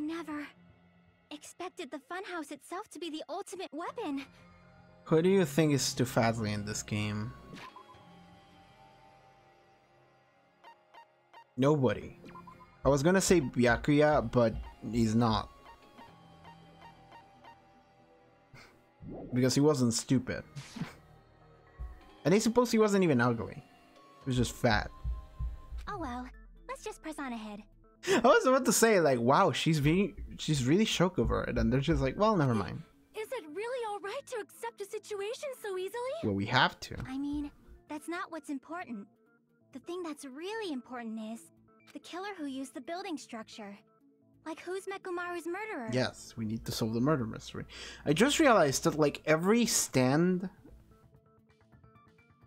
never expected the funhouse itself to be the ultimate weapon. Who do you think is too fadly in this game? Nobody. I was gonna say Byakuya, but he's not. Because he wasn't stupid. And I suppose he wasn't even ugly. He was just fat. Oh well, let's just press on ahead. I was about to say, like, wow, she's really shook over it, and they're just like, well, never mind. Is it really alright to accept a situation so easily? Well, we have to. I mean, that's not what's important. The thing that's really important is the killer who used the building structure. Like, who's Mechamaru's murderer? Yes, we need to solve the murder mystery. I just realized that, like, every stand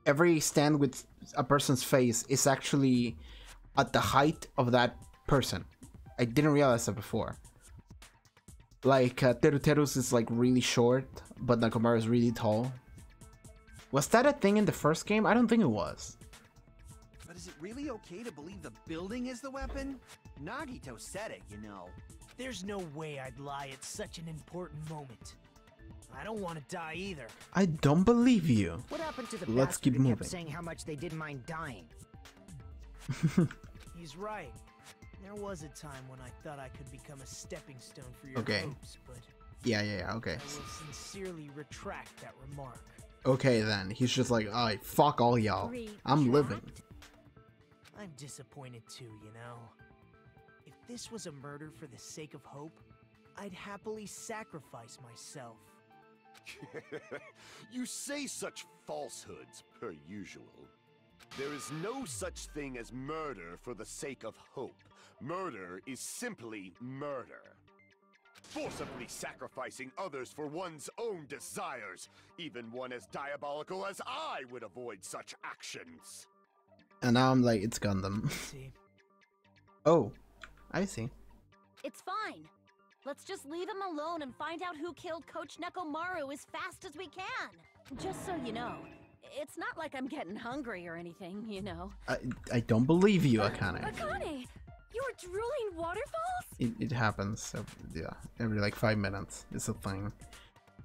with a person's face is actually at the height of that person. I didn't realize that before. Like, Teruteru's is, like, really short, but Nakamaru is really tall. Was that a thing in the first game? I don't think it was. But is it really okay to believe the building is the weapon? Nagito said it, you know. There's no way I'd lie at such an important moment. I don't want to die either. I don't believe you. What happened to the Let's bastard keep who moving. kept saying how much they didn't mind dying? He's right. There was a time when I thought I could become a stepping stone for your Okay. hopes, but Yeah, okay. I will sincerely retract that remark. Okay, then. He's just like, alright, fuck all y'all. I'm living. I'm disappointed too, you know. If this was a murder for the sake of hope, I'd happily sacrifice myself. You say such falsehoods, per usual. There is no such thing as murder for the sake of hope. Murder is simply murder. Forcibly sacrificing others for one's own desires. Even one as diabolical as I would avoid such actions. And now I'm like, it's Gundam. See? Oh, I see. It's fine. Let's just leave him alone and find out who killed Coach Nekomaru as fast as we can. Just so you know, it's not like I'm getting hungry or anything, you know. I don't believe you, Akane. Akane, you were drooling waterfalls? It happens, every like 5 minutes. It's a thing.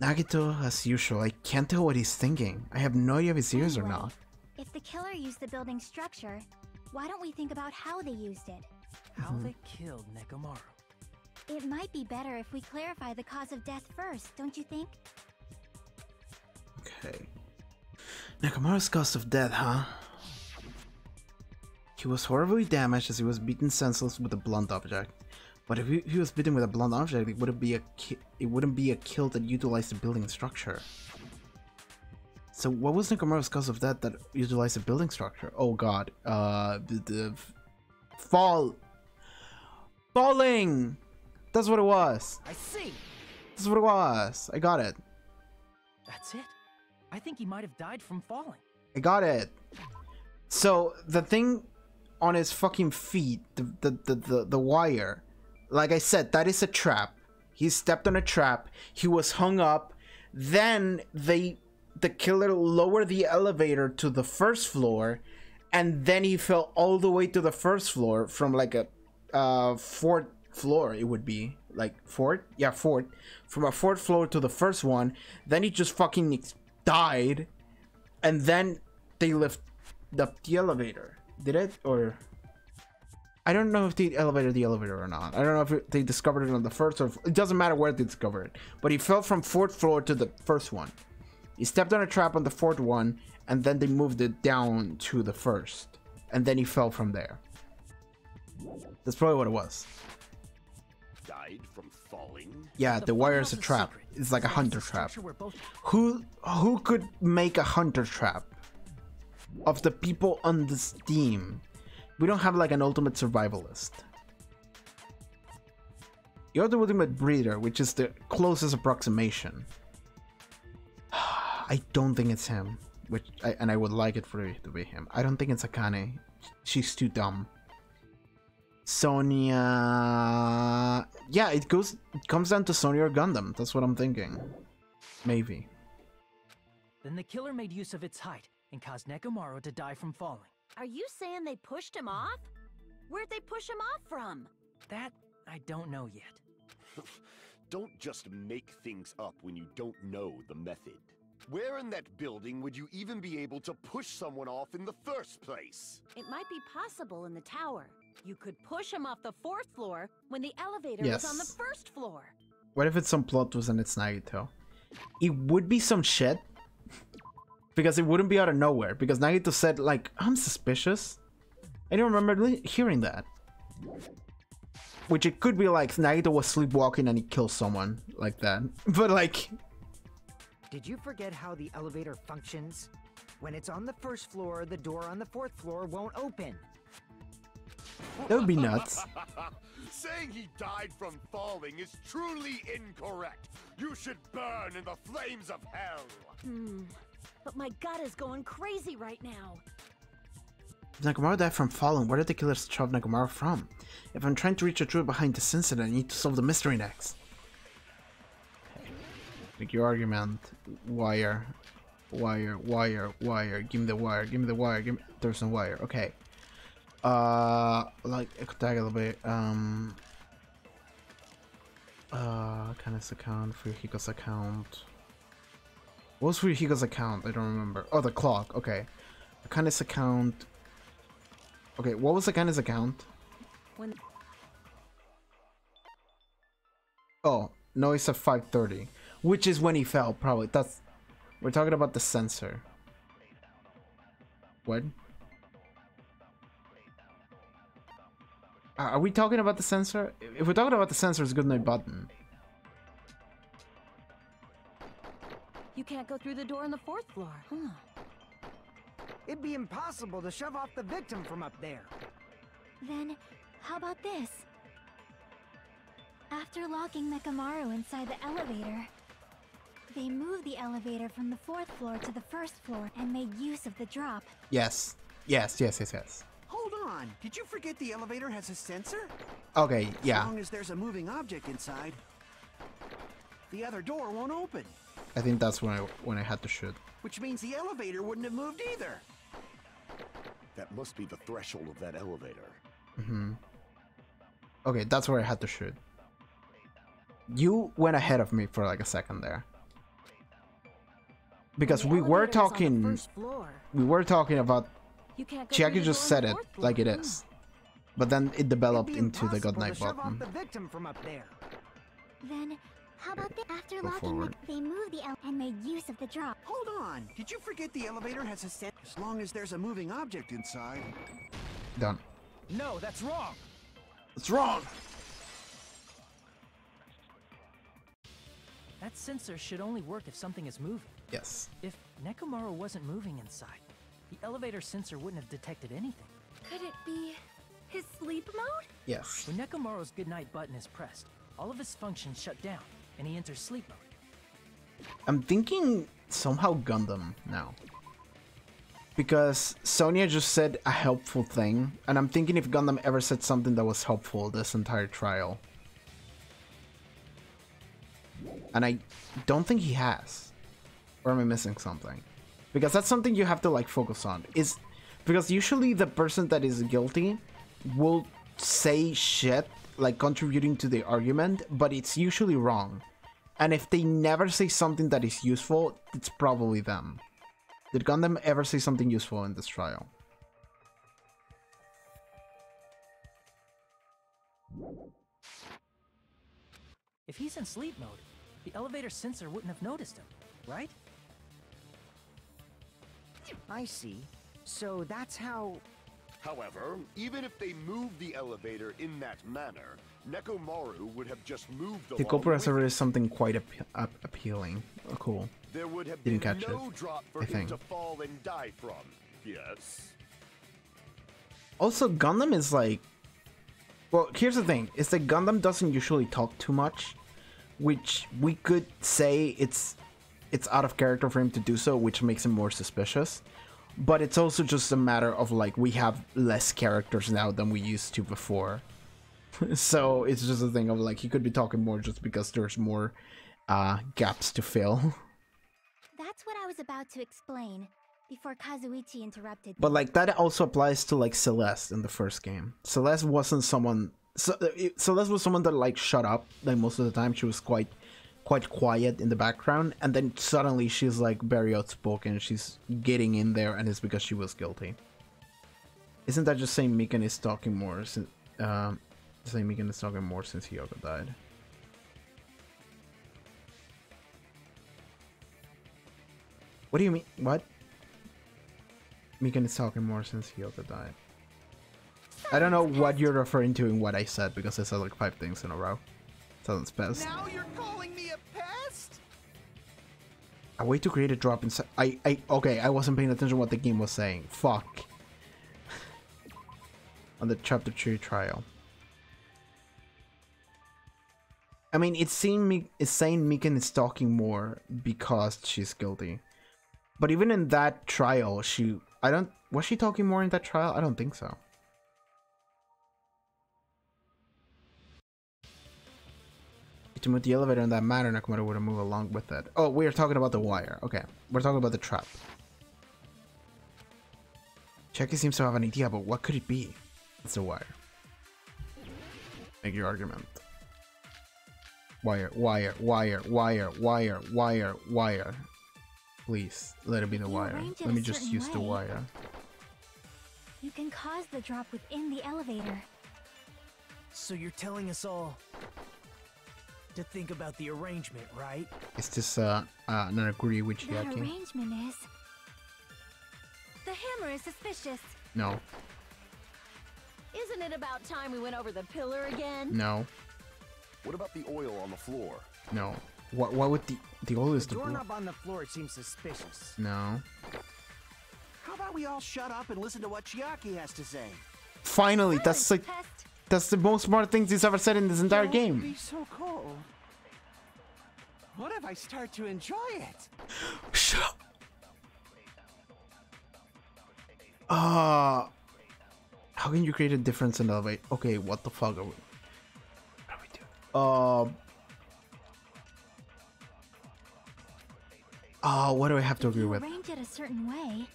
Nagito, as usual, I can't tell what he's thinking. I have no idea if he's serious or not. If the killer used the building structure, why don't we think about how they used it? How they killed Nekomaru. It might be better if we clarify the cause of death first, don't you think? Okay. Nekomaru's cause of death, huh? He was horribly damaged as he was beaten senseless with a blunt object. But if he was beaten with a blunt object, it wouldn't be a kill that utilized the building structure. So what was Nekomaru's cause of death that utilized the building structure? Oh god. Falling! That's what it was. I see. That's what it was. I got it. That's it. I think he might have died from falling. I got it. So the thing on his fucking feet, the wire, like I said, that is a trap. He stepped on a trap. He was hung up. Then the killer lowered the elevator to the first floor, and then he fell all the way to the first floor from like a fourth floor. It would be like fourth, from a fourth floor to the first one. Then he just fucking died, and then they lift up the elevator. Did it? Or I don't know if they elevated the elevator or not. I don't know if they discovered it on the first, or it doesn't matter where they discovered it, but he fell from fourth floor to the first one. He stepped on a trap on the fourth one, and then they moved it down to the first, and then he fell from there. That's probably what it was. Died from falling? Yeah, the wire is a trap. It's like a hunter trap. Who could make a hunter trap? Of the people on this team, we don't have like an ultimate survivalist. You're the ultimate breeder, which is the closest approximation. I don't think it's him, and I would like it for it to be him. I don't think it's Akane. She's too dumb. Sonia, yeah, it comes down to Sonia or Gundam. That's what I'm thinking. Maybe. Then the killer made use of its height and caused Nekomaru to die from falling. Are you saying they pushed him off? Where'd they push him off from? That I don't know yet. Don't just make things up when you don't know the method. Where in that building would you even be able to push someone off in the first place? It might be possible in the tower. You could push him off the 4th floor when the elevator Yes. was on the 1st floor. What if it's some plot twist and it's Nagito? It would be some shit. Because it wouldn't be out of nowhere. Because Nagito said, like, I'm suspicious. I don't remember hearing that. Which it could be like Nagito was sleepwalking and he kills someone like that. But like... Did you forget how the elevator functions? When it's on the 1st floor, the door on the 4th floor won't open. That would be nuts. Saying he died from falling is truly incorrect. You should burn in the flames of hell. But my gut is going crazy right now. If Nekomaru died from falling, where did the killers shove Nekomaru from? If I'm trying to reach the truth behind this incident, I need to solve the mystery next. Make your argument. Wire. Wire. Give me the wire. Give me the wire. There's no wire. Okay. Like, I could tag a little bit. Kane's account, Fuyuhiko's account. What was Fuyuhiko's account? I don't remember. Oh, the clock. Okay. Kane's account. Okay, what was Kane's account? When Oh, no, it's at 5:30, which is when he fell. Probably. That's. We're talking about the sensor. What? Are we talking about the sensor? If we're talking about the sensor, it's Goodnight Button. you can't go through the door on the 4th floor. It'd be impossible to shove off the victim from up there. Then, how about this? After locking Nekomaru inside the elevator, they moved the elevator from the 4th floor to the 1st floor and made use of the drop. Yes. Yes. Hold on. Did you forget the elevator has a sensor? Okay, As yeah. long as there's a moving object inside, the other door won't open. I think that's when I had to shoot. Which means the elevator wouldn't have moved either. That must be the threshold of that elevator. Okay, that's where I had to shoot. You went ahead of me for like a second there. Because The we were elevator's on the talking 1st floor. we were talking about You can't go through Chiaki the just door on said the it 4th floor. like it is. But then it developed It'd be into the impossible Goodnight to shove off Button. the victim from up there. Then, how about after Go locking forward. they moved the and made use of the drop. Hold on. Did you forget the elevator has a sensor? As long as there's a moving object inside. Done. No, that's wrong. What's wrong? That sensor should only work if something is moving. Yes. If Nekomaru wasn't moving inside, the elevator sensor wouldn't have detected anything. Could it be his sleep mode? Yes. When Nekomaru's goodnight button is pressed, all of his functions shut down, and he enters sleep mode. I'm thinking somehow Gundam now. Because Sonia just said a helpful thing, and I'm thinking if Gundam ever said something that was helpful this entire trial. And I don't think he has. Or am I missing something? Because that's something you have to like focus on. Is because usually the person that is guilty will say shit like contributing to the argument, but it's usually wrong. And if they never say something that is useful, it's probably them. Did Gundam ever say something useful in this trial? If he's in sleep mode, the elevator sensor wouldn't have noticed him, right? I see. So that's how... However, even if they moved the elevator in that manner, Nekomaru would have just moved The along co-processor with is something quite appealing. Oh, cool. There would have Didn't been catch no it, drop for I him think. to fall and die from. Yes. Also, Gundam is like... Well, here's the thing. Is that Gundam doesn't usually talk too much. Which we could say it's out of character for him to do so, which makes him more suspicious. But it's also just a matter of like, we have less characters now than we used to before. So it's just a thing of like, he could be talking more just because there's more gaps to fill. That's what I was about to explain before Kazuichi interrupted. But like, that also applies to like Celeste in the first game. Celeste wasn't someone So this was someone that like shut up. Like most of the time, she was quite quiet in the background, and then suddenly she's like very outspoken. She's getting in there, and it's because she was guilty. Isn't that just saying Mikan is talking more since Hyoka died? What do you mean? What? Mikan is talking more since Hyoka died. I don't know what you're referring to in what I said, because I said like 5 things in a row. Sounds best. Now you're calling me a pest? A way to create a drop inside. Okay, I wasn't paying attention to what the game was saying. Fuck. On the chapter 3 trial. I mean, it's saying Mikan is talking more because she's guilty. But even in that trial, was she talking more in that trial? I don't think so. To move the elevator in that manner, Nekomaru would have moved along with it. Oh, we're talking about the wire. Okay, we're talking about the trap. Chucky seems to have an idea, but what could it be? It's a wire. Make your argument. Wire, wire, wire, wire, wire, wire, wire. Please, let it be the wire. Let me just use the wire. You can cause the drop within the elevator. So you're telling us all to think about the arrangement, right? Is this not agree with That Chiaki? arrangement is... The hammer is suspicious. No. Isn't it about time we went over the pillar again? No. What about the oil on the floor? No. What would the oil is The the blue? doorknob on the floor seems suspicious. No. How about we all shut up and listen to what Chiaki has to say? Finally, that's like Pest. that's the most smart things he's ever said in this entire Don't game. be so cold. What if I start to enjoy it? Shut up. How can you create a difference in the elevator? Okay, what the fuck are we? What are we doing? What do I have to If agree you with? arrange it a certain way,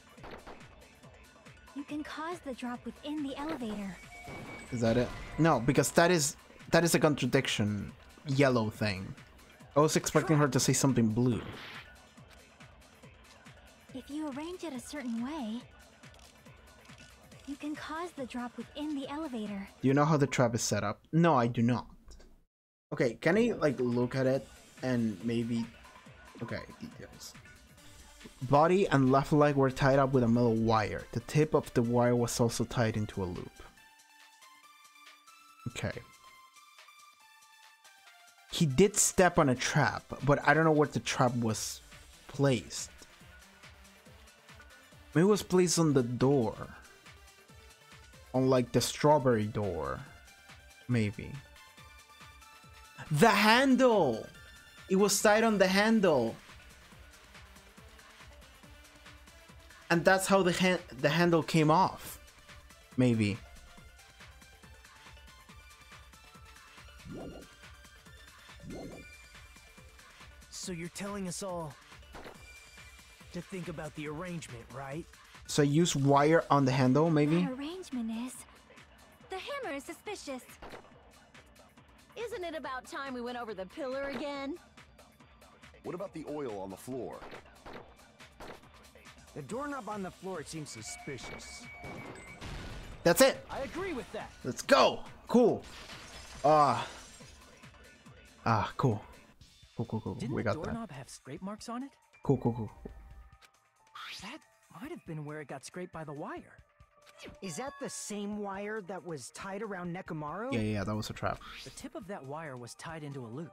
you can cause the drop within the elevator. Is that it? No, because that is a contradiction. Yellow thing. I was expecting her to say something blue. If you arrange it a certain way, you can cause the drop within the elevator. Do you know how the trap is set up? No, I do not. Okay, can I like look at it and maybe... Okay, details. Body and left leg were tied up with a metal wire. The tip of the wire was also tied into a loop. Okay. He did step on a trap, but I don't know where the trap was placed. Maybe it was placed on the door. On like the strawberry door. Maybe. The handle! It was tied on the handle. And that's how the handle came off. Maybe. So you're telling us all to think about the arrangement, right? So I use wire on the handle, maybe? That arrangement is... The hammer is suspicious. Isn't it about time we went over the pillar again? What about the oil on the floor? The doorknob on the floor seems suspicious. That's it! I agree with that. Let's go! Cool. Cool. Cool. Didn't We the got that. doorknob have scrape marks on it? Cool. That might have been where it got scraped by the wire. Is that the same wire that was tied around Nekomaru? Yeah, that was a trap. The tip of that wire was tied into a loop.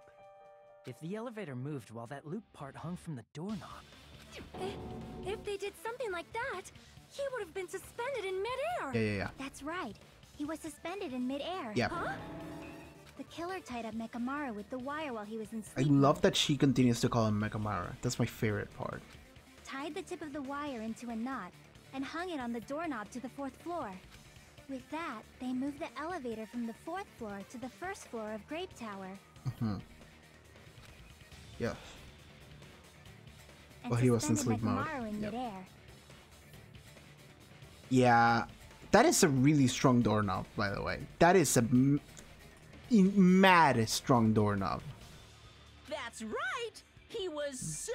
If the elevator moved while that loop part hung from the doorknob... If they did something like that, he would have been suspended in midair. Yeah. That's right. He was suspended in midair. Yeah. Huh? The killer tied up Nekomaru with the wire while he was in I sleep. love that she continues to call him Megamara. That's my favorite part. Tied the tip of the wire into a knot and hung it on the doorknob to the 4th floor. With that, they moved the elevator from the 4th floor to the 1st floor of Grape Tower. Yeah. And Well, he was in suspended sleep mode. Nekomaru in Yep. midair. Yeah. That is a really strong doorknob, by the way. That is mad strong doorknob. That's right! He was so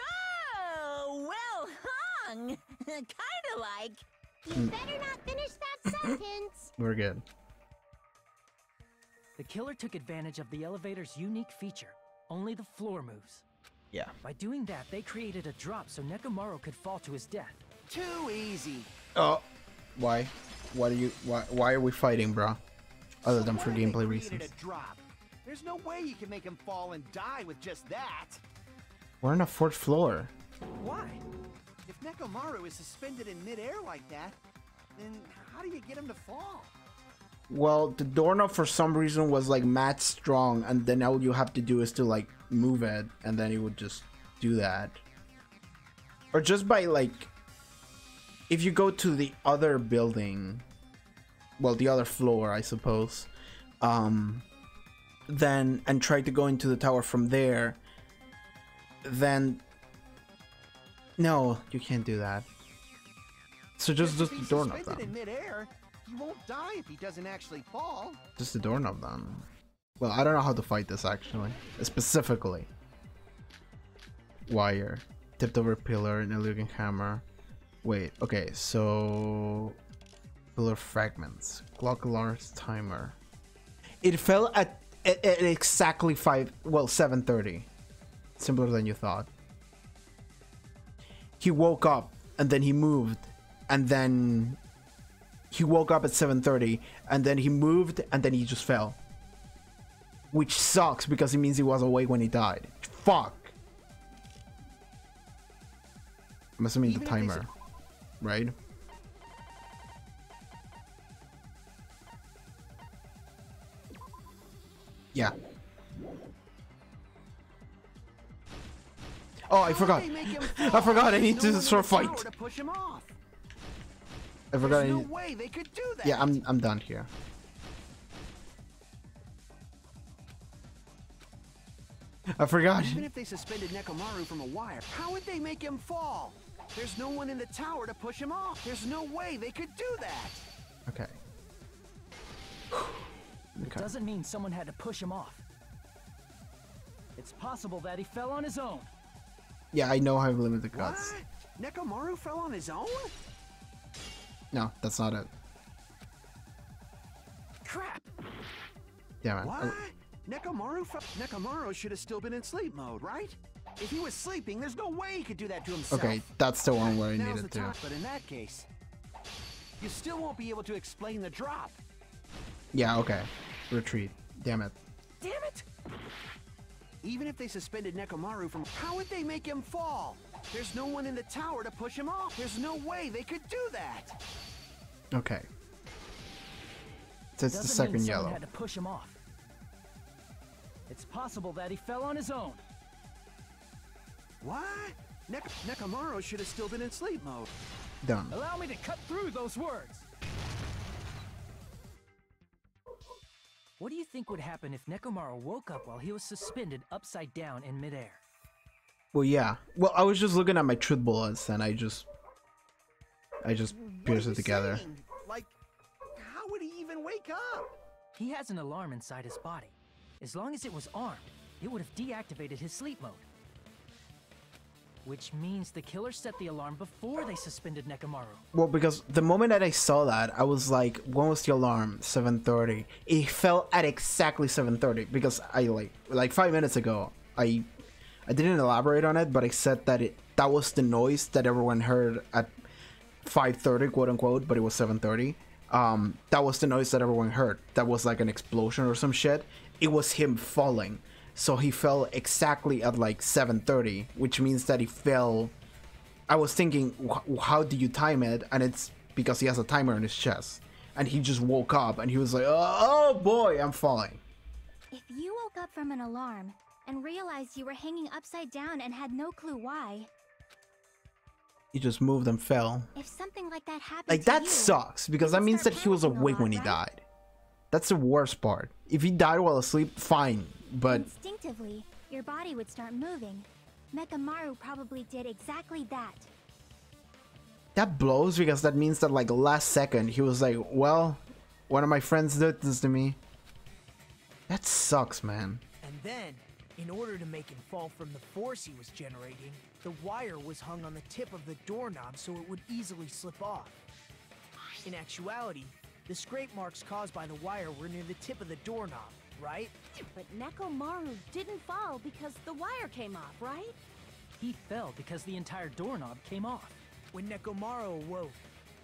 well hung! Kinda like... You better not finish that sentence. We're good. The killer took advantage of the elevator's unique feature. Only the floor moves. Yeah. By doing that, they created a drop so Nekomaru could fall to his death. Too easy. Oh, why? Why are we fighting, bro? Other than for What if they gameplay created reasons. a drop? There's no way you can make him fall and die with just that. We're on a 4th floor. Why? If Nekomaru is suspended in midair like that, then how do you get him to fall? Well, the doorknob for some reason was like mad strong, and then all you have to do is to like move it, and then it would just do that. Or just by like, if you go to the other building, well, the other floor, I suppose, then and try to go into the tower from there, then no, you can't do that. So just If the he's doorknob suspended in then. midair, he won't die if he doesn't actually fall. Just the doorknob then. Well, I don't know how to fight this actually. Specifically. Wire. Tipped over pillar, an illusion hammer. Wait, okay, so pillar fragments. Clock alarms timer. It fell at exactly 7:30. Simpler than you thought. He woke up and then he moved, and then he woke up at 7:30 and then he moved and then he just fell. Which sucks because it means he was awake when he died. Fuck. I'm assuming Even the if they timer, right? Yeah. Oh, I forgot. They make him I fall. forgot I There's need no to one in sort of the tower fight. to push him off. I forgot I There's no need... way they could do that. Yeah, I'm done here. I forgot. Even if they suspended Nekomaru from a wire, how would they make him fall? There's no one in the tower to push him off. There's no way they could do that. Okay. It doesn't mean someone had to push him off. It's possible that he fell on his own. Yeah, I know I have limited What? cuts. Nekomaru fell on his own? No, that's not it. Crap. Damn it. What? Nekomaru should have still been in sleep mode, right? If he was sleeping, there's no way he could do that to himself. Okay, that's the one where I Now's needed the to. time, but in that case, you still won't be able to explain the drop. Yeah, okay. Retreat. Damn it. Damn it! Even if they suspended Nekomaru from... How would they make him fall? There's no one in the tower to push him off. There's no way they could do that. Okay. So it's the Doesn't second mean someone yellow. had to push him off. It's possible that he fell on his own. What? Nekomaru should have still been in sleep mode. Done. Allow me to cut through those words. What do you think would happen if Nekomaru woke up while he was suspended upside down in midair? Well, yeah. Well, I was just looking at my truth bullets and I just What pierced are it you together. saying? Like, how would he even wake up? He has an alarm inside his body. As long as it was armed, it would have deactivated his sleep mode. Which means the killer set the alarm before they suspended Nekomaru. Well, because the moment that I saw that, I was like, when was the alarm? 7:30. It fell at exactly 7:30 because I like 5 minutes ago, I didn't elaborate on it, but I said that that was the noise that everyone heard at 5:30, quote unquote, but it was 7:30. That was the noise that everyone heard. That was like an explosion or some shit. It was him falling. So he fell exactly at like 7:30, which means that he fell. I was thinking, how do you time it? And it's because he has a timer on his chest. And he just woke up and he was like, oh boy, I'm falling. If you woke up from an alarm and realized you were hanging upside down and had no clue why, He just moved and fell. if something like that happened Like, to that you, sucks because you that means that start he was panicking a awake lot, when he right? died. That's the worst part. If he died while asleep, fine. But Instinctively, your body would start moving. Nekomaru probably did exactly that. that blows because that means that like last second he was like, well, one of my friends did this to me. That sucks, man. And then, in order to make him fall from the force he was generating, the wire was hung on the tip of the doorknob so it would easily slip off. In actuality, the scrape marks caused by the wire were near the tip of the doorknob, right? But Nekomaru didn't fall because the wire came off, right? He fell because the entire doorknob came off. When Nekomaru awoke,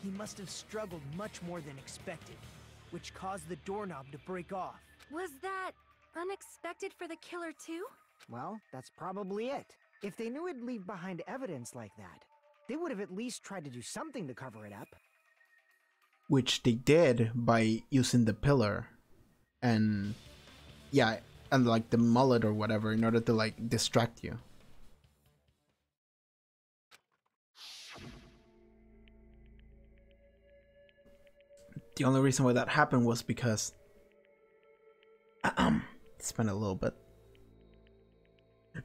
he must have struggled much more than expected, which caused the doorknob to break off. Was that unexpected for the killer too? Well, that's probably it. If they knew it'd leave behind evidence like that, they would have at least tried to do something to cover it up. Which they did by using the pillar. And yeah, and like the mullet or whatever in order to like distract you. The only reason why that happened was because spent a little bit.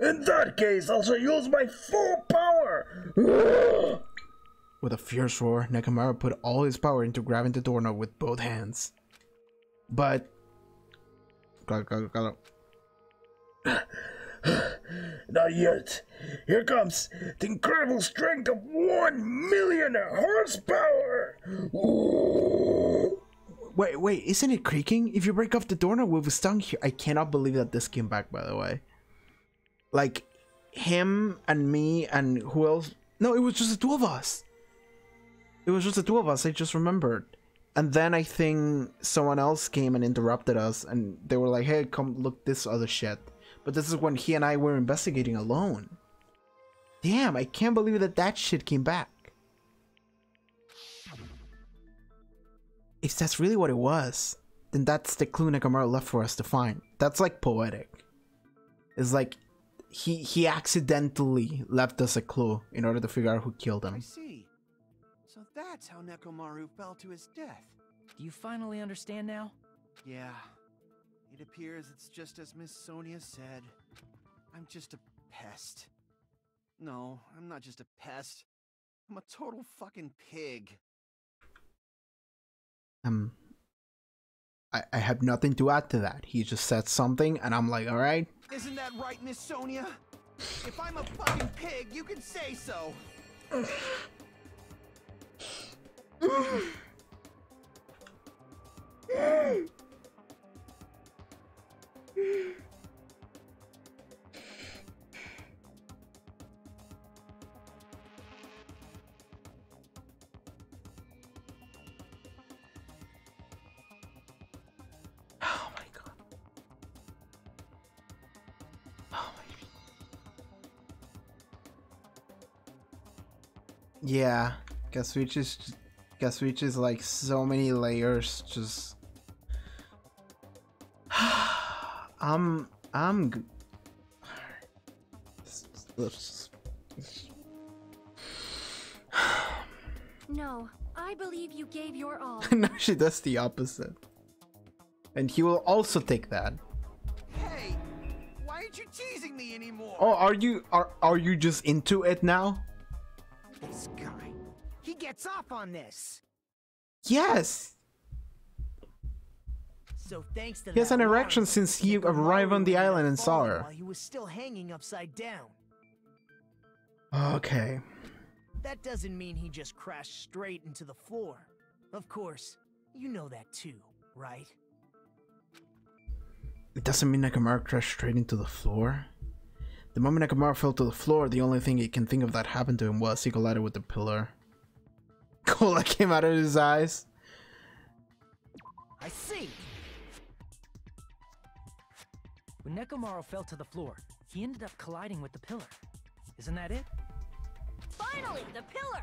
In that case, I'll use my full power! With a fierce roar, Nekomaru put all his power into grabbing the doorknob with both hands. But not yet. Here comes the incredible strength of 1,000,000 horsepower! Wait, isn't it creaking? If you break off the doorknob with a stone here, I cannot believe that this came back, by the way. Like, him and me and who else? No, it was just the two of us. It was just the two of us, I just remembered. And then I think someone else came and interrupted us and they were like, hey, come look this other shit. But this is when he and I were investigating alone. Damn, I can't believe that that shit came back. If that's really what it was, then that's the clue Nekomaru left for us to find. That's like poetic. It's like he accidentally left us a clue in order to figure out who killed him. I see. So that's how Nekomaru fell to his death. Do you finally understand now? Yeah. It appears it's just as Miss Sonia said. I'm just a pest. No, I'm not just a pest. I'm a total fucking pig. I have nothing to add to that. He just said something and I'm like, alright. Isn't that right, Miss Sonia? If I'm a fucking pig, you can say so. Oh my god. Oh my god. Yeah, Kasuichi is like so many layers. Just I'm No, I believe you gave your all. No, she does the opposite. And he will also take that. Hey, why aren't you teasing me anymore? Oh, are you just into it now? This guy, he gets off on this. Yes. So thanks to He has that an erection wire, since he Nekomaru arrived on the would have island and saw fallen her. while he was still hanging upside down. Okay. That doesn't mean he just crashed straight into the floor. Of course, you know that too, right? It doesn't mean Nekomaru crashed straight into the floor. The moment Nekomaru fell to the floor, the only thing he can think of that happened to him was he collided with the pillar. Cola came out of his eyes. I see. When Nekomaru fell to the floor, he ended up colliding with the pillar. Isn't that it? Finally, the pillar!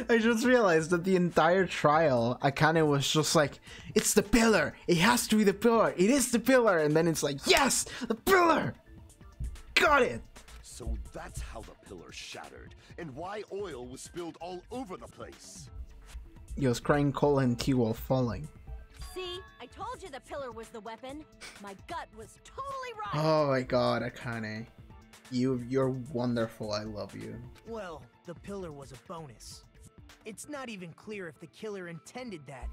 I just realized that the entire trial, Akane was just like, it's the pillar! It has to be the pillar! It is the pillar! And then it's like, yes! The pillar! Got it! So that's how the pillar shattered, and why oil was spilled all over the place. He was crying Cola and tea while falling. See, I told you the pillar was the weapon. My gut was totally right. Oh my god, Akane. You're wonderful, I love you. Well, the pillar was a bonus. It's not even clear if the killer intended that,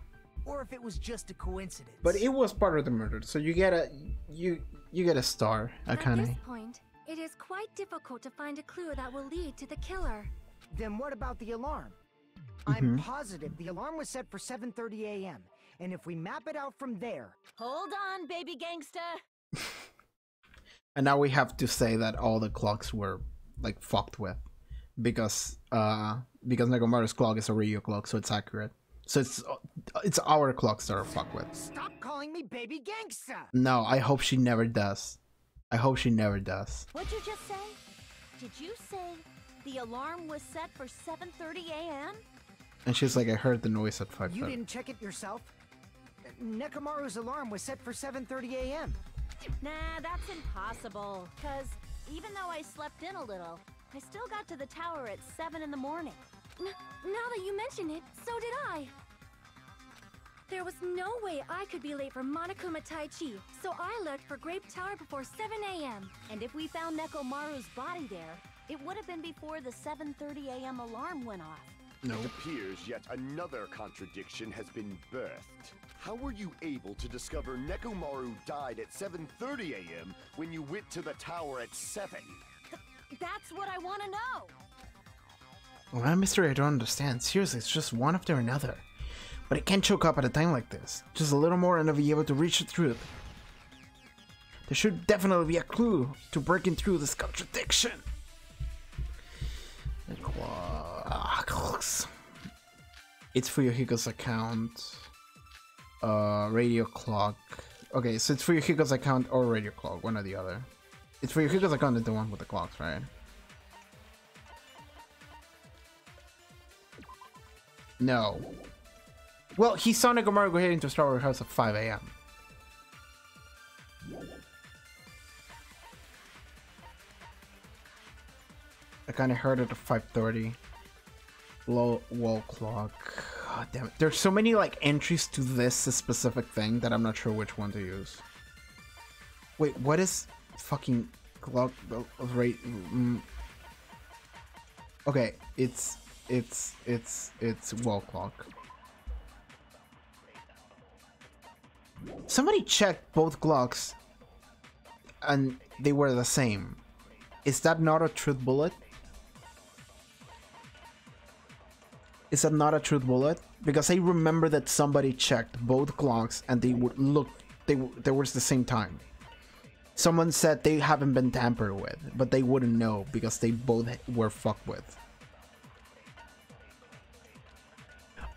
or if it was just a coincidence. But it was part of the murder, so you get a star, At Akane. this point, it is quite difficult to find a clue that will lead to the killer. Then what about the alarm? I'm positive the alarm was set for 7:30 a.m. And if we map it out from there... Hold on, baby gangsta. And now we have to say that all the clocks were like fucked with, because Nekomaru's clock is a radio clock, so it's accurate. So it's our clocks that are fucked with. Stop calling me baby gangsta! No, I hope she never does. I hope she never does. What'd you just say? Did you say the alarm was set for 7:30 a.m.? And she's like, I heard the noise at 5:30. You didn't check it yourself? Nekomaru's alarm was set for 7:30 a.m. Nah, that's impossible. Cause even though I slept in a little, I still got to the tower at 7 in the morning. Now that you mention it, so did I. There was no way I could be late for Monokuma Tai Chi, so I left for Grape Tower before 7 a.m. And if we found Nekomaru's body there, it would have been before the 7:30 a.m. alarm went off. No. It appears yet another contradiction has been birthed. How were you able to discover Nekomaru died at 7:30 a.m. when you went to the tower at 7? That's what I want to know! Well, that mystery I don't understand. Seriously, it's just one after another. But it can't choke up at a time like this. Just a little more and I'll be able to reach the truth. There should definitely be a clue to breaking through this contradiction. It's Fuyuhiko's account. Radio clock. Okay, so it's Fuyuhiko's account or radio clock, one or the other. It's Fuyuhiko's account is the one with the clocks, right? No. Well, he saw Nekomaru go heading to Star Wars House at 5 a.m. I kind of heard it at 5:30. Low wall clock. God damn it. There's so many like entries to this specific thing that I'm not sure which one to use. Wait, what is fucking clock rate? Okay, it's wall clock. Somebody checked both clocks and they were the same. Is that not a truth bullet? Is that not a truth bullet? Because I remember that somebody checked both clocks and they would look, they was the same time. Someone said they haven't been tampered with, but they wouldn't know because they both were fucked with.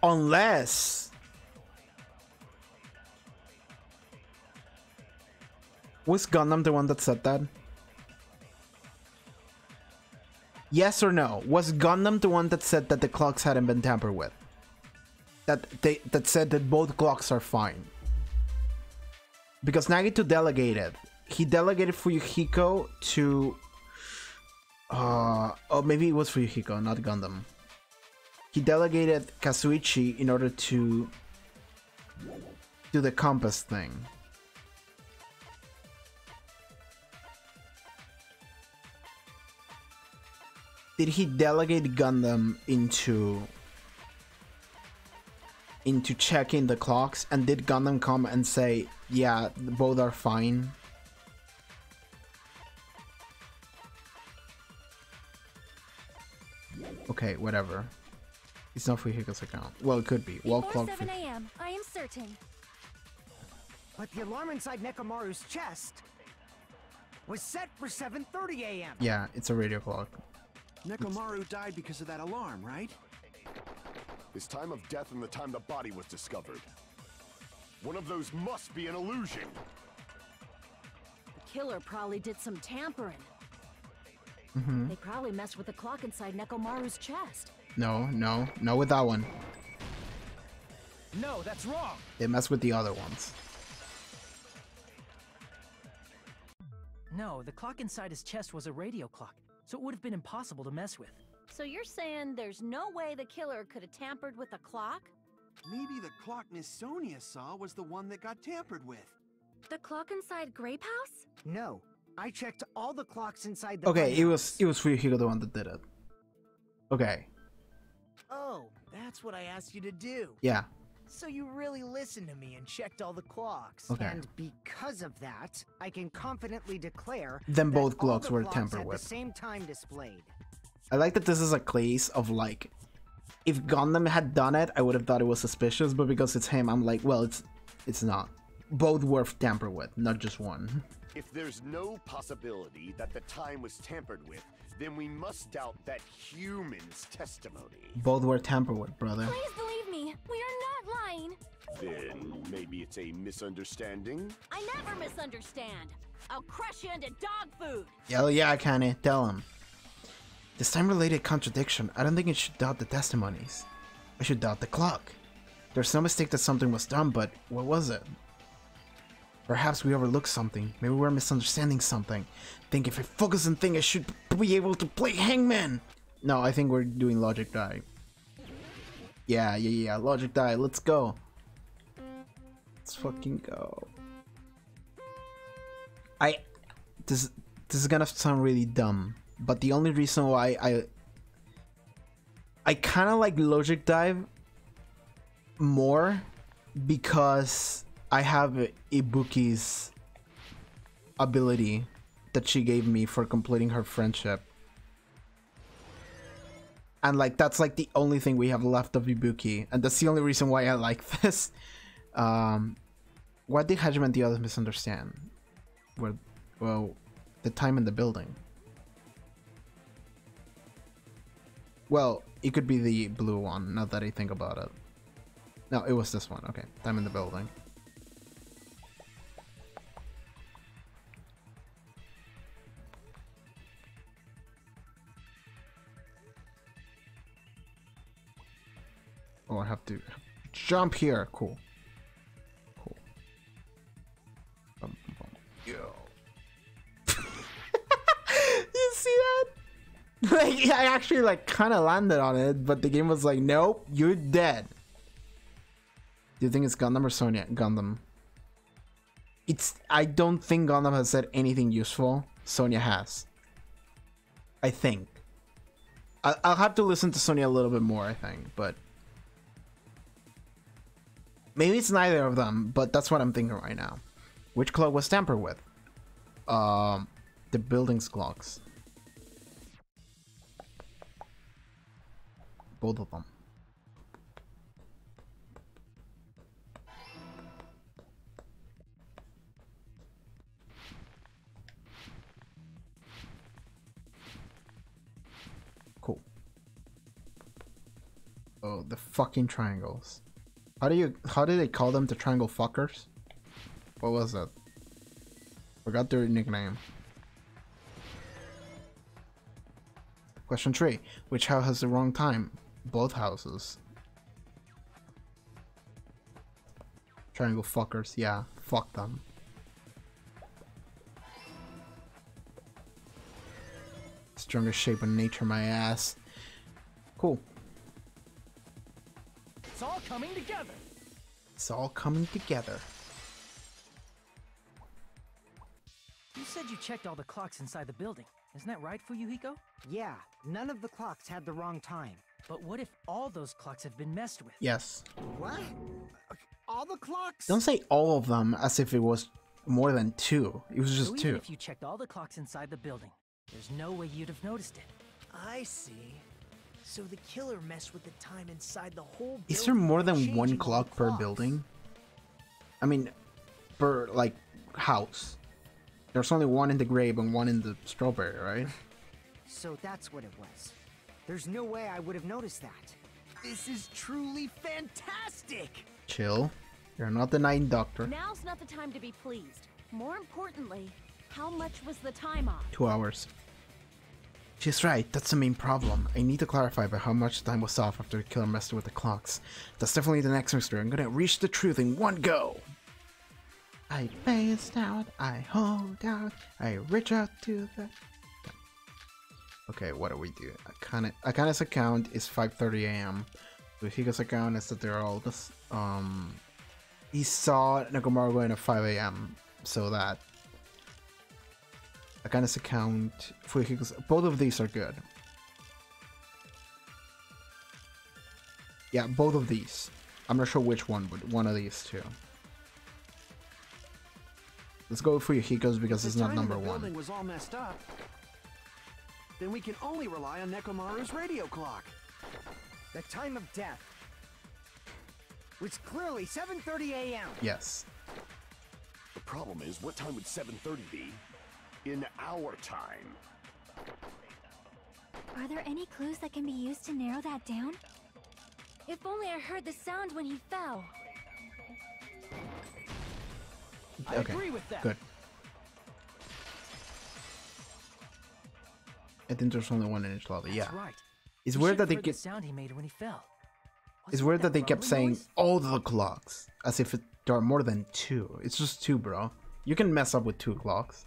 Unless... Was Gundam the one that said that? Yes or no? Was Gundam the one that said that the clocks hadn't been tampered with? That said that both clocks are fine. Because Nagito delegated. He delegated Fuyuhiko to... oh, maybe it was Fuyuhiko, not Gundam. He delegated Kazuichi in order to do the compass thing. Did he delegate Gundam into checking the clocks, and did Gundam come and say, yeah, both are fine? Okay, whatever. It's not Fuyuhiko's account. Well, it could be. Wall Before clock. 7 a.m., I am certain. But the alarm inside Nekomaru's chest was set for 7:30 a.m. Yeah, it's a radio clock. Nekomaru died because of that alarm, right? His time of death and the time the body was discovered. One of those must be an illusion. The killer probably did some tampering. They probably messed with the clock inside Nekomaru's chest. No with that one. No, that's wrong. They mess with the other ones. No, the clock inside his chest was a radio clock, so it would have been impossible to mess with. So you're saying there's no way the killer could have tampered with the clock? Maybe the clock Miss Sonia saw was the one that got tampered with. The clock inside Grape House? No, I checked all the clocks inside the Okay, it funhouse. was Fuyuhiko the one that did it. Okay. Oh, that's what I asked you to do. Yeah. So you really listened to me and checked all the clocks. Okay. And because of that, I can confidently declare Then that both all clocks the were clocks tampered had with. the same time displayed. I like that this is a case of like, if Gundam had done it, I would have thought it was suspicious, but because it's him, I'm like, well, it's not. Both were tampered with, not just one. If there's no possibility that the time was tampered with, then we must doubt that human's testimony. Both were tampered with, brother. Please believe me, we are not lying. Then maybe it's a misunderstanding? I never misunderstand. I'll crush you into dog food. Hell yeah, Kane, tell him. This time-related contradiction, I don't think it should doubt the testimonies. I should doubt the clock. There's no mistake that something was done, but what was it? Perhaps we overlooked something. Maybe we're misunderstanding something. Think if I focus and think I should be able to play Hangman. No, I think we're doing Logic Die. Yeah, Logic Die, let's go. Let's fucking go. This is gonna sound really dumb, but the only reason why I kind of like Logic Dive more because I have Ibuki's ability that she gave me for completing her friendship. And like that's like the only thing we have left of Ibuki, and that's the only reason why I like this. What did Hajime and the others misunderstand? Well, the time in the building. Well, it could be the blue one, now that I think about it. No, it was this one. Okay, time in the building. Oh, I have to jump here. Cool. Yo. You see that? Like, I actually like kind of landed on it, but the game was like, nope, you're dead. Do you think it's Gundam or Sonya? Gundam. I don't think Gundam has said anything useful. Sonya has. I think. I'll have to listen to Sonya a little bit more, I think, but maybe it's neither of them, but that's what I'm thinking right now. Which clock was tampered with? The building's clocks. Both of them. Cool. Oh, the fucking triangles. How do they call them, the triangle fuckers? What was that? Forgot their nickname. Question 3. Which house has the wrong time? Both houses. Triangle fuckers, yeah. Fuck them. Strongest shape in nature, my ass. Cool. It's all coming together. It's all coming together. You said you checked all the clocks inside the building. Isn't that right, Fuyuhiko? Yeah, none of the clocks had the wrong time. But what if all those clocks have been messed with? Yes. What? All the clocks? Don't say all of them as if it was more than 2. It was just So 2. even if you checked all the clocks inside the building, there's no way you'd have noticed it. I see. So the killer messed with the time inside the whole building. Is there more than changing one all clock the per clocks. building? I mean, per, like, house. There's only one in the grape and one in the strawberry, right? So that's what it was. There's no way I would have noticed that. This is truly fantastic! Chill. You're not the Night Doctor. Now's not the time to be pleased. More importantly, how much was the time off? 2 hours. She's right, that's the main problem. I need to clarify by how much time was off after the killer messed with the clocks. That's definitely the next mystery. I'm gonna reach the truth in one go! I phased out, I hold out, I reach out to the... Okay, what do we do? Akane's account is 5:30 AM. Fuyuhiko's account is that they're all this, he saw Nekomaru going at 5 AM, so that Akane's account, Fuyuhiko's, both of these are good. Yeah, both of these. I'm not sure which one, but one of these two. Let's go for Yuhiko's because it's not number The one. building was all messed up. Then we can only rely on Nekomaru's radio clock. The time of death was clearly 7:30 a.m. Yes. The problem is, what time would 7:30 be? In our time. Are there any clues that can be used to narrow that down? If only I heard the sound when he fell. I agree with that. Good. I think there's only one in each lobby. Yeah. That's right. It's You weird should that have they heard keep. the sound he made when he fell. It's Wasn't weird it that they kept rumbling saying noise? all the clocks as if there are more than two. It's just two, bro. You can mess up with two clocks.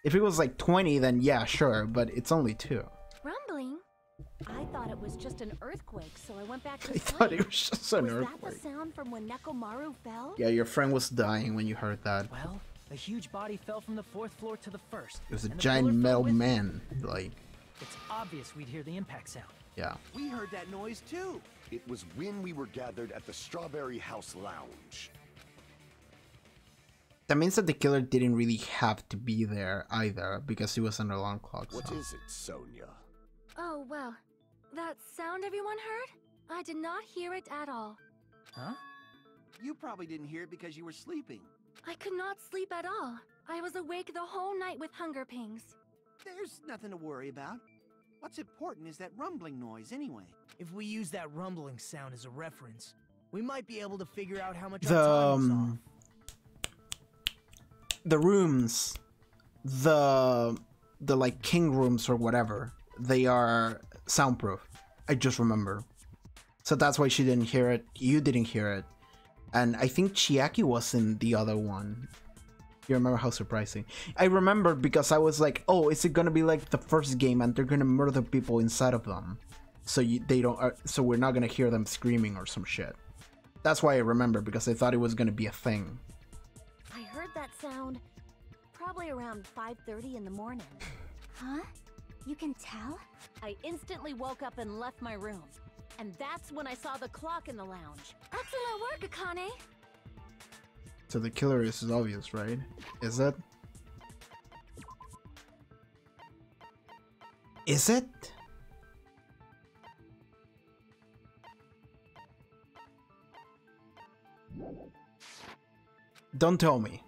If it was like 20, then yeah, sure, but it's only two. Rumbling? I thought it was just an earthquake, so I went back to I sleep. thought it was just an Was that earthquake. the sound from when Nekomaru fell? Yeah, your friend was dying when you heard that. Well, a huge body fell from the 4th floor to the 1st. It was a and the giant pillar fell metal with it. man. Like, It's obvious we'd hear the impact sound. yeah. We heard that noise too. It was when we were gathered at the Strawberry House Lounge. That means that the killer didn't really have to be there either because he was an alarm clock. What so. is it, Sonia? Oh, well. That sound everyone heard? I did not hear it at all. Huh? You probably didn't hear it because you were sleeping. I could not sleep at all. I was awake the whole night with hunger pangs. There's nothing to worry about. What's important is that rumbling noise anyway. If we use that rumbling sound as a reference, we might be able to figure out how much The our time was off. the rooms, the like king rooms or whatever, they are soundproof. I just remember. So that's why she didn't hear it. You didn't hear it. And I think Chiaki was in the other one. You remember how surprising? I remember because I was like, oh, is it gonna be like the first game and they're gonna murder people inside of them? So they don't. So we're not gonna hear them screaming or some shit. That's why I remember, because I thought it was gonna be a thing. I heard that sound probably around 5:30 in the morning. Huh? You can tell? I instantly woke up and left my room. And that's when I saw the clock in the lounge. Excellent work, Akane! So the killer is obvious, right? Is it? Is it? Don't tell me.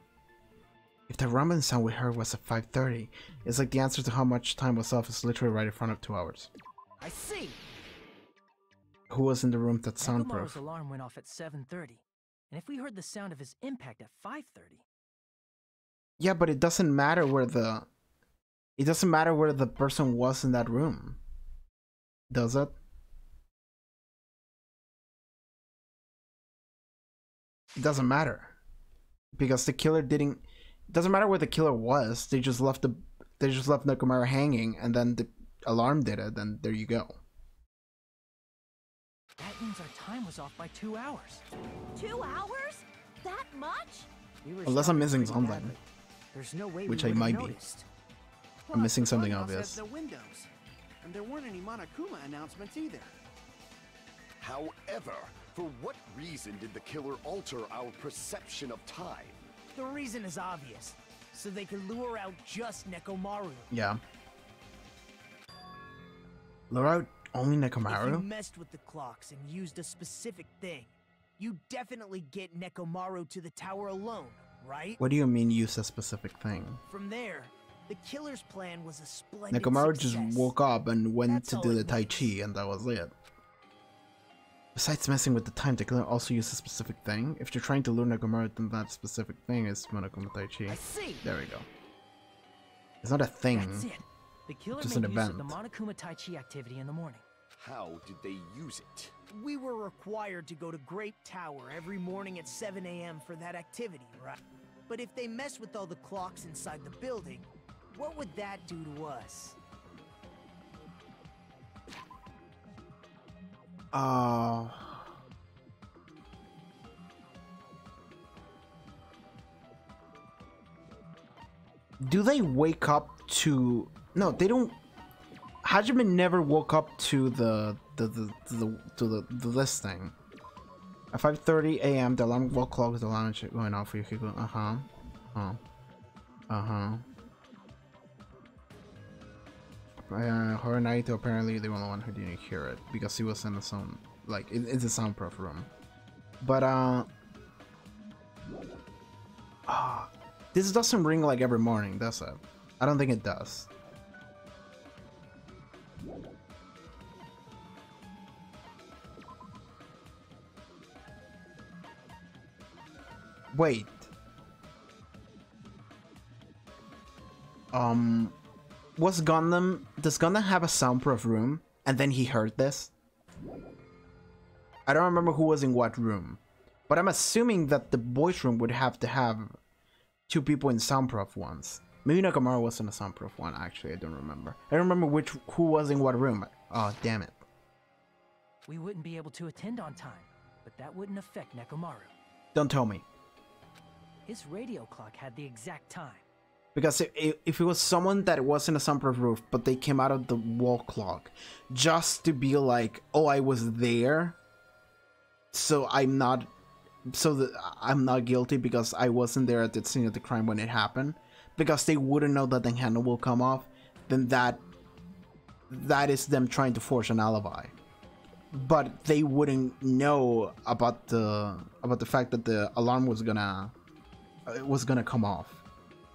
If the rumbling sound we heard was at 5:30, it's like the answer to how much time was off is literally right in front of 2 hours. I see. Who was in the room that's Nekomaru's soundproof? alarm went off at 7:30. And if we heard the sound of his impact at 5:30... Yeah, but it doesn't matter where the... It doesn't matter where the person was in that room. Does it? It doesn't matter. Because the killer didn't... It doesn't matter where the killer was. They just left Nekomaru hanging, and then the alarm did it, and there you go. That means our time was off by 2 hours. 2 hours? That much? We were Unless I'm startled missing pretty something. badly. There's no way Which we I would have might be. noticed. I'm missing Plus, the something funhouse obvious. has no windows. And there weren't any Monokuma announcements either. However, for what reason did the killer alter our perception of time? The reason is obvious. So they could lure out just Nekomaru. Yeah. Lure out only If you Nekomaru? messed with the clocks and used a specific thing, you definitely get Nekomaru to the tower alone, right? What do you mean use a specific thing? From there, the killer's plan was a splendid Nekomaru success. just woke up and went That's to all do it the Tai was. Chi, and that was it. Besides messing with the time, the killer also used a specific thing. If you're trying to lure Nekomaru, then that specific thing is Monokuma Tai I Chi. see. There we go. It's not a thing. That's it. The killer Just made an use of the event. Monokuma Tai Chi activity in the morning. How did they use it? We were required to go to Grape Tower every morning at 7 a.m. for that activity, right? But if they mess with all the clocks inside the building, what would that do to us? Do they wake up to... No, they don't... Hajime never woke up to the this thing. At 5:30 a.m., the alarm clock is the alarm check going off for Yukiko. Her and Naito apparently the only one who didn't hear it because he was in the sound, like it's a soundproof room. But this doesn't ring like every morning, does it? I don't think it does. Wait. Does Gundam have a soundproof room and then he heard this? I don't remember who was in what room, but I'm assuming that the boys' room would have to have 2 people in soundproof ones. Maybe Nekomaru was in a soundproof one, actually, I don't remember. I don't remember who was in what room. Oh, damn it. We wouldn't be able to attend on time, but that wouldn't affect Nekomaru. Don't tell me. His radio clock had the exact time. Because if it was someone that was in a soundproof roof, but they came out of the wall clock, just to be like, oh, I was there, so I'm not guilty because I wasn't there at the scene of the crime when it happened, because they wouldn't know that the handle will come off, then that is them trying to force an alibi. But they wouldn't know about the fact that the alarm was gonna come off.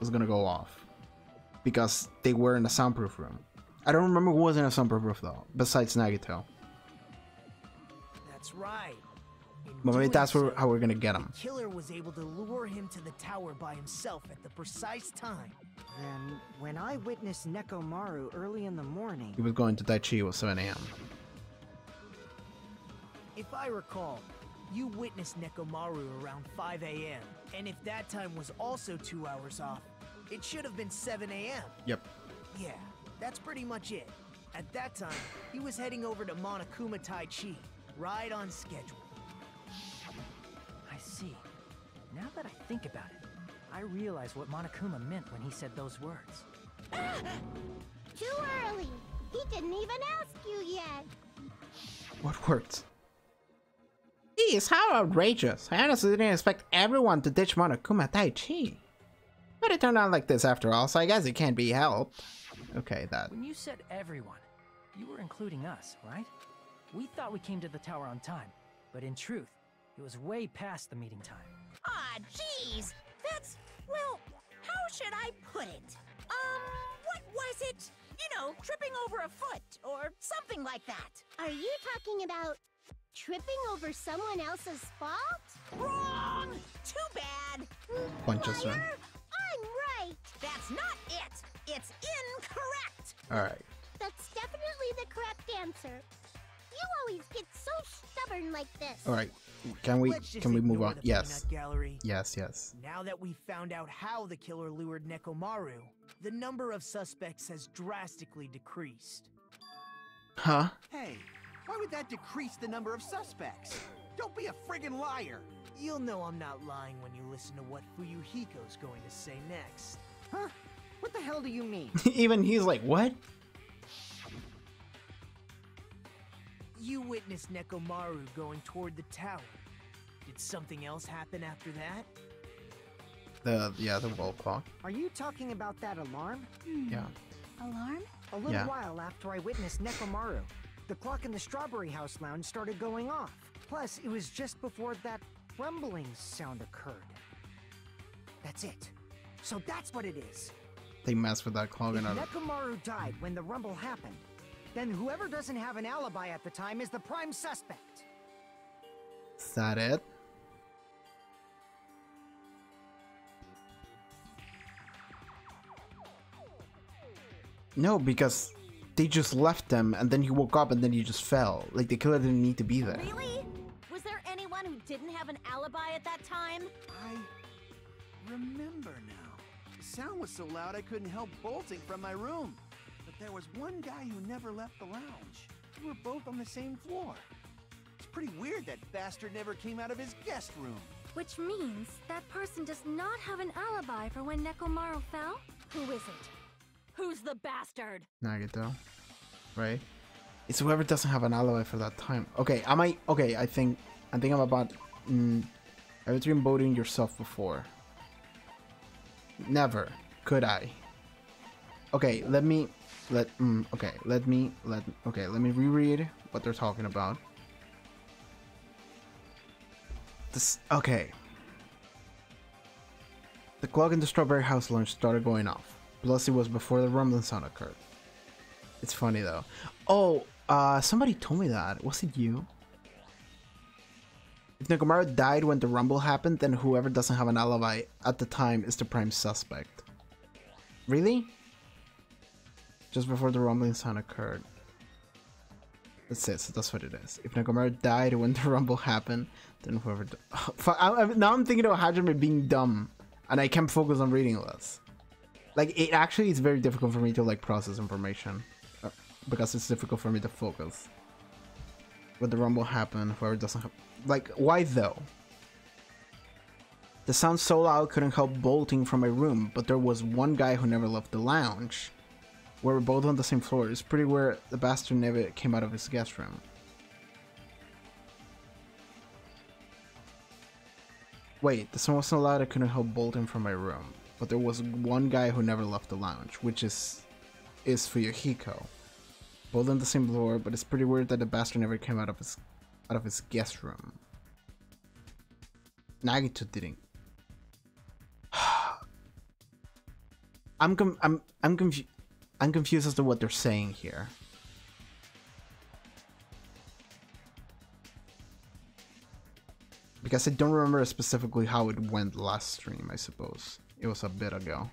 Was gonna go off because they were in a soundproof room. I don't remember who was in a soundproof room though, besides Nagito. That's right. But maybe that's how we're gonna get him. The killer was able to lure him to the tower by himself at the precise time. Then, when I witnessed Nekomaru early in the morning... He was going to Daichi at 7 a.m. If I recall, you witnessed Nekomaru around 5 a.m. And if that time was also 2 hours off, it should have been 7 a.m. Yep. Yeah, that's pretty much it. At that time, he was heading over to Monokuma Taichi, right on schedule. I see. Now that I think about it, I realize what Monokuma meant when he said those words. Too early! He didn't even ask you yet! What words? Geez, how outrageous. I honestly didn't expect everyone to ditch Monokuma Taichi. But it turned out like this after all, so I guess it can't be helped. Okay, that. When you said everyone, you were including us, right? We thought we came to the tower on time, but in truth, it was way past the meeting time. Ah, jeez! That's, well, how should I put it? What was it? You know, tripping over a foot, or something like that. Are you talking about tripping over someone else's fault? Wrong! Too bad! Punches her. I'm right! That's not it! It's incorrect! Alright. That's definitely the correct answer. You always get so stubborn like this. Alright. Can we move on? Yes. Gallery. Yes, yes. Now that we've found out how the killer lured Nekomaru, the number of suspects has drastically decreased. Huh? Hey, why would that decrease the number of suspects? Don't be a friggin' liar! You'll know I'm not lying when you listen to what Fuyuhiko's going to say next. Huh? What the hell do you mean? Even he's like, what? You witnessed Nekomaru going toward the tower. Did something else happen after that? The wall clock. Are you talking about that alarm? Yeah. Alarm? A little while after I witnessed Nekomaru, the clock in the Strawberry House lounge started going off. Plus, it was just before that rumbling sound occurred. That's it. So that's what it is. They messed with that clock. If Nekomaru died when the rumble happened, then whoever doesn't have an alibi at the time is the prime suspect. Is that it? No, because they just left him and then he woke up and then he just fell. Like the killer didn't need to be there. Really? Was there anyone who didn't have an alibi at that time? I remember now. The sound was so loud I couldn't help bolting from my room. But there was one guy who never left the lounge. We were both on the same floor. It's pretty weird that bastard never came out of his guest room. Which means that person does not have an alibi for when Nekomaru fell? Who is it? Who's the bastard? Nagito. Right? It's whoever doesn't have an alibi for that time. Okay, I think I'm about Have you dreamed boating yourself before? Never. Could I? Okay, let me reread what they're talking about. This, okay. The clock in the Strawberry House lounge started going off. Plus, it was before the rumbling sound occurred. It's funny though. Oh, somebody told me that. Was it you? If Nekomaru died when the rumble happened, then whoever doesn't have an alibi at the time is the prime suspect. Really? Just before the rumbling sound occurred. That's it, so that's what it is. If Nekomaru died when the rumble happened, then whoever... now I'm thinking of Hajime being dumb, and I can't focus on reading this. Like, it actually is very difficult for me to, like, process information. Because it's difficult for me to focus. When the rumble happened, whoever doesn't have... Like, why though? The sound so loud couldn't help bolting from my room, but there was one guy who never left the lounge. We were both on the same floor. It's pretty weird the bastard never came out of his guest room. Wait, the sound was so loud I couldn't help bolting from my room, but there was one guy who never left the lounge, which is Fuyuhiko. Both on the same floor, but it's pretty weird that the bastard never came out of his guest room. Nagito didn't. I'm confused as to what they're saying here. Because I don't remember specifically how it went last stream, I suppose. It was a bit ago.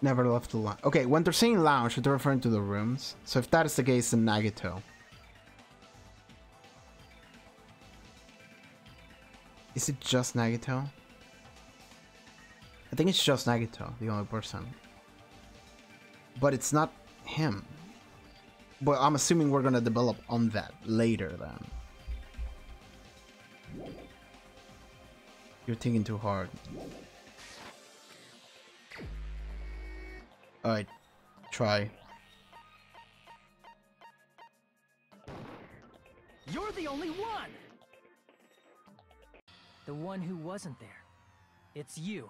Never left the lounge. Okay, when they're saying lounge, they're referring to the rooms. So if that is the case, then Nagito. Is it just Nagito? I think it's just Nagito, the only person. But it's not him. But I'm assuming we're gonna develop on that later then. You're thinking too hard. Alright, try. You're the only one! The one who wasn't there. It's you,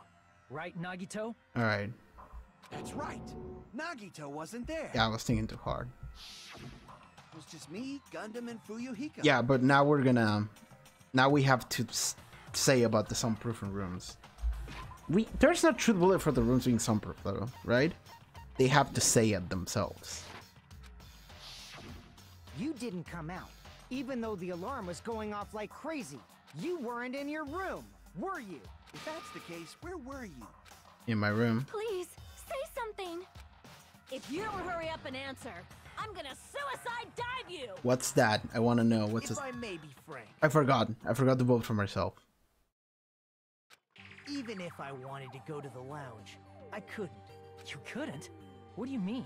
right, Nagito? Alright. That's right. Nagito wasn't there. Yeah, I was thinking too hard. It was just me, Gundam, and Fuyuhiko. Yeah, but now we're gonna... Now we have to say about the soundproofing rooms. There's no truth bullet for the rooms being soundproof though, right? They have to say it themselves. You didn't come out, even though the alarm was going off like crazy. You weren't in your room, were you? If that's the case, where were you? In my room. Please, say something. If you don't hurry up and answer, I'm gonna suicide dive you! What's that? I want to know. What's If this? I may be frank, I forgot to vote for myself. even if I wanted to go to the lounge, I couldn't. You couldn't? What do you mean?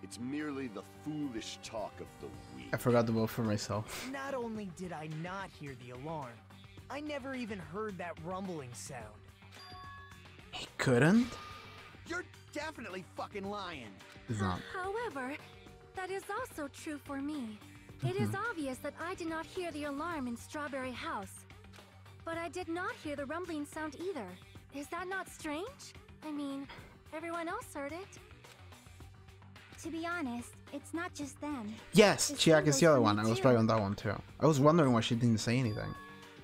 It's merely the foolish talk of the weak. I forgot to vote for myself. Not only did I not hear the alarm, I never even heard that rumbling sound. He couldn't? You're definitely fucking lying. He's not. However, that is also true for me. It is obvious that I did not hear the alarm in Strawberry House. But I did not hear the rumbling sound either. Is that not strange? I mean, everyone else heard it. To be honest, it's not just them. Yes, It Chiak is seems the other like one. me I was too. right on that one too. I was wondering why she didn't say anything.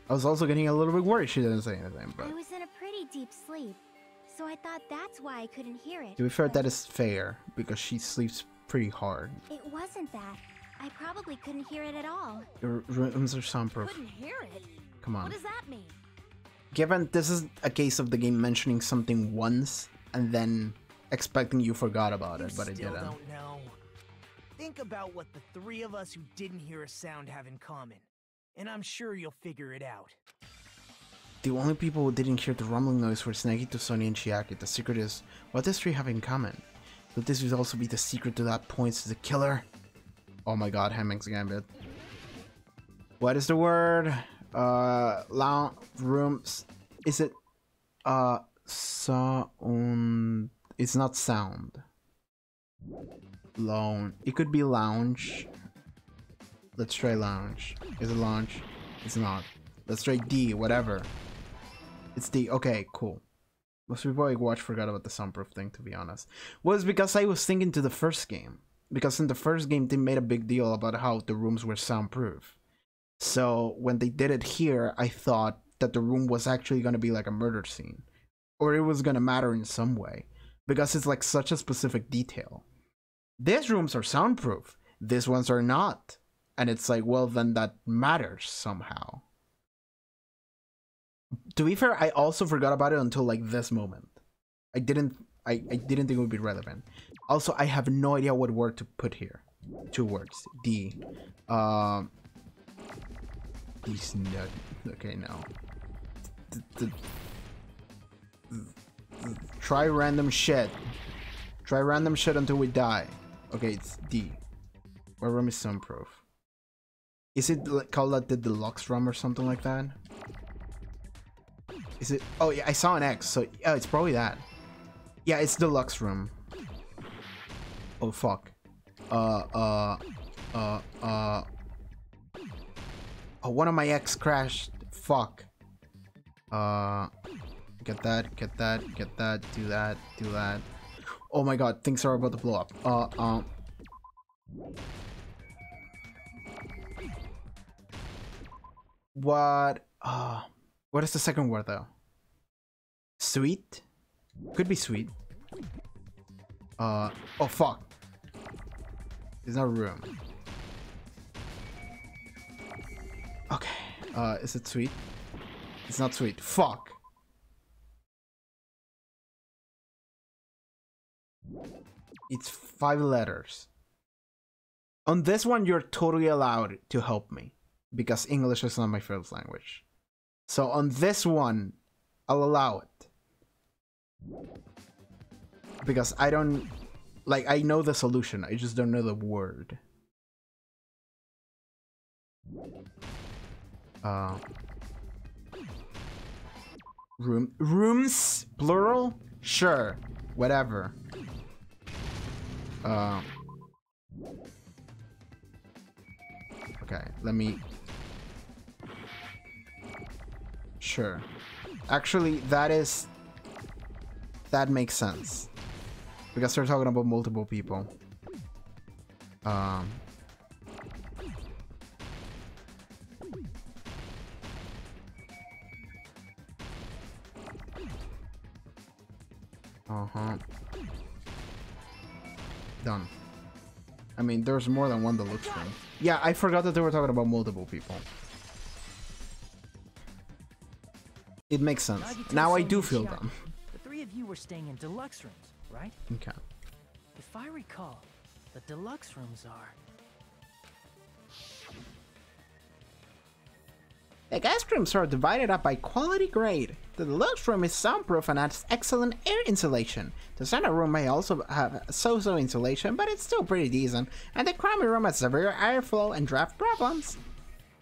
I was also getting a little bit worried she didn't say anything, but I was in a pretty deep sleep, so I thought that's why I couldn't hear it. to be fair, but that is fair, because she sleeps pretty hard. It wasn't that. I probably couldn't hear it at all. Your rooms are soundproof. Couldn't hear it. Come on. What does that mean? Given this is a case of the game mentioning something once, and then expecting you forgot about it, but it still didn't. don't know. Think about what the three of us who didn't hear a sound have in common, and I'm sure you'll figure it out. The only people who didn't hear the rumbling noise were Snagito, Sonny, and Chiaki. The secret is, what does three have in common? Could this would also be the secret to that points to the killer? Oh my god, Hemmings Gambit. What is the word? Lounge rooms. Is it sound? It's not sound. Lounge. It could be lounge. Let's try lounge. Is it lounge? It's not. Let's try D, whatever. It's D. Okay, cool. Most people I watched forgot about the soundproof thing, to be honest. Was because I was thinking to the first game. Because in the first game, they made a big deal about how the rooms were soundproof. So when they did it here, I thought that the room was actually going to be like a murder scene. Or it was going to matter in some way. Because it's like such a specific detail. These rooms are soundproof. These ones are not. And it's like, well, then that matters somehow. To be fair, I also forgot about it until like this moment. I didn't think it would be relevant. Also, I have no idea what word to put here. 2 words. D. These nut. Okay, no. Try random shit. Try random shit until we die. Okay, it's D. What room is soundproof? Is it called like the deluxe room or something like that? Is it? Oh yeah, I saw an X, so yeah, it's probably that. Yeah, it's deluxe room. Oh fuck. Oh, one of my X crashed. Fuck. Get that, get that, get that, do that, do that. Oh my god, things are about to blow up. What is the second word though? Sweet? Could be sweet. Oh fuck. It's not room. Okay. Is it sweet? It's not sweet. Fuck. It's 5 letters. On this one, you're totally allowed to help me. Because English is not my first language. So on this one, I'll allow it. Because I don't... Like, I know the solution. I just don't know the word. Rooms? Plural? Sure. Whatever. Okay, let me... Sure. Actually, that makes sense. Because they're talking about multiple people. Done. I mean, there's more than one deluxe room. Yeah, I forgot that they were talking about multiple people. It makes sense. Now I do feel dumb. The 3 of you were staying in deluxe rooms, right? Okay. If I recall, the deluxe rooms are... The guest rooms are divided up by quality grade. The deluxe room is soundproof and has excellent air insulation. The center room may also have so-so insulation, but it's still pretty decent. And the crummy room has severe airflow and draft problems.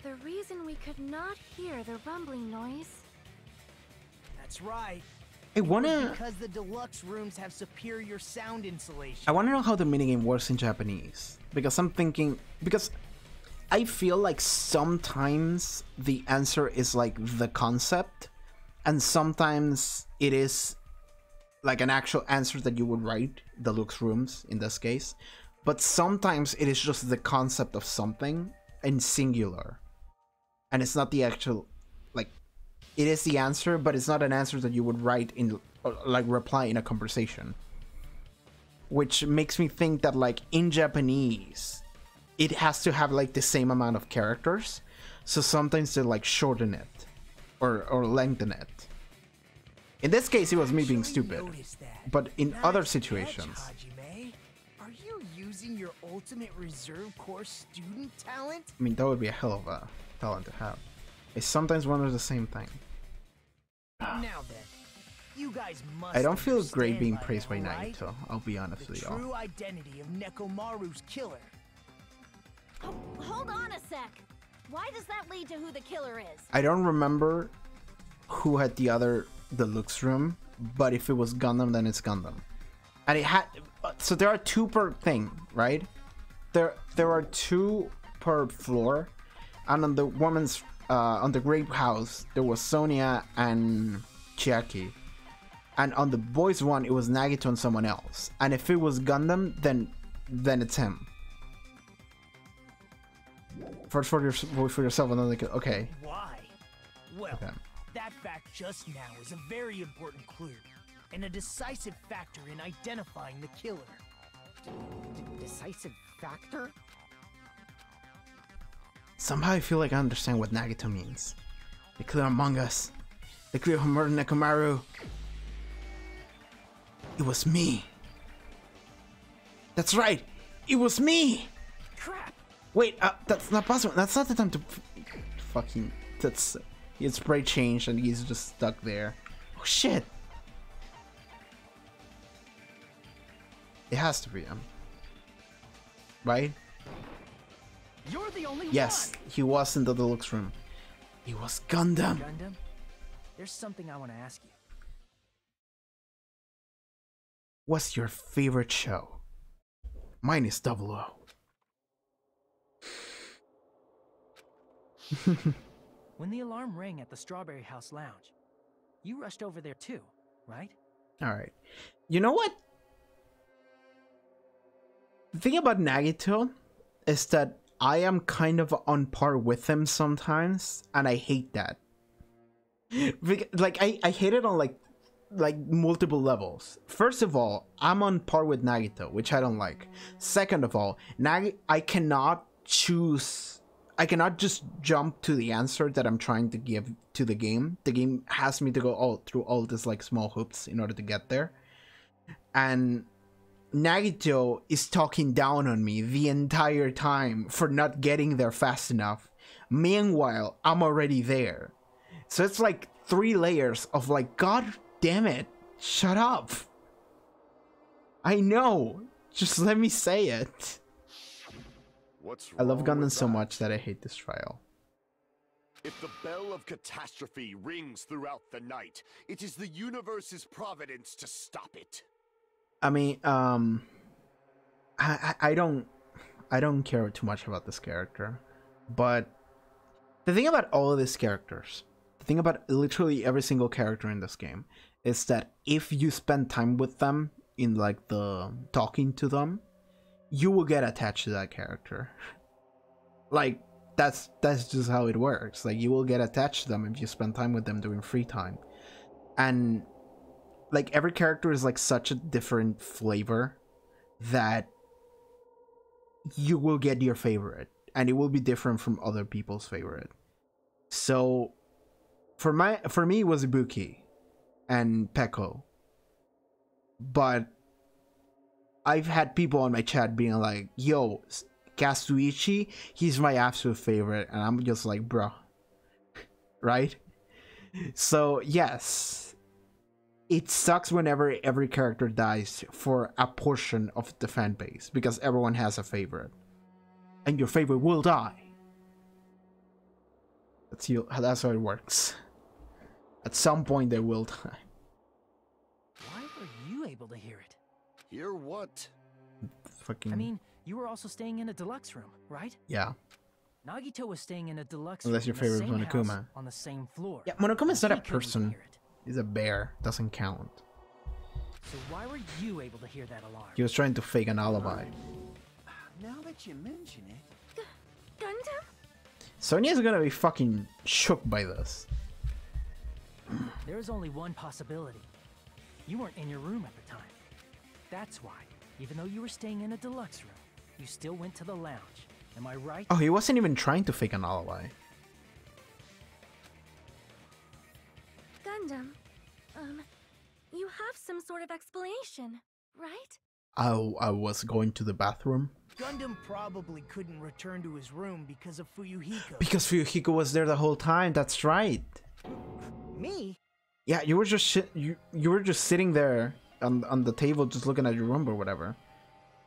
The reason we could not hear the rumbling noise... That's right. Because the deluxe rooms have superior sound insulation. I wanna know how the minigame works in Japanese. Because I'm thinking... Because I feel like sometimes the answer is like the concept. And sometimes it is like an actual answer that you would write, deluxe rooms in this case. But sometimes it is just the concept of something in singular. And it's not the actual, like, it is the answer, but it's not an answer that you would write in, like, reply in a conversation. Which makes me think that, like, in Japanese, it has to have, like, the same amount of characters. So sometimes they, like, shorten it. Or lengthen it. In this case, it was me being stupid. But in other situations... Are you using your ultimate reserve corps student talent? I mean, that would be a hell of a talent to have. I sometimes wonder the same thing. Now then, you guys must I don't feel great being now, praised by right? Naito, I'll be honest with y'all. The true identity of Nekomaru's killer. Oh, hold on a sec. Why does that lead to who the killer is? I don't remember who had the other deluxe room, but if it was Gundam, then it's Gundam. And it had... so there are two per thing, right? There are two per floor, and on the woman's on the grape house there was Sonia and Chiaki, and on the boys one it was Nagito and someone else. And if it was Gundam, then it's him. First for yourself, and then like, okay. Why? Well, Okay. that fact just now is a very important clue, and a decisive factor in identifying the killer. Decisive factor? Somehow I feel like I understand what Nagito means. The killer among us. The killer who murdered Nekomaru. It was me. That's right. It was me. Crap. Wait, that's not possible. That's not the time to fucking. That's his spray changed and he's just stuck there. Oh shit. It has to be him, right? You're the only Yes, one. he was in the deluxe room. He was Gundam. Gundam, there's something I want to ask you. What's your favorite show? Mine is 00. When the alarm rang at the Strawberry House Lounge, you rushed over there too, right? Alright. You know what? The thing about Nagito is that I am kind of on par with him sometimes, and I hate that. Like, I hate it on like multiple levels. First of all, I'm on par with Nagito, which I don't like. Second of all, I cannot just jump to the answer that I'm trying to give to the game. The game has me to go through all these like small hoops in order to get there. And Nagito is talking down on me the entire time for not getting there fast enough. Meanwhile, I'm already there. So it's like 3 layers of like, God damn it, shut up. I know, just let me say it. I love Gundam so much that I hate this trial. If the bell of catastrophe rings throughout the night, it is the universe's providence to stop it. I mean, I don't care too much about this character, but the thing about all of these characters, the thing about literally every single character in this game, is that if you spend time with them in like the talking to them, you will get attached to that character. Like that's just how it works. Like you will get attached to them if you spend time with them during free time, and like every character is like such a different flavor that you will get your favorite, and it will be different from other people's favorite. So for me it was Ibuki and Peko, but I've had people on my chat being like, yo, Kazuichi, he's my absolute favorite, and I'm just like, bro, right? So yes, it sucks whenever every character dies for a portion of the fan base, because everyone has a favorite, and your favorite will die. That's how it works. At some point they will die. Why were you able to hear it? Hear what? Fucking. I mean, you were also staying in a deluxe room, right? Yeah. Nagito was staying in a deluxe Unless room your favorite in is the same Monokuma. house on the same floor. Yeah, Monokuma's not a He couldn't person. hear it. He's a bear. Doesn't count. So why were you able to hear that alarm? He was trying to fake an alibi. Now that you mention it. Gundam? Sonia's gonna be fucking shook by this. There is only one possibility. You weren't in your room at the time. That's why, even though you were staying in a deluxe room, you still went to the lounge. Am I right? Oh, he wasn't even trying to fake an alibi. Gundam, you have some sort of explanation, right? I was going to the bathroom. Gundam probably couldn't return to his room because of Fuyuhiko. Because Fuyuhiko was there the whole time. That's right. Me? Yeah, you were just you were just sitting there on the table, just looking at your room or whatever.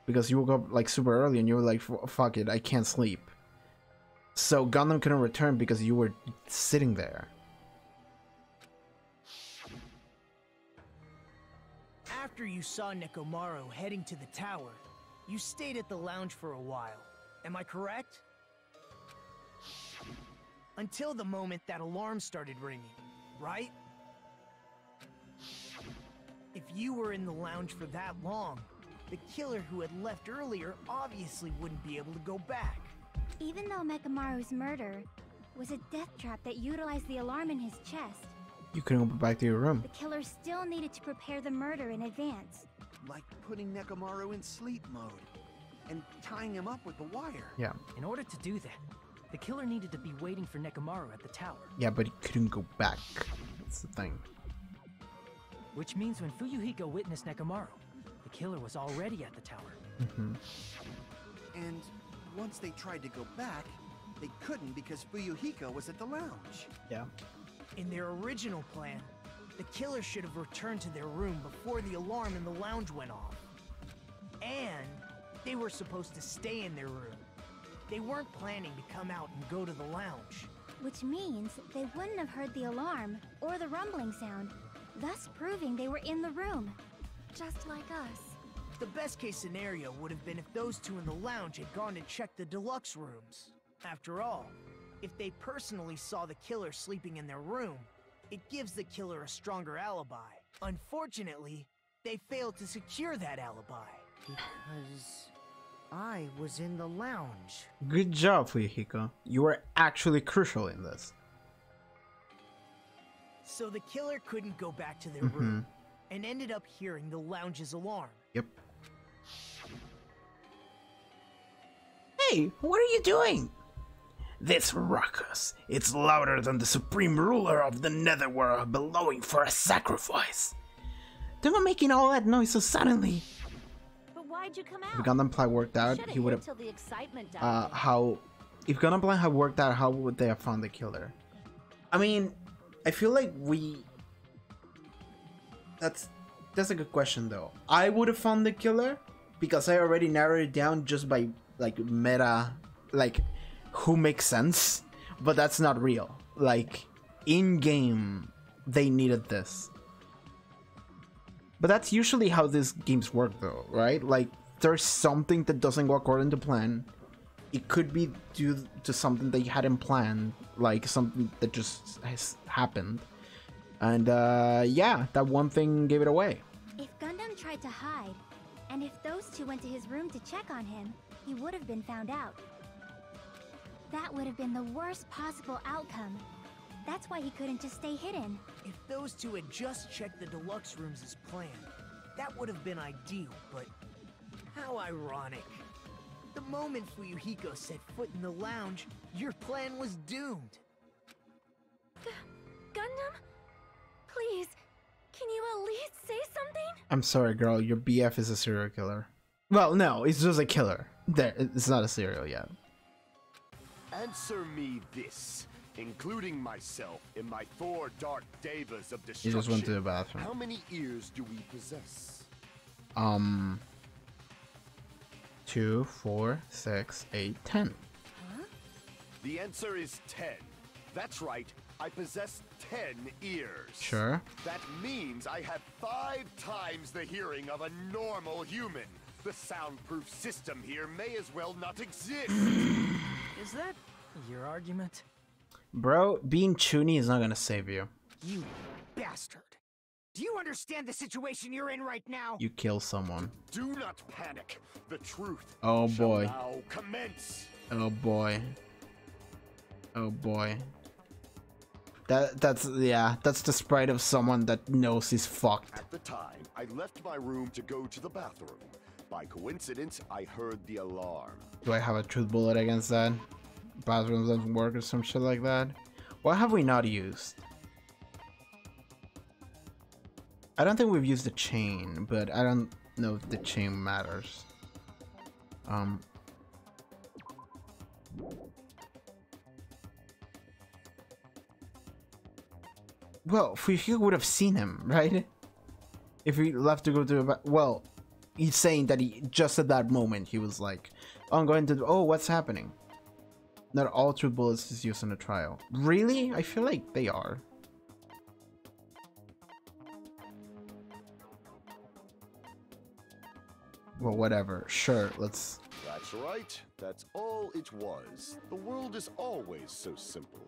Because you woke up like super early and you were like, fuck it, I can't sleep. So Gundam couldn't return because you were sitting there. After you saw Nekomaru heading to the tower, you stayed at the lounge for a while. Am I correct? Until the moment that alarm started ringing, right? If you were in the lounge for that long, the killer who had left earlier obviously wouldn't be able to go back. Even though Mekamaru's murder was a death trap that utilized the alarm in his chest, You couldn't go back to your room. the killer still needed to prepare the murder in advance. Like putting Nekomaru in sleep mode and tying him up with the wire. Yeah. In order to do that, the killer needed to be waiting for Nekomaru at the tower. Yeah, but he couldn't go back. That's the thing. Which means when Fuyuhiko witnessed Nekomaru, the killer was already at the tower. And once they tried to go back, they couldn't because Fuyuhiko was at the lounge. Yeah. In their original plan, the killer should have returned to their room before the alarm in the lounge went off. And they were supposed to stay in their room. They weren't planning to come out and go to the lounge. Which means they wouldn't have heard the alarm or the rumbling sound, thus proving they were in the room. Just like us. The best case scenario would have been if those two in the lounge had gone to check the deluxe rooms. After all, if they personally saw the killer sleeping in their room, it gives the killer a stronger alibi. Unfortunately, they failed to secure that alibi. Because I was in the lounge. Good job, Fuyuhiko. You were actually crucial in this. So the killer couldn't go back to their room, and ended up hearing the lounge's alarm. Yep. Hey, what are you doing? This ruckus. It's louder than the supreme ruler of the netherworld bellowing for a sacrifice. Don't go making all that noise so suddenly. But why'd you come out? If Gunpla worked out, Should've he would hid have. till the excitement died. If Gunpla had worked out, how would they have found the killer? I mean, I feel like That's a good question though. I would have found the killer because I already narrowed it down just by like meta, like who makes sense, but that's not real. Like in game, they needed this. But that's usually how these games work though, right? Like there's something that doesn't go according to plan. It could be due to something that you hadn't planned, like something that just has happened. And yeah, that one thing gave it away. If Gundam tried to hide, and if those two went to his room to check on him, he would have been found out. That would have been the worst possible outcome. That's why he couldn't just stay hidden. If those two had just checked the deluxe rooms as planned, that would have been ideal, but how ironic. The moment Fuyuhiko set foot in the lounge, your plan was doomed. Gundam? Please, can you at least say something? I'm sorry, girl. Your BF is a serial killer. Well, no, it's just a killer. There, it's not a serial yet. Answer me this, including myself in my 4 dark devas of destruction. You just went to the bathroom. How many ears do we possess? 2, 4, 6, 8, 10. Huh? The answer is 10. That's right, I possess 10 ears. Sure. That means I have 5 times the hearing of a normal human. The soundproof system here may as well not exist. Is that your argument? Bro, being Chuny is not gonna save you. You bastard. Do you understand the situation you're in right now? You kill someone. Do not panic. The truth Oh shall boy. now commence. Oh boy. Oh boy. That's the sprite of someone that knows he's fucked. At the time, I left my room to go to the bathroom. By coincidence, I heard the alarm. Do I have a truth bullet against that? Bathrooms doesn't work or some shit like that? What have we not used? I don't think we've used the chain, but I don't know if the chain matters. Well, Fuyuhiko would have seen him, right? If we left to go to a well, he's saying that he just at that moment he was like, oh, I'm going to. Oh, what's happening? Not all truth bullets is used in a trial. Really? I feel like they are. Well, whatever. Sure, let's... That's right. That's all it was. The world is always so simple.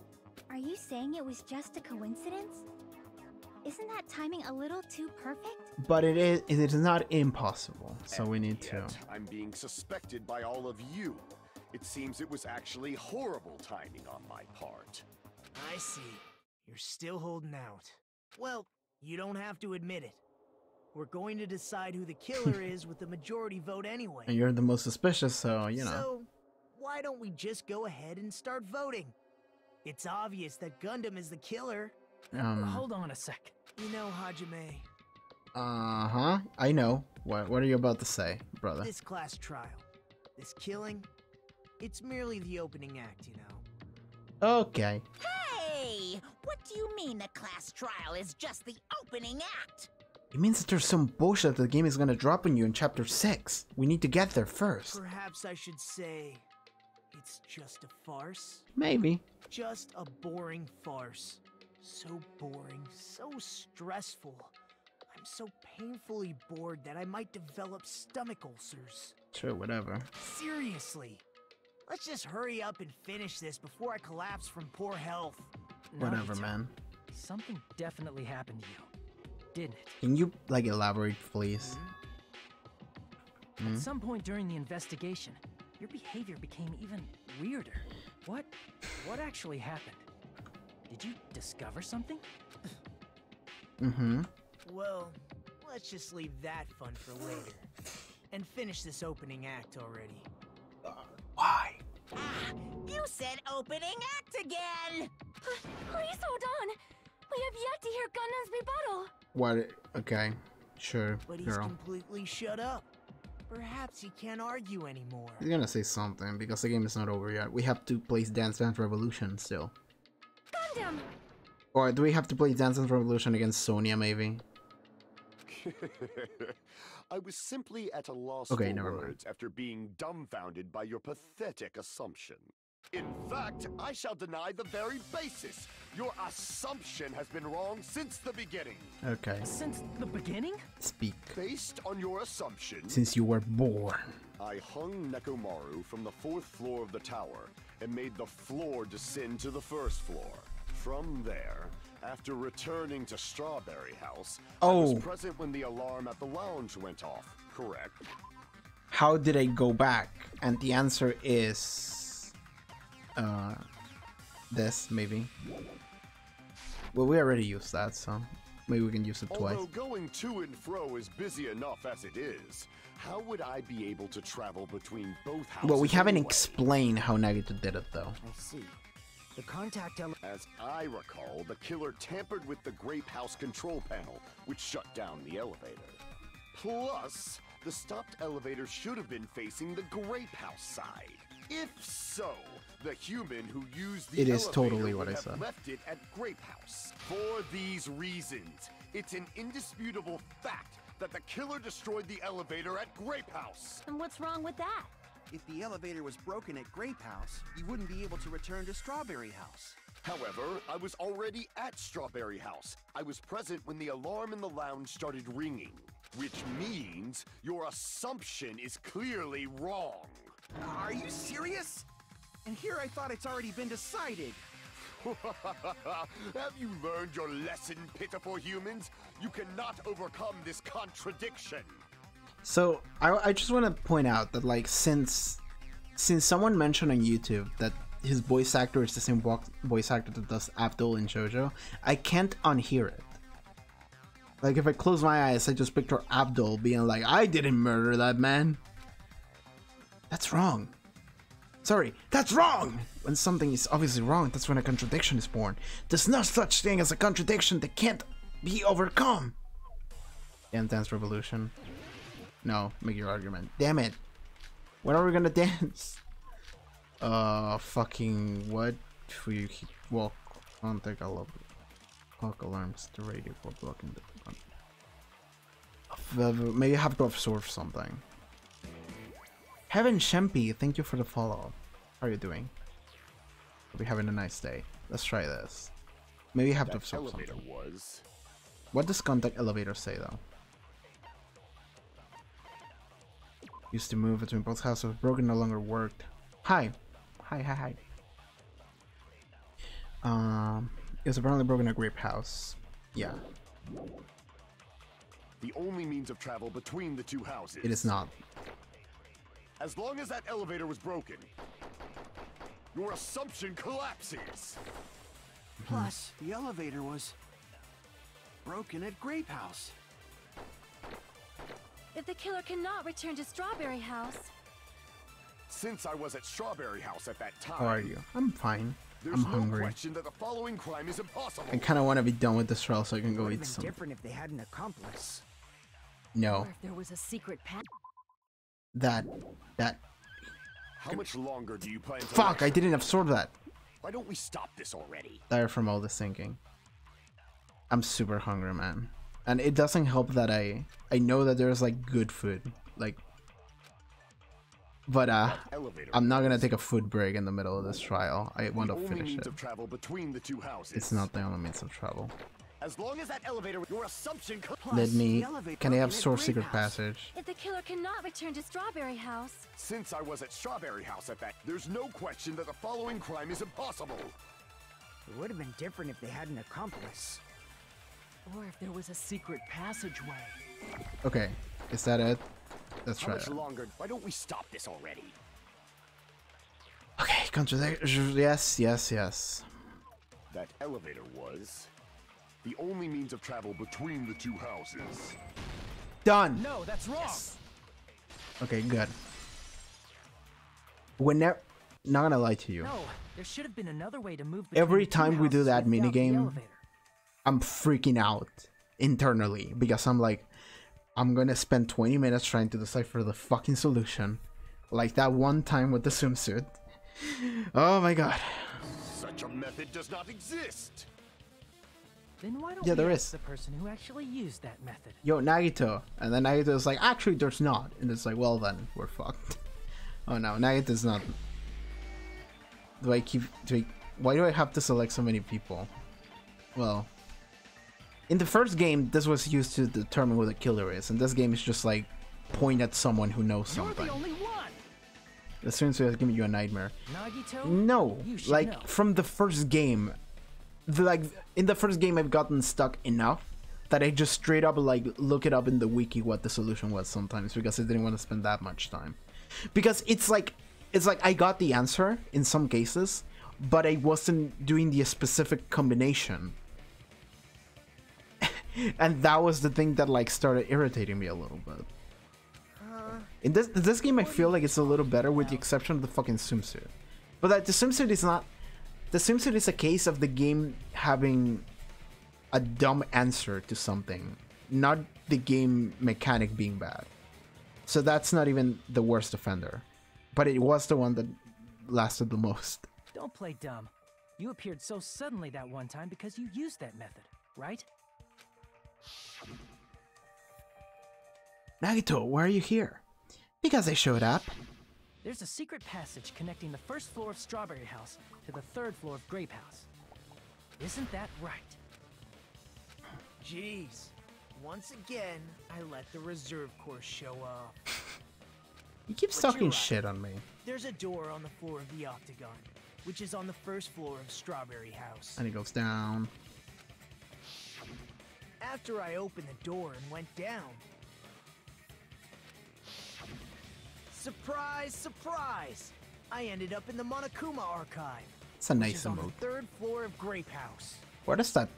Are you saying it was just a coincidence? Isn't that timing a little too perfect? But it is not impossible, so we need to... Yet, I'm being suspected by all of you. It seems it was actually horrible timing on my part. I see. You're still holding out. Well, you don't have to admit it. We're going to decide who the killer is with the majority vote anyway. And you're the most suspicious, so, you know. So, why don't we just go ahead and start voting? It's obvious that Gundam is the killer. Hold on a sec. You know, Hajime. Uh-huh. I know. What are you about to say, brother? This class trial, this killing, it's merely the opening act, you know. Okay. Hey! What do you mean the class trial is just the opening act? It means that there's some bullshit that the game is gonna drop on you in Chapter 6. We need to get there first. Perhaps I should say, it's just a farce? Maybe. Just a boring farce. So boring, so stressful. I'm so painfully bored that I might develop stomach ulcers. Sure, whatever. Seriously. Let's just hurry up and finish this before I collapse from poor health. Whatever, Nagito, man. Something definitely happened to you, didn't it? Can you, like, elaborate, please? At some point during the investigation, your behavior became even weirder. What actually happened? Did you discover something? Mm-hmm. Well, let's just leave that fun for later. And finish this opening act already. Why? Ah, you said opening act again! Please hold on. We have yet to hear Gundam's rebuttal. What? Okay. Sure, But he's girl. completely shut up. Perhaps he can't argue anymore. He's gonna say something, because the game is not over yet. We have to play Dance Dance Revolution still. Gundam! Or do we have to play Dance Dance Revolution against Sonia, maybe? I was simply at a loss Okay, for never mind. words after being dumbfounded by your pathetic assumption. In fact, I shall deny the very basis. Your assumption has been wrong since the beginning. Okay. Since the beginning? Speak. Based on your assumption, Since you were born. I hung Nekomaru from the 4th floor of the tower and made the floor descend to the 1st floor. From there, after returning to Strawberry House, I was present when the alarm at the lounge went off, correct? How did I go back? And the answer is... this, maybe. Well, we already used that, so maybe we can use it twice. Although going to and fro is busy enough as it is, how would I be able to travel between both houses? Well, we haven't anyway? explained how Nagito did it, though. I see. The contact As I recall, the killer tampered with the Grape House control panel, which shut down the elevator. Plus, the stopped elevator should have been facing the Grape House side. If so, the human who used the It is elevator totally what would I have said. left it at Grape House. For these reasons, it's an indisputable fact that the killer destroyed the elevator at Grape House. And what's wrong with that? If the elevator was broken at Grape House, you wouldn't be able to return to Strawberry House. However, I was already at Strawberry House. I was present when the alarm in the lounge started ringing, which means your assumption is clearly wrong. Are you serious? And here I thought it's already been decided. Have you learned your lesson, pitiful humans? You cannot overcome this contradiction. So I just want to point out that, like, since someone mentioned on YouTube that his voice actor is the same voice actor that does Abdul in JoJo, I can't unhear it. Like, if I close my eyes, I just picture Abdul being like, "I didn't murder that man." That's wrong. Sorry, that's wrong! When something is obviously wrong, that's when a contradiction is born. There's no such thing as a contradiction that can't be overcome. Dance Dance Revolution. No, make your argument. Damn it. When are we gonna dance? Fucking what? We walk on take a love. Clock alarms the radio for blocking the maybe I have to absorb something. Heaven Shempi, thank you for the follow. How are you doing? Hope you're having a nice day. Let's try this. Maybe I have to That absorb elevator something. was. What does contact elevator say though? Used to move between both houses. Broken, no longer worked. Hi. Hi. It was apparently broken at Grape House. Yeah. The only means of travel between the two houses. It is not. As long as that elevator was broken, your assumption collapses. Plus, the elevator was broken at Grape House. If the killer cannot return to Strawberry House, Since I was at Strawberry House at that time, How are you? I'm fine. there's I'm no hungry. question that the following crime is impossible. I kind of want to be done with this trial so I can go Would eat have been some. different if they had an accomplice. No. Or if there was a secret path. That. How much longer do you plan to Fuck, I lecture? didn't absorb that. Why don't we stop this already? Tired from all this thinking. I'm super hungry, man. And it doesn't help that I know that there's like good food. Like, but Elevator I'm not gonna take a food break in the middle of this trial. I want the to only finish means it. of travel between the two houses. It's not the only means of travel. As long as that elevator, your assumption. Let me. the elevator Can I have broken at source Grape secret House. passage? if the killer cannot return to Strawberry House, Since I was at Strawberry House at that, there's no question that the following crime is impossible. It would have been different if they had an accomplice. Or if there was a secret passageway. Okay, is that it? Let's How try much it. longer? Why don't we stop this already? Okay, contradiction. Yes. That elevator was the only means of travel between the two houses. Done. No, that's wrong. Okay, good. Whenever, not gonna lie to you. No, there should have been another way to move between Every the two time we do houses that without the minigame, elevator. I'm freaking out internally because I'm like, I'm gonna spend 20 minutes trying to decipher the fucking solution, like that one time with the swimsuit. Oh my god. Such a method does not exist. Then why don't Yeah, we there ask is. the person who actually used that method? Yo, Nagito. And then Nagito is like, actually, there's not. And it's like, well, then, we're fucked. Oh no, Nagito's not. Why do I have to select so many people? Well, in the first game, this was used to determine who the killer is. And this game is just like, point at someone who knows You're something. the only one. The swimsuit has given you a nightmare. Nagito? No, You should like know. from the first game, in the first game I've gotten stuck enough that I just straight up like look it up in the wiki what the solution was sometimes because I didn't want to spend that much time. Because it's like I got the answer in some cases, but I wasn't doing the specific combination. And that was the thing that like started irritating me a little bit. In this game, I feel like it's a little better with the exception of the fucking swimsuit. But that the swimsuit is not. The swimsuit is a case of the game having a dumb answer to something, not the game mechanic being bad. So that's not even the worst offender. But it was the one that lasted the most. Don't play dumb. You appeared so suddenly that one time because you used that method, right? Nagito, why are you here? Because I showed up. There's a secret passage connecting the first floor of Strawberry House to the third floor of Grape House. Isn't that right? Jeez. Once again, I let the reserve course show off. You keep But talking you're right. shit on me. There's a door on the floor of the Octagon, which is on the first floor of Strawberry House. And it goes down. After I opened the door and went down. Surprise, surprise! I ended up in the Monokuma archive. It's a which nice is on emote. the third floor of Grape House. Where does that?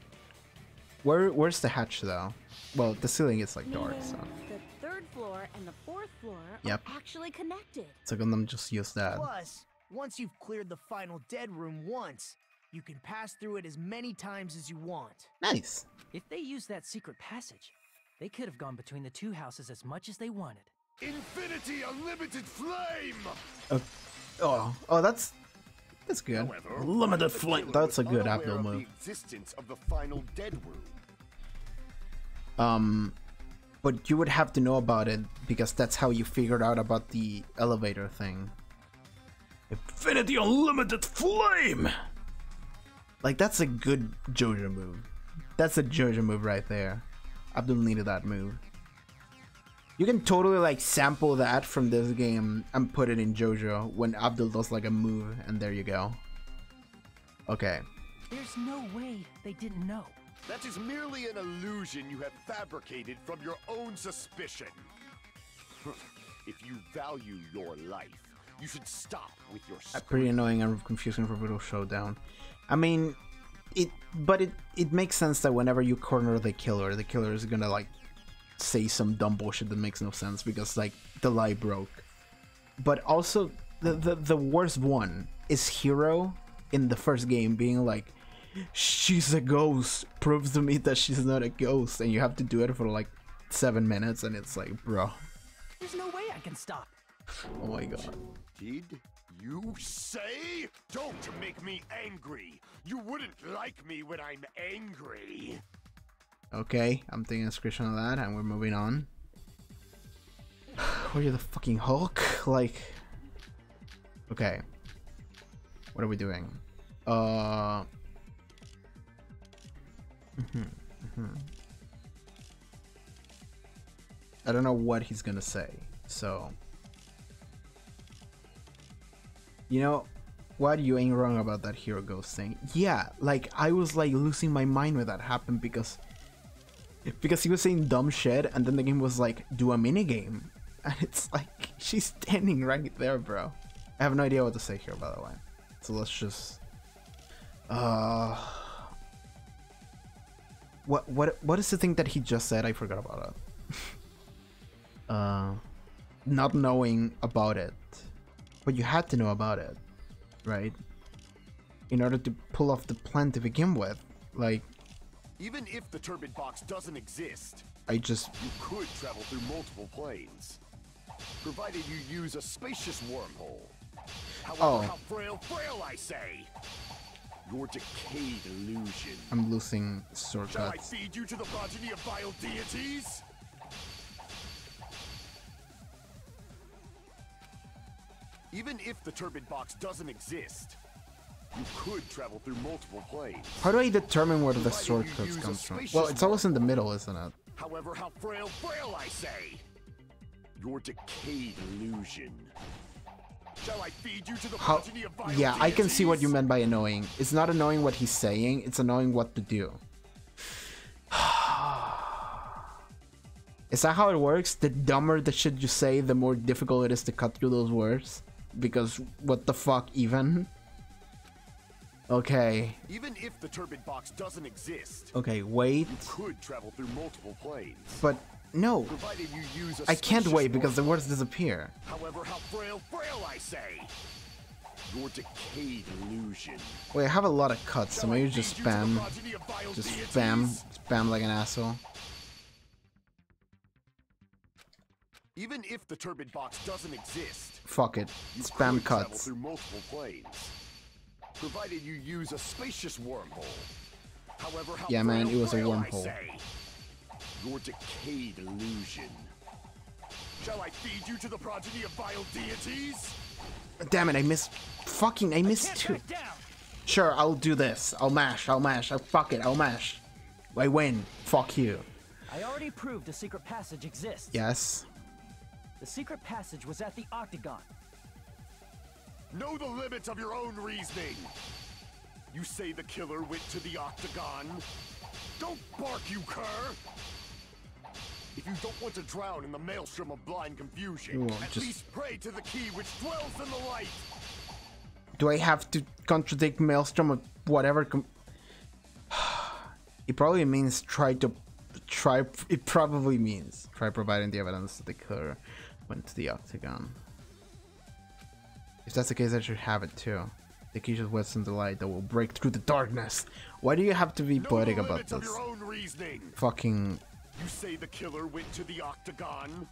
Where's the hatch though? Well, the ceiling is like dark, so The third floor and the fourth floor Yep. are actually connected. it's like them just use that. Plus, once you've cleared the final dead room once, you can pass through it as many times as you want. Nice. If they used that secret passage, they could have gone between the two houses as much as they wanted. Infinity Unlimited Flame! Oh, that's good. However, Limited the flame. killer That's a was good unaware Abdul of move. The existence of the final dead room. But you would have to know about it because that's how you figured out about the elevator thing. Infinity Unlimited Flame! Like, that's a good JoJo move. That's a JoJo move right there. Abdul needed that move. You can totally like sample that from this game and put it in JoJo when Abdul does like a move, and there you go. Okay. There's no way they didn't know. That is merely an illusion you have fabricated from your own suspicion. If you value your life, you should stop with your Pretty annoying and confusing for Brutal Showdown. I mean, it makes sense that whenever you corner the killer is gonna like say some dumb bullshit that makes no sense because like the lie broke. But also the worst one is Hero in the first game being like, she's a ghost, proves to me that she's not a ghost, and you have to do it for like 7 minutes, and it's like, bro. There's no way I can stop. Oh my god. Did you say? Don't make me angry. You wouldn't like me when I'm angry. Okay, I'm taking a screenshot of that, and we're moving on. Are you the fucking Hulk? Like, okay. What are we doing? I don't know what he's gonna say, so you know what, you ain't wrong about that Hero Ghost thing. Yeah, like I was like losing my mind when that happened because he was saying dumb shit, and then the game was like, do a mini game, and it's like she's standing right there, bro. I have no idea what to say here, by the way, so let's just what is the thing that he just said? I forgot about it. Not knowing about it, but you had to know about it, right? In order to pull off the plan to begin with. Like, even if the turbid box doesn't exist, you could travel through multiple planes, provided you use a spacious wormhole. However, how frail I say. Your decayed illusion. I'm losing shortcuts. Shall I feed you to the progeny of vile deities? Even if the turbid box doesn't exist, you could travel through multiple planes. How do I determine where the shortcuts come from? Well, it's always in the middle, isn't it? However, how frail I say. Your decayed illusion. Shall I feed you to the progeny of vile Yeah, I can see what you deities? meant by annoying. It's not annoying what he's saying, it's annoying what to do. Is that how it works? The dumber the shit you say, the more difficult it is to cut through those words? Because what the fuck even? Okay. Even if the turbid box doesn't exist, Okay, wait. you could travel through multiple planes. But no. Provided you use a I can't spacious wait because the wormhole. words disappear. However, how frail I say. Your decayed illusion. Wait, I have a lot of cuts, so maybe just spam. Just spam like an asshole. Even if the turbid box doesn't exist, Fuck it. you Spam could travel cuts. through multiple planes. Provided you use a spacious wormhole. However, how Yeah, man, it was a frail I wormhole. say. Your decayed illusion. Shall I feed you to the progeny of vile deities? Damn it, I missed two. Sure, I'll do this. I'll mash. Fuck it, I'll mash. I win. Fuck you. I already proved a secret passage exists. Yes. The secret passage was at the Octagon. Know the limits of your own reasoning. You say the killer went to the Octagon? Don't bark, you cur! If you don't want to drown in the maelstrom of blind confusion, Ooh, at least pray to the key which dwells in the light. Do I have to contradict Maelstrom or whatever? It probably means it probably means try providing the evidence that the killer went to the Octagon. If that's the case, I should have it too. The key just wets in the light that will break through the darkness. Why do you have to be poetic about this? Your own reasoning. Fucking. You say the killer went to the Octagon?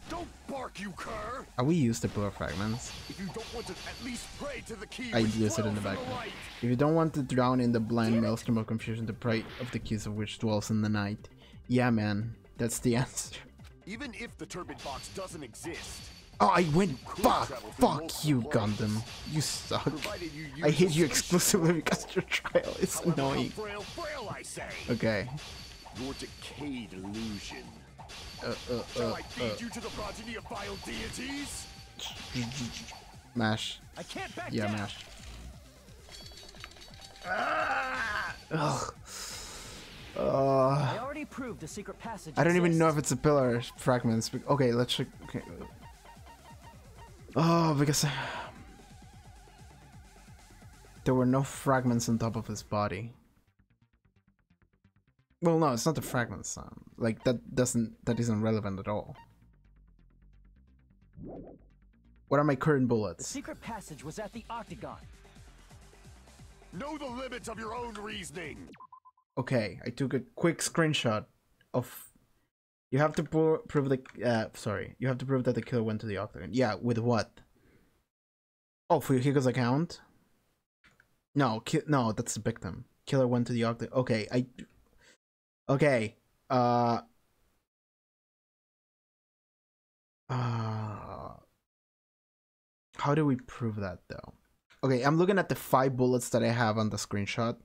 Don't bark, you cur! Are we used to blur fragments? If you don't want to at least pray to the key I which use it in dwells the background. light. If you don't want to drown in the blind maelstrom of confusion, to pray of the keys of which dwells in the night. Yeah, man, that's the answer. Even if the turbid box doesn't exist, Oh, I win! Fuck! travel through Fuck multiple you, planes. Gundam. You suck. provided you use I hate a you spacious exclusively wormhole. because your trial is However, how annoying. frail I say. Okay. Your decayed illusion. Shall I feed you to the progeny of vile deities? Mash. I can't back Yeah, down. mash. Ugh. I already proved the secret passage. I don't even know exists. if it's a pillar or fragments. Okay, let's check. Okay. Oh, because there were no fragments on top of his body. Well, no, it's not the fragments. Like that isn't relevant at all. What are my current The bullets? secret passage was at the Octagon. Know the limits of your own reasoning. Okay, I took a quick screenshot of. You have to prove the. Sorry, you have to prove that the killer went to the Octagon. Yeah, with what? Oh, for Hugo's account. No, no, that's the victim. Killer went to the Octagon. Okay, Okay. How do we prove that though? Okay, I'm looking at the 5 bullets that I have on the screenshot,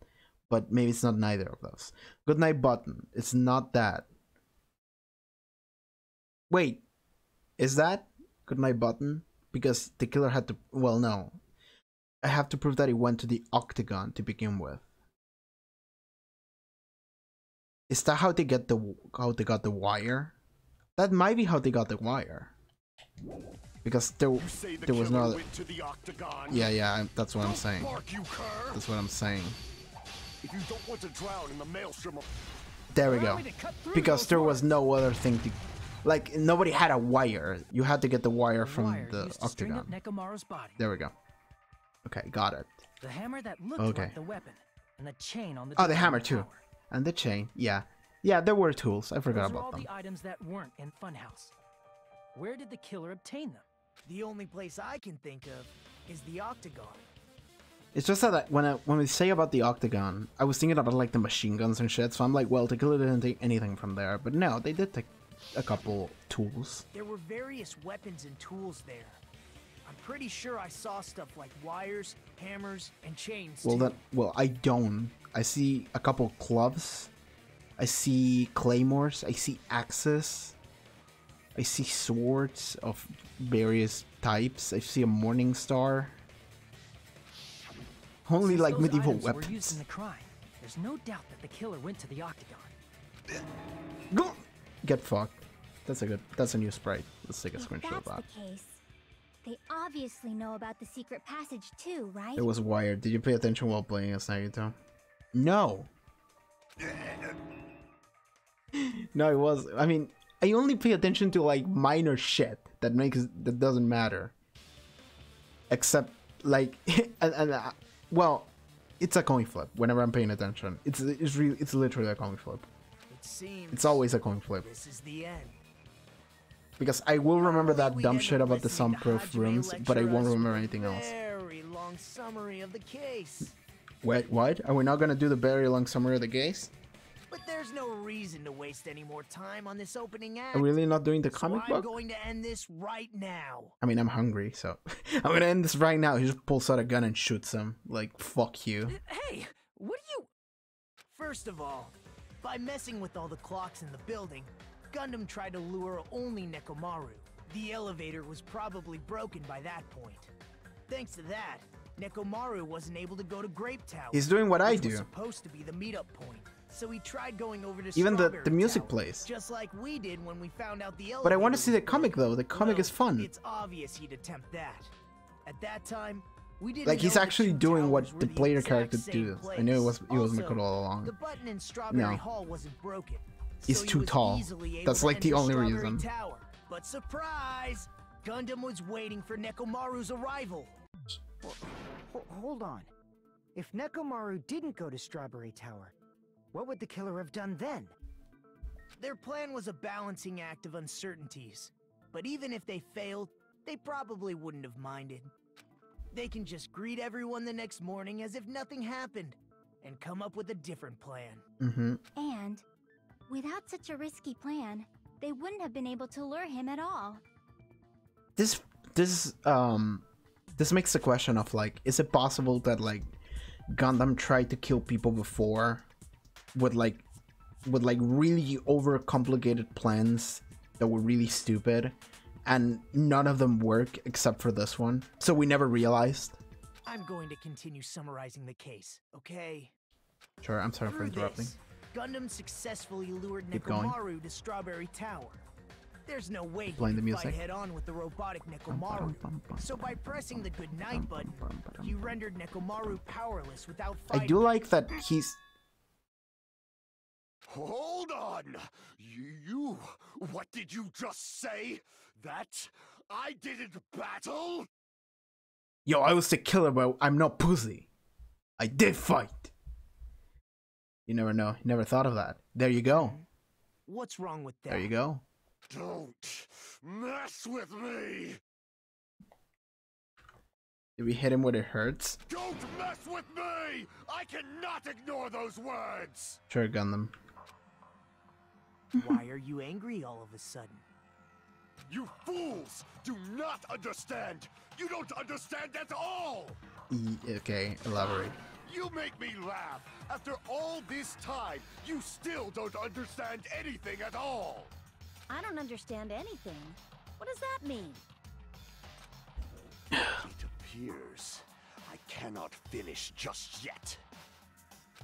but maybe it's not neither of those. Goodnight button. It's not that. Wait, is that goodnight button? Because the killer had to. Well, no. I have to prove that he went to the Octagon to begin with. Is that how they got the wire? That might be how they got the wire. Because there was no. Went to the Octagon. Yeah, that's what I'm saying. Bark, you cur. That's what I'm saying. If you don't want to drown in the maelstrom of... There we go. Because there was no other thing to. Like, nobody had a wire. You had to get the wire from the Octagon. Nekomaru's body. There we go. Okay, got it. The hammer that looked like the weapon, and the chain on the. Oh, the hammer too, and the chain. Yeah, there were tools. I forgot about them. Those are all the items that weren't in Funhouse. Where did the killer obtain them? The only place I can think of is the Octagon. It's just that when we say about the Octagon, I was thinking about like the machine guns and shit. So I'm like, well, the killer didn't take anything from there, but no, they did take a couple tools. There were various weapons and tools there. I'm pretty sure I saw stuff like wires, hammers, and chains. Well, I don't. I see a couple clubs. I see claymores. I see axes. I see swords of various types. I see a morning star. Only like medieval weapons. Were used in the crime. There's no doubt that the killer went to the Octagon. Get fucked. That's a new sprite. Let's take a screenshot of that. That's the case. They obviously know about the secret passage too, right? It was wired. Did you pay attention while playing as Nagito? No. No, it was. I mean, I only pay attention to like minor shit that doesn't matter. Except like, well, it's a coin flip. Whenever I'm paying attention, it's literally a coin flip. It seems it's always a coin flip. This is the end. Because I will remember that dumb shit about the soundproof rooms, but I won't remember anything else. Very long summary of the case. Wait, what? Are we not gonna do the very long summary of the case? But there's no reason to waste any more time on this opening act. Are we really not doing the comic so book? I'm going to end this right now. I mean, I'm hungry, so I'm gonna end this right now. He just pulls out a gun and shoots him. Like, fuck you. Hey, what are you... First of all, by messing with all the clocks in the building, Gundam tried to lure only Nekomaru. The elevator was probably broken by that point. Thanks to that, Nekomaru wasn't able to go to Grape Tower. He's doing what I which do. was supposed to be the meetup point. So he tried going over to Even the Strawberry music Tower, plays. just like we did when we found out the elevator. But I want to see the was comic broken. though. The comic is fun. It's obvious he'd attempt that. At that time, we didn't Like he's know the actually two doing what towers were the player exact character same do. place. I knew it was Also, Makoto all along. The button in Strawberry No. Hall wasn't broken. He's so he too was tall. easily able That's to like the enter only Strawberry reason. Tower. But surprise! Gundam was waiting for Nekomaru's arrival. Hold on. If Nekomaru didn't go to Strawberry Tower, what would the killer have done then? Their plan was a balancing act of uncertainties. But even if they failed, they probably wouldn't have minded. They can just greet everyone the next morning as if nothing happened, and come up with a different plan. Mm-hmm. And without such a risky plan, they wouldn't have been able to lure him at all. This makes the question of like, is it possible that like Gundam tried to kill people before with like really overcomplicated plans that were really stupid, and none of them work except for this one. So we never realized. I'm going to continue summarizing the case, okay? Sure, I'm sorry for Through interrupting. this, Gundam successfully lured Keep going. Nekomaru to Strawberry Tower. There's no way he Playing the could fight music. head-on with the robotic Nekomaru. So by pressing the goodnight button, he rendered Nekomaru powerless without I fighting. do like that he's... Hold on! You... What did you just say? That I didn't battle? Yo, I was the killer, but I'm not pussy. I did fight. You never know. You never thought of that. There you go. What's wrong with that? There you go. Don't mess with me! Did we hit him where it hurts? Don't mess with me! I cannot ignore those words! Sure, Gundam. Why are you angry all of a sudden? You fools do not understand! You don't understand at all! Okay, elaborate. You make me laugh! After all this time, you still don't understand anything at all! I don't understand anything. What does that mean? It appears I cannot finish just yet.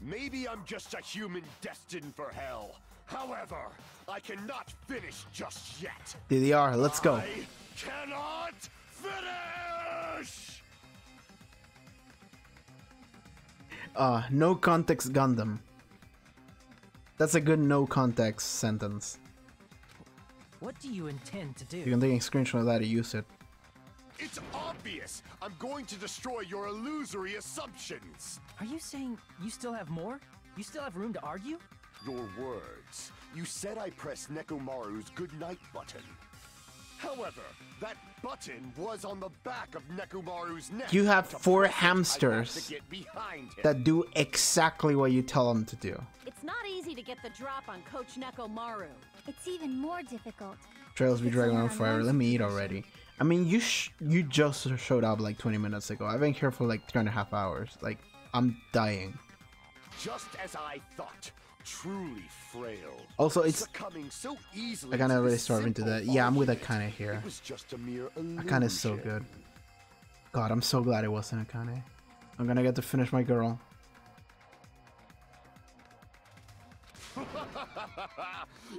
Maybe I'm just a human destined for hell. However, I cannot finish just yet. DDR, let's go. I cannot finish! No context Gundam. That's a good no context sentence. What do you intend to do? You can take a screenshot of that and use it. It's obvious! I'm going to destroy your illusory assumptions! Are you saying you still have more? You still have room to argue? Your words. You said I pressed Nekomaru's goodnight button. However, that button was on the back of Nekomaru's neck. You have To 4 press it, I have hamsters to get behind him. that do exactly what you tell them to do. It's not easy to get the drop on Coach Nekomaru. It's even more difficult. Trails be It's dragging only on on forever. one Let me eat already. I mean, you just showed up like 20 minutes ago. I've been here for like 3.5 hours. Like, I'm dying. Just as I thought. Truly frail. Also, it's... Succumbing so easily I kinda to already this starved into simple that. Yeah, I'm with argument. Akane here. It was just a mere Akane is so illusion. good. God, I'm so glad it wasn't Akane. I'm gonna get to finish my girl.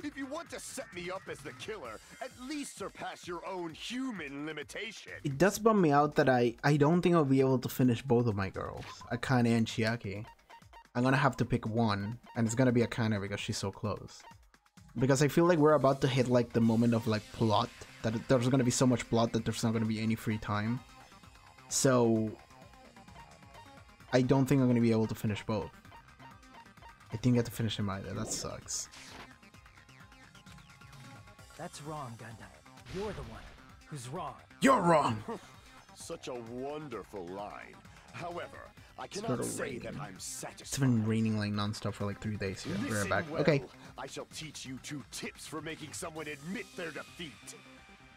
If you want to set me up as the killer, at least surpass your own human limitation. It does bum me out that I don't think I'll be able to finish both of my girls, Akane and Chiaki. I'm gonna have to pick one, and it's gonna be Akane because she's so close. Because I feel like we're about to hit like the moment of like plot, that there's gonna be so much plot that there's not gonna be any free time. So I don't think I'm gonna be able to finish both. I didn't get to finish him either, that sucks. That's wrong, Gundam. You're the one who's wrong. You're wrong! Such a wonderful line. However, I cannot started say raining. that I'm It's satisfied. been raining like non-stop for like 3 days here. We're Listen back. well. Okay. I shall teach you 2 tips for making someone admit their defeat.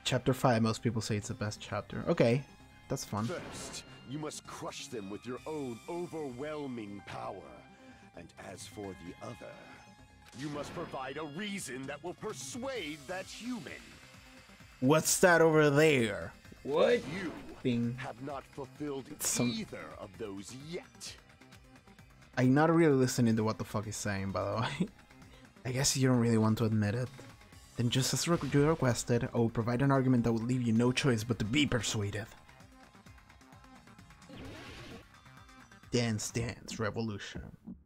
Chapter 5, most people say it's the best chapter. Okay, that's fun. First, you must crush them with your own overwhelming power. And as for the other, you must provide a reason that will persuade that human. What's that over there? What? You Bing. have not fulfilled Some- either of those yet. I'm not really listening to what the fuck he's saying, by the way. I guess you don't really want to admit it. Then just as you requested, I will provide an argument that will leave you no choice but to be persuaded. Dance Dance Revolution.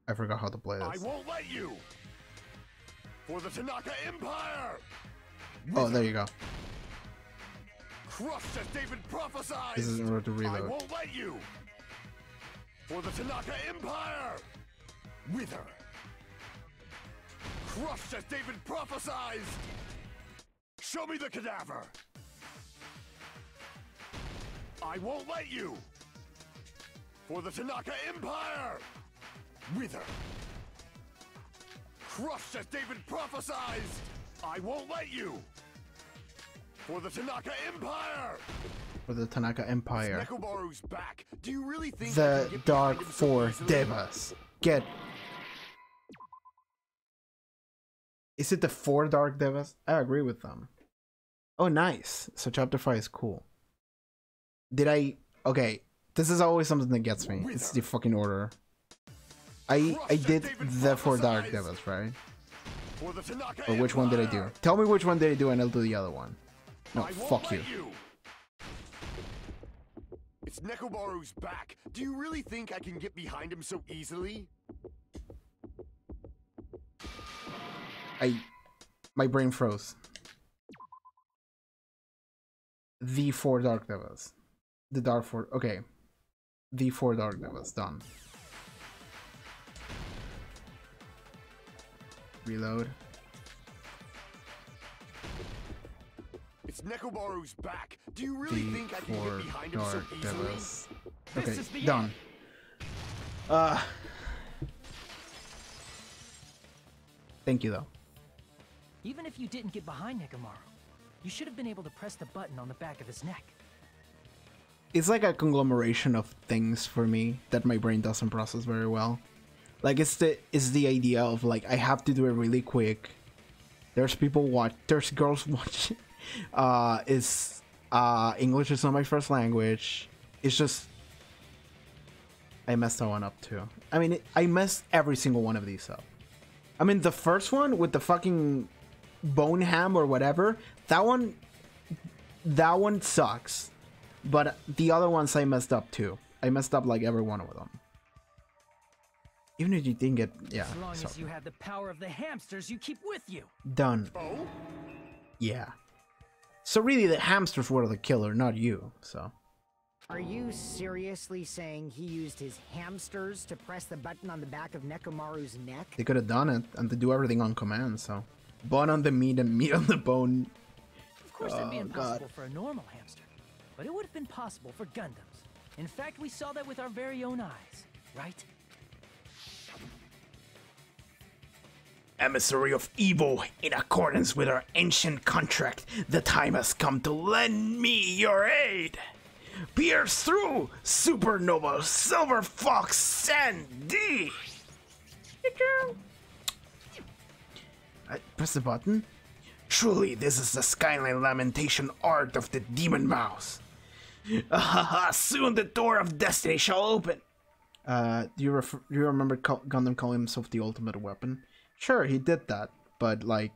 I forgot how to play I this. won't let you! For the Tanaka Empire! Oh, there you go. Crushed as David prophesied! This is in order to I reload. won't let you! For the Tanaka Empire! Wither! Crushed as David prophesied! Show me the cadaver! I won't let you! For the Tanaka Empire! Wither! Crushed as David prophesied! I won't let you! For the Tanaka Empire! For the Tanaka Empire. Nekomaru's back. Do you really think I The can get Dark behind him so 4 easily? Devas. Get. Is it the 4 Dark Devas? I agree with them. Oh, nice. So chapter 5 is cool. Did I... Okay, this is always something that gets me. It's the fucking order. I did the 4 Dark Devils, right? Or which one did I do? Tell me which one did I do and I'll do the other one. No, fuck you. It's Nekomaru's back. Do you really think I can get behind him so easily? My brain froze. The 4 Dark Devils. The Dark 4... Okay. The 4 Dark Devils. Done. Reload. It's Nekomaru's back. Do you really think I can get behind him so easily? Okay, done. Thank you, though. Even if you didn't get behind Nekomaru, you should have been able to press the button on the back of his neck. It's like a conglomeration of things for me that my brain doesn't process very well. Like it's the idea of like I have to do it really quick. There's girls watching. English is not my first language. It's just I messed that one up too. I mean, I messed every single one of these up. I mean, the first one with the fucking bone ham or whatever, that one sucks. But the other ones I messed up too. I messed up like every one of them. Even if you didn't get, yeah. As long as you have the power of the hamsters you keep with you. Done. Yeah. So really the hamsters were the killer, not you, so. Are you seriously saying he used his hamsters to press the button on the back of Nekomaru's neck? They could have done it, and to do everything on command, so. Bone on the meat and meat on the bone. Of course that'd be impossible for a normal hamster. But it would have been possible for Gundams. In fact, we saw that with our very own eyes, right? Emissary of evil, in accordance with our ancient contract, the time has come to lend me your aid. Pierce through, Supernova, Silver Fox, Sandy. Press the button. Truly, this is the Skyline Lamentation art of the Demon Mouse. Soon the door of destiny shall open. Do you remember Gundam calling himself the ultimate weapon? Sure, he did that, but like,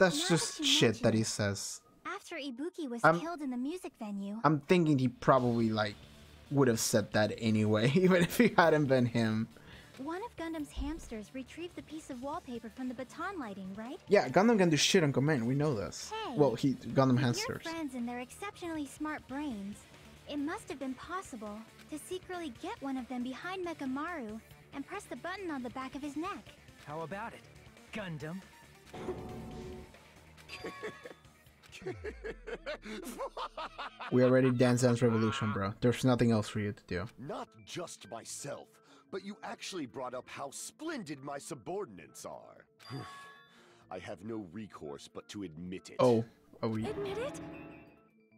that's just shit that he says. After Ibuki was killed in the music venue. I'm thinking he probably like would have said that anyway, even if it hadn't been him. One of Gundam's hamsters retrieved the piece of wallpaper from the baton lighting, right? Yeah, Gundam can do shit on command. We know this. Hey, well, Gundam hamsters. Your friends and their exceptionally smart brains. It must have been possible to secretly get one of them behind Mechamaru and press the button on the back of his neck. How about it, Gundam? We already Dance Dance Revolution, bro. There's nothing else for you to do. Not just myself, but you actually brought up how splendid my subordinates are. I have no recourse but to admit it. Oh, Admit it?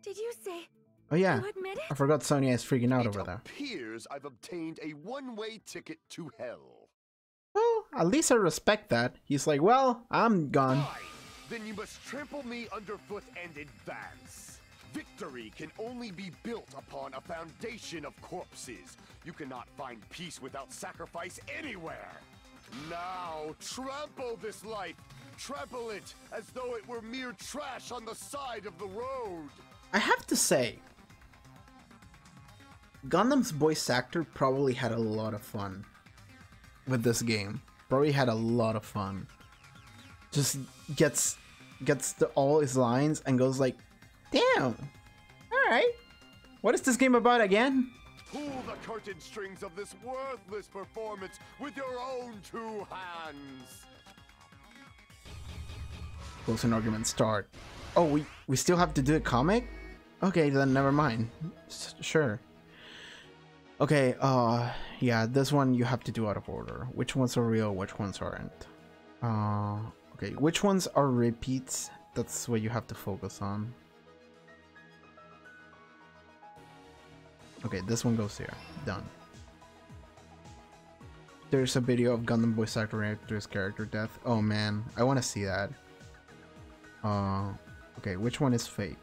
Did you say? Oh yeah, you admit it? I forgot Sonya is freaking out over there. It appears I've obtained a one-way ticket to hell. Well, at least I respect that. He's like, well, I'm gone. Fine. Then you must trample me underfoot and advance. Victory can only be built upon a foundation of corpses. You cannot find peace without sacrifice anywhere. Now, trample this life. Trample it as though it were mere trash on the side of the road. I have to say, Gundam's voice actor probably had a lot of fun with this game. Probably had a lot of fun. Just gets all his lines and goes like, damn, alright, what is this game about again? Pull the curtain strings of this worthless performance with your own two hands. Closing argument start. Oh, we still have to do a comic? Okay, then never mind. Sure. Okay, yeah, this one you have to do out of order. Which ones are real, which ones aren't? Okay, which ones are repeats? That's what you have to focus on. Okay, this one goes here. Done. There's a video of Gundam voice actor reacting to his character death. Oh man, I want to see that. Okay, which one is fake?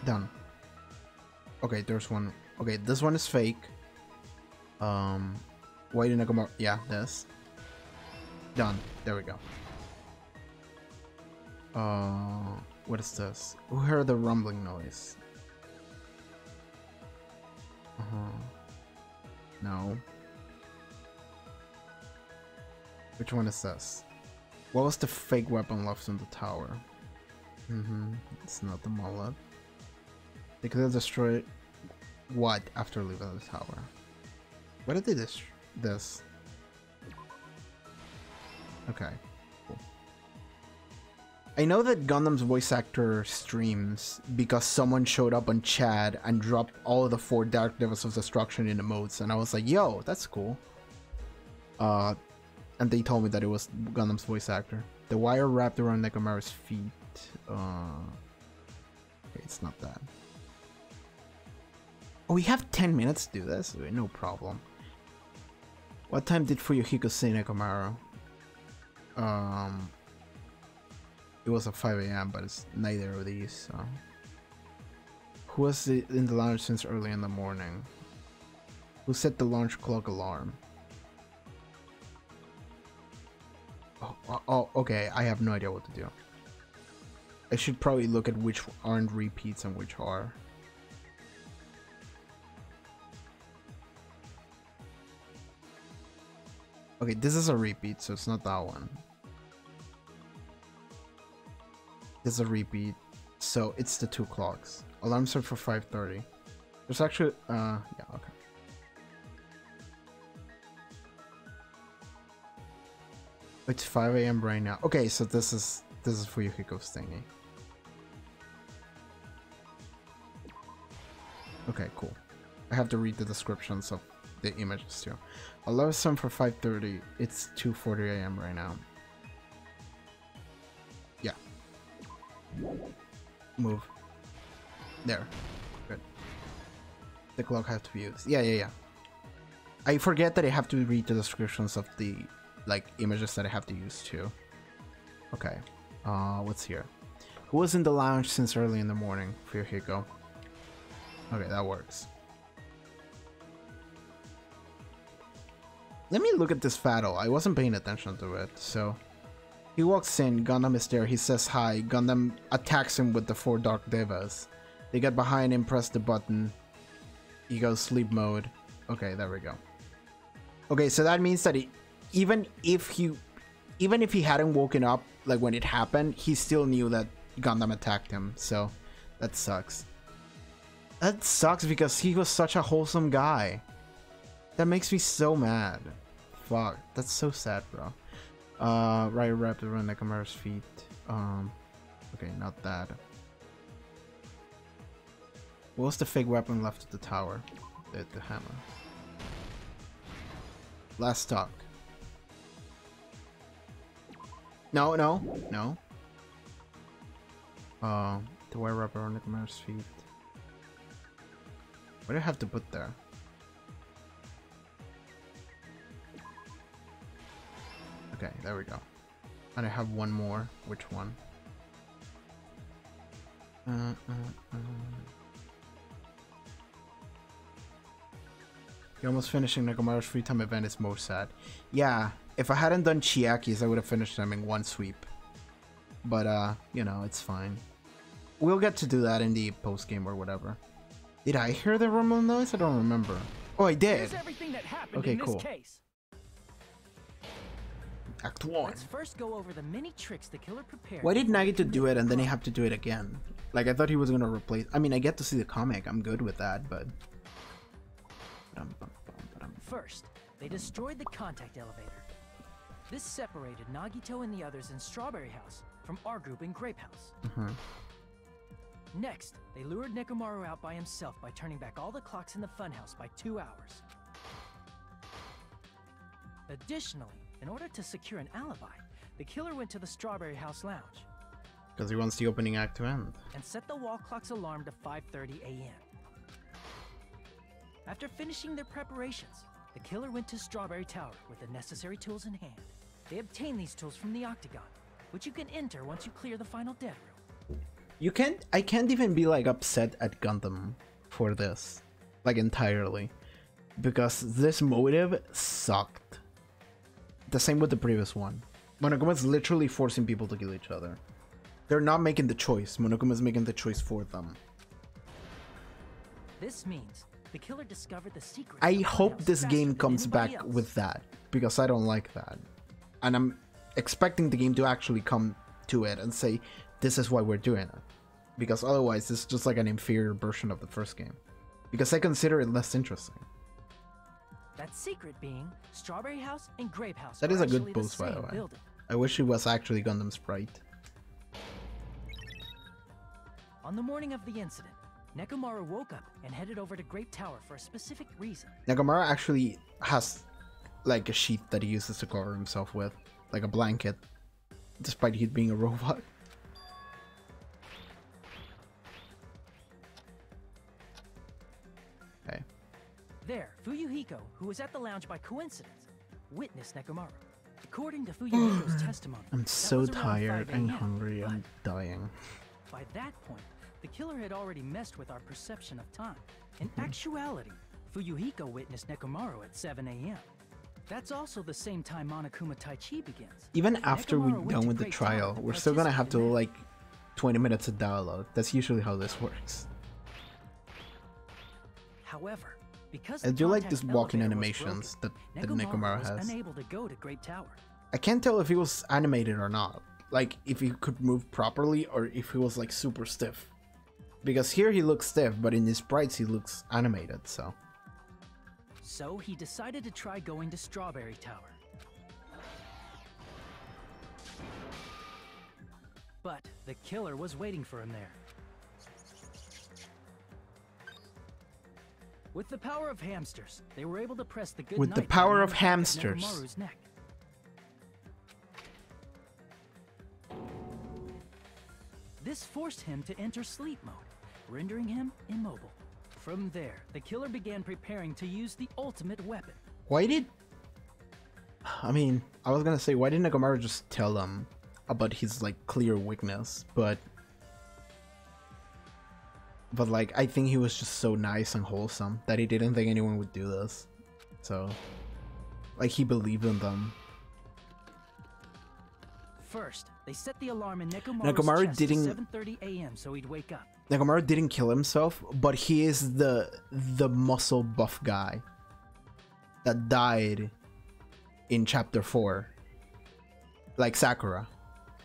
Done. Okay, there's one. Okay, this one is fake. Why didn't I come out? Yeah, this. Done. There we go. What is this? Who heard the rumbling noise? No. Which one is this? What was the fake weapon left in the tower? It's not the mullet. They could have destroyed what after leaving the tower? What did they destroy? This. Okay. Cool. I know that Gundam's voice actor streams because someone showed up on chat and dropped all of the 4 Dark Devils of Destruction in emotes, and I was like, yo, that's cool. And they told me that it was Gundam's voice actor. The wire wrapped around Nekomaru's feet. Okay, it's not that. Oh, we have 10 minutes to do this? No problem. What time did Fuyuhiko see Nekomaru? It was at 5 AM, but it's neither of these, so. Who was in the lounge since early in the morning? Who set the launch clock alarm? Oh, okay, I have no idea what to do. I should probably look at which aren't repeats and which are. Okay, this is a repeat, so it's not that one. This is a repeat, so it's the 2 clocks. Alarm set for 5:30. There's actually, yeah, okay. It's 5 AM right now. Okay, so this is Fuyuhiko's thingy. Okay, cool. I have to read the descriptions of the images too. Alarm set for 5:30. It's 2:40 AM right now. Yeah. Move. There. Good. The clock has to be used. Yeah. I forget that I have to read the descriptions of the images that I have to use too. Okay. What's here? Who was in the lounge since early in the morning? Fuyuhiko. Okay, that works. Let me look at this battle. I wasn't paying attention to it, so. He walks in, Gundam is there, he says hi, Gundam attacks him with the 4 Dark Devas. They get behind him, press the button. He goes sleep mode. Okay, there we go. Okay, so that means that even if he hadn't woken up, like when it happened, he still knew that Gundam attacked him, so that sucks. That sucks because he was such a wholesome guy. That makes me so mad. Fuck, that's so sad, bro. Right wrapped around Nekomaru's feet. Okay, not that. What was the fake weapon left at the tower? The hammer. Last talk. No. The wire wrap around Nekomaru's feet. What do I have to put there? Okay, there we go. And I have one more. Which one? You're almost finishing Nekomaru's free time event is most sad. Yeah, if I hadn't done Chiaki's, I would have finished them in one sweep. But, you know, it's fine. We'll get to do that in the post-game or whatever. Did I hear the rumble noise? I don't remember. Oh, I did! Okay, cool. Act 1. Let's first go over the many tricks the killer prepared. Why did Nagito do it and then he have to do it again? Like, I thought he was gonna replace... I mean, I get to see the comic. I'm good with that, but... First, they destroyed the contact elevator. This separated Nagito and the others in Strawberry House from our group in Grape House. Next, they lured Nekomaru out by himself by turning back all the clocks in the funhouse by 2 hours. Additionally, in order to secure an alibi, the killer went to the Strawberry House Lounge Because he wants the opening act to end. and set the wall clock's alarm to 5:30 a.m. After finishing their preparations, the killer went to Strawberry Tower with the necessary tools in hand. They obtained these tools from the Octagon, which you can enter once you clear the final dead room. I can't even be like upset at Gundam for this, like entirely, because this motive sucked. The same with the previous one. Monokuma's literally forcing people to kill each other. They're not making the choice. Monokuma's making the choice for them. This means the killer discovered the secret. I hope this game comes back with that, because I don't like that. And I'm expecting the game to actually come to it and say, this is why we're doing it. Because otherwise, it's just like an inferior version of the first game. Because I consider it less interesting. That secret being Strawberry House and Grape House. That is are a good actually the boost, by the same way. building. I wish it was actually Gundam Sprite. On the morning of the incident, Nekomaru woke up and headed over to Grape Tower for a specific reason. Nekomaru actually has like a sheet that he uses to cover himself with, like a blanket, despite he being a robot. Okay. There, Fuyuhiko, who was at the lounge by coincidence, witnessed Nekomaru. According to Fuyuhiko's testimony, I'm that so was around tired 5 and a.m., hungry. I'm dying. By that point, the killer had already messed with our perception of time. In actuality, Fuyuhiko witnessed Nekomaru at 7 a.m. That's also the same time Monokuma Taichi begins. Even after we're Nekomaru went done to with the Great Tower trial, to we're still gonna have to participate like 20 minutes of dialogue. That's usually how this works. However, because I the do like contact these walking elevator was animations that broken, Nekomaru was has. unable to go to Grape Tower. I can't tell if he was animated or not. Like, if he could move properly or if he was like super stiff. Because here he looks stiff, but in his sprites he looks animated, so. So he decided to try going to Strawberry Tower. But the killer was waiting for him there. With the power of hamsters, they were able to press the good With the night power button of on the back hamsters. Nekomaru's neck. This forced him to enter sleep mode, rendering him immobile. From there, the killer began preparing to use the ultimate weapon. Why did... I mean, I was gonna say, why didn't Nekomaru just tell him about his like clear weakness, but like, I think he was just so nice and wholesome that he didn't think anyone would do this. So, like, he believed in them. First, they set the alarm in Nekomaru Nekomaru's chest didn't- at 7:30 a.m. so he'd wake up. Nekomaru didn't kill himself, but he is the muscle buff guy that died in chapter 4. Like Sakura.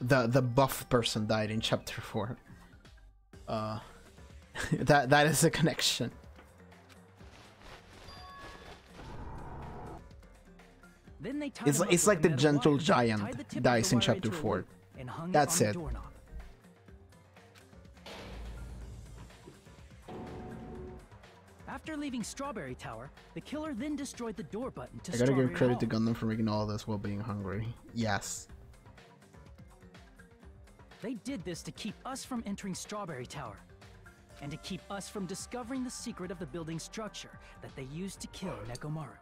The buff person died in chapter 4. That is a connection. Then they tied him up It's with like a the metal gentle wire, giant tied the tip of dies the in wire chapter into a 4. loop, and hung That's it. On it. the doorknob. After leaving Strawberry Tower, the killer then destroyed the door button to I gotta Strawberry give credit Hall. to Gundam for making all this while being hungry. Yes. They did this to keep us from entering Strawberry Tower, and to keep us from discovering the secret of the building's structure that they used to kill Nekomaru.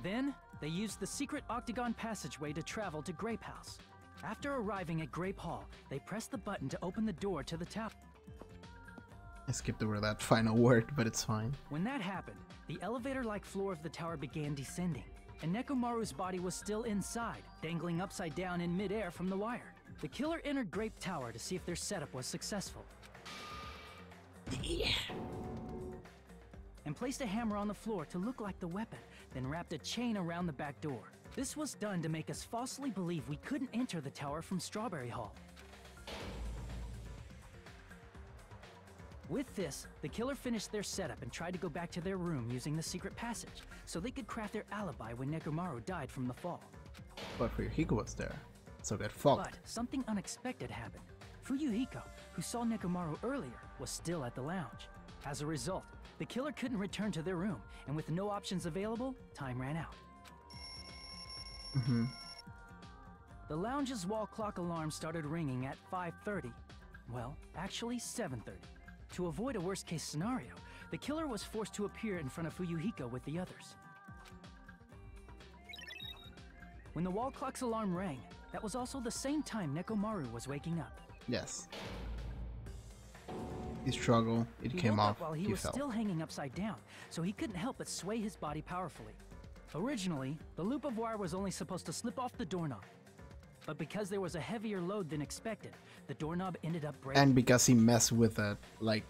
Then, they used the secret octagon passageway to travel to Grape House. After arriving at Grape Hall, they pressed the button to open the door to the tower. I skipped over that final word, but it's fine. When that happened, the elevator-like floor of the tower began descending, and Nekomaru's body was still inside, dangling upside down in midair from the wire. The killer entered Grape Tower to see if their setup was successful. And placed a hammer on the floor to look like the weapon, then wrapped a chain around the back door. This was done to make us falsely believe we couldn't enter the tower from Strawberry Hall. With this, the killer finished their setup and tried to go back to their room using the secret passage, so they could craft their alibi when Nekomaru died from the fall. But Fuyuhiko was there, so get fucked. But something unexpected happened. Fuyuhiko, who saw Nekomaru earlier, was still at the lounge. As a result, the killer couldn't return to their room, and with no options available, time ran out. The lounge's wall clock alarm started ringing at 5:30. Well, actually 7:30. To avoid a worst-case scenario, the killer was forced to appear in front of Fuyuhiko with the others. When the wall clock's alarm rang, that was also the same time Nekomaru was waking up. Yes. He struggled. It He came woke off. up while he was fell. still hanging upside down, so he couldn't help but sway his body powerfully. Originally, the loop of wire was only supposed to slip off the doorknob. But because there was a heavier load than expected, the doorknob ended up breaking. And because he messed with it, like,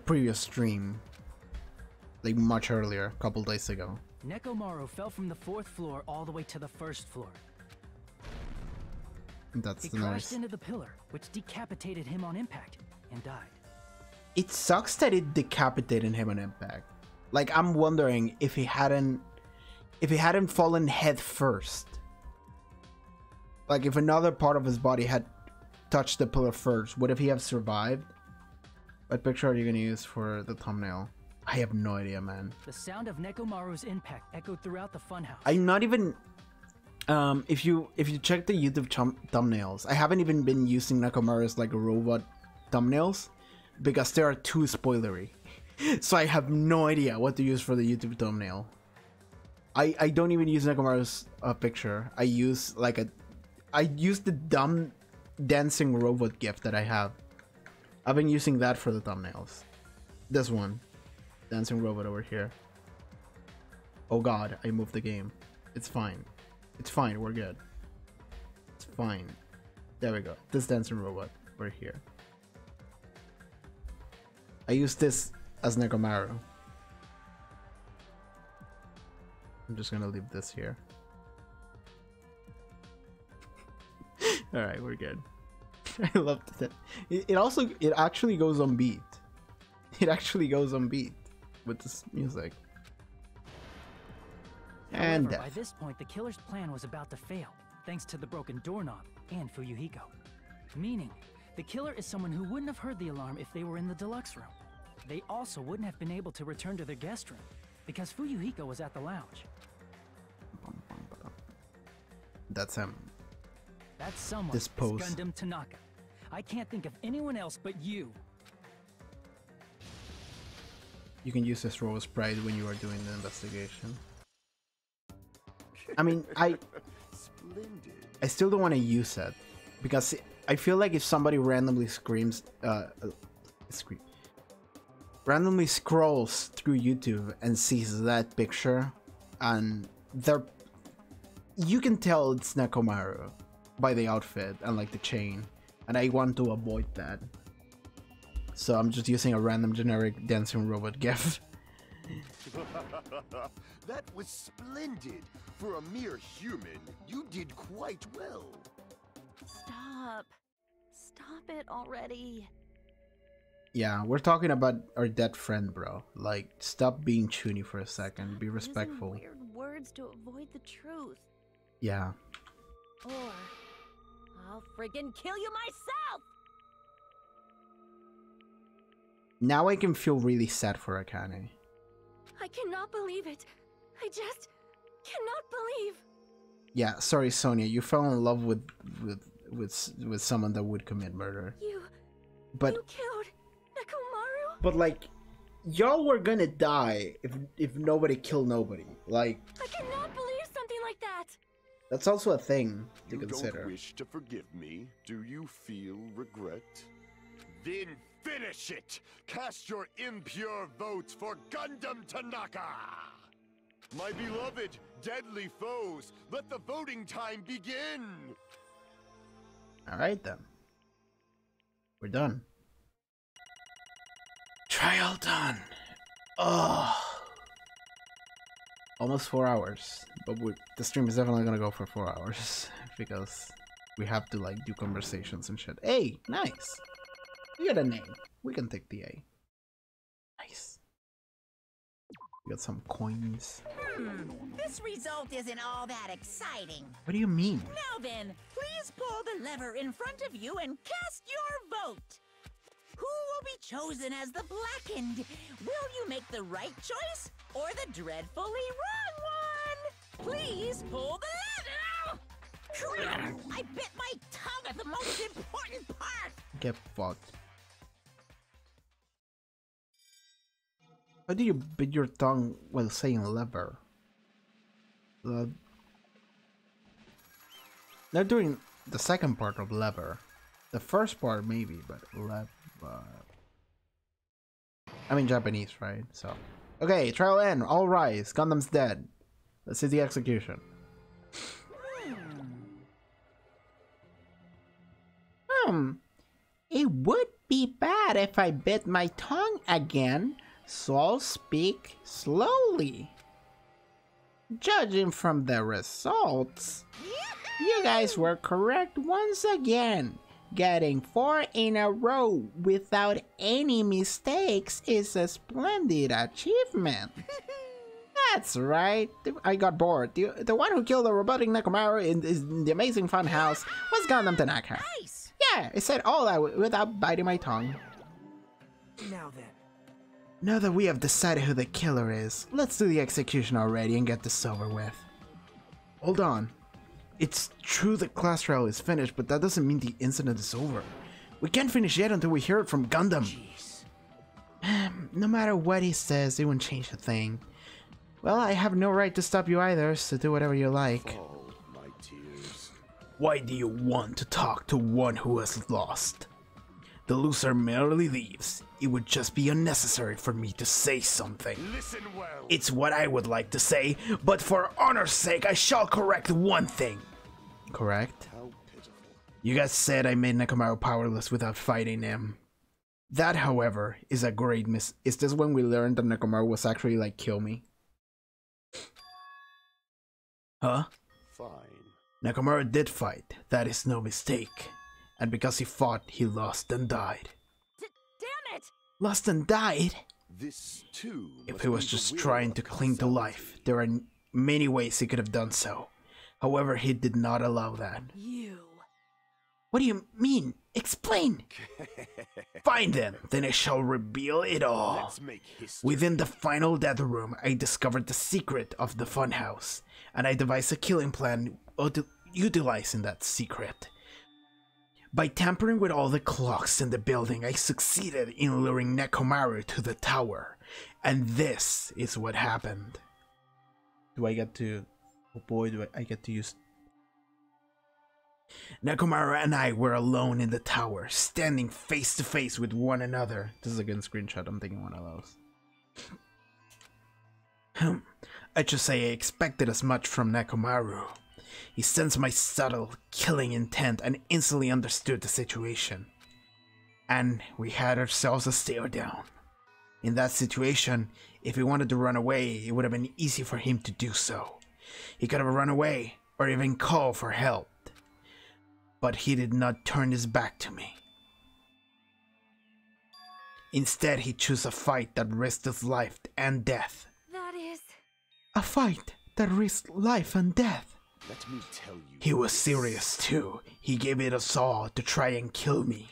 previous stream, like much earlier, a couple days ago. Nekomaru fell from the 4th floor all the way to the 1st floor. That's He the crashed noise. into the pillar, which decapitated him on impact, and died. It sucks that it decapitated him on impact. Like, I'm wondering if he hadn't fallen head first. Like, if another part of his body had touched the pillar first, would he have survived? What picture are you gonna use for the thumbnail? I have no idea, man. The sound of Nekomaru's impact echoed throughout the funhouse. I'm not even. If you check the YouTube thumbnails, I haven't even been using Nekomaru's like robot thumbnails because they are too spoilery. So I have no idea what to use for the YouTube thumbnail. I don't even use Nekomaru's picture. I use the dumb dancing robot gif that I have. I've been using that for the thumbnails. This one. Dancing robot over here. Oh god, I moved the game. It's fine. It's fine, we're good. It's fine. There we go. This dancing robot. We're here. I use this as Nekomaru. I'm just gonna leave this here. Alright, we're good. I loved it. It actually goes on beat. It actually goes on beat with this music. And However, by death. this point, the killer's plan was about to fail, thanks to the broken doorknob and Fuyuhiko. Meaning, the killer is someone who wouldn't have heard the alarm if they were in the deluxe room. They also wouldn't have been able to return to their guest room, because Fuyuhiko was at the lounge. That's him. That someone This is pose. Gundam Tanaka. I can't think of anyone else but you. You can use this role sprite when you are doing the investigation. I mean, Splendid. I still don't want to use it because I feel like if somebody randomly randomly scrolls through YouTube and sees that picture, and you can tell it's Nekomaru by the outfit and like the chain, and I want to avoid that. So I'm just using a random generic dancing robot gif. That was splendid. For a mere human, you did quite well. Stop. Stop it already. Yeah, we're talking about our dead friend, bro. Like, stop being chuny for a second. Be Using respectful. weird words to avoid the truth. Yeah. Or I'll friggin' kill you myself! Now I can feel really sad for Akane. I cannot believe it. I just cannot believe. Yeah, sorry, Sonia. You fell in love with someone that would commit murder. You But killed Nekomaru? but like, y'all were gonna die if nobody killed nobody. Like, I cannot believe something like that. that's also a thing to You consider. don't wish to forgive me? Do you feel regret? Then finish it! Cast your impure votes for Gundam Tanaka! My beloved, deadly foes, let the voting time begin! Alright then. We're done. Trial done. Oh. Almost 4 hours. But the stream is definitely gonna go for 4 hours. Because we have to like do conversations and shit. Hey, nice. We got a name. We can take the A. Nice. We got some coins. This result isn't all that exciting. What do you mean? Now then, please pull the lever in front of you and cast your vote. Who will be chosen as the Blackened? Will you make the right choice or the dreadfully wrong one? Please pull the lever! Crap! I bit my tongue at the most important part! Get fucked. How do you bit your tongue while saying lever? They're doing the second part of lever. The first part maybe, but lever. I mean Japanese, right? So. Okay, trial end. All rise. Gundam's dead. Let's see the execution. It would be bad if I bit my tongue again, so I'll speak slowly. Judging from the results, you guys were correct once again. Getting 4 in a row without any mistakes is a splendid achievement. That's right. I got bored. The one who killed the robotic Nekomaru in the Amazing Fun House was Gundam Tanaka. Nice! Yeah, I said all that without biting my tongue. Now then. Now that we have decided who the killer is, let's do the execution already and get this over with. Hold on. It's true the class trial is finished, but that doesn't mean the incident is over. We can't finish yet until we hear it from Gundam. Jeez. No matter what he says, it won't change a thing. Well, I have no right to stop you either, so do whatever you like. Oh, my tears. Why do you want to talk to one who has lost? The loser merely leaves. It would just be unnecessary for me to say something. Listen well. It's what I would like to say, but for honor's sake, I shall correct one thing. Correct? How pitiful. You guys said I made Nekomaru powerless without fighting him. That, however, is a great miss. Is this when we learned that Nekomaru was actually like, kill me? Huh? Fine. Nekomaru did fight, that is no mistake. And because he fought, he lost and died. Damn it! Lost and died? This too. If he was just trying to cling to life, there are many ways he could have done so. However, he did not allow that. You. What do you mean? Explain! Fine then I shall reveal it all. Let's make history. Within the final death room, I discovered the secret of the funhouse, and I devised a killing plan utilizing that secret. By tampering with all the clocks in the building, I succeeded in luring Nekomaru to the tower, and this is what happened. Do I get to... Oh boy, do I get to use... Nekomaru and I were alone in the tower, standing face to face with one another. This is a good screenshot, I'm taking one of those. I should say I expected as much from Nekomaru. He sensed my subtle, killing intent and instantly understood the situation. And we had ourselves a stare down. In that situation, if he wanted to run away, it would have been easy for him to do so. He could have run away, or even called for help. But he did not turn his back to me. Instead, he chose a fight that risked his life and death. That is... A fight that risked life and death. Let me tell you. He was serious too. He gave it us all to try and kill me.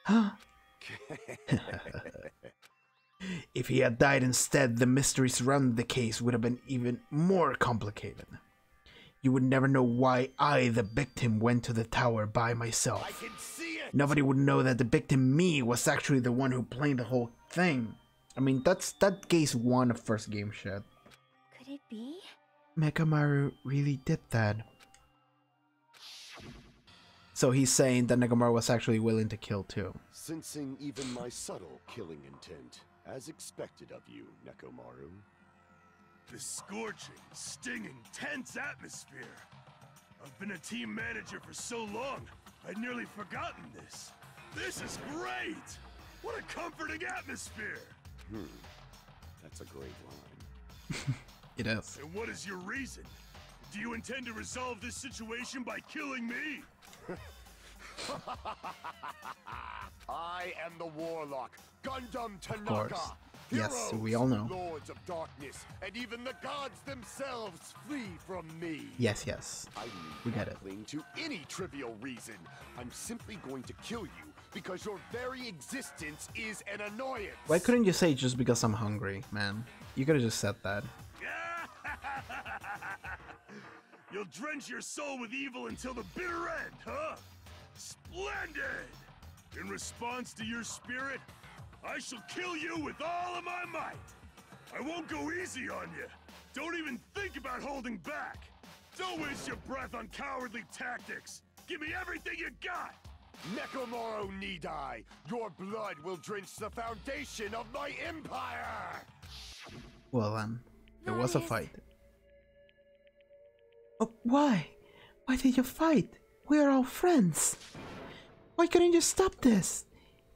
Huh? If he had died instead, the mystery surrounding the case would have been even more complicated. You would never know why I, the victim, went to the tower by myself. I can see it. Nobody would know that the victim, me, was actually the one who planned the whole thing. I mean, that case 1 of first game shit. Could it be? Nekomaru really did that. So he's saying that Nekomaru was actually willing to kill too. Sensing even my subtle killing intent, as expected of you, Nekomaru. The scorching, stinging, tense atmosphere. I've been a team manager for so long, I'd nearly forgotten this. This is great! What a comforting atmosphere! That's a great line. It is. And what is your reason? Do you intend to resolve this situation by killing me? I am the Warlock, Gundam Tanaka. Of course. Yes, Heroes, we all know. Lords of Darkness, and even the gods themselves flee from me. Yes. I We need get not it. cling to any trivial reason. I'm simply going to kill you because your very existence is an annoyance. Why couldn't you say just because I'm hungry, man? You could have just said that. You'll drench your soul with evil until the bitter end, huh? Splendid! In response to your spirit, I shall kill you with all of my might. I won't go easy on you. Don't even think about holding back. Don't waste your breath on cowardly tactics. Give me everything you got. Nekomaru need I. Your blood will drench the foundation of my empire. Well then, it was a fight. Oh, why? Why did you fight? We are all friends. Why couldn't you stop this?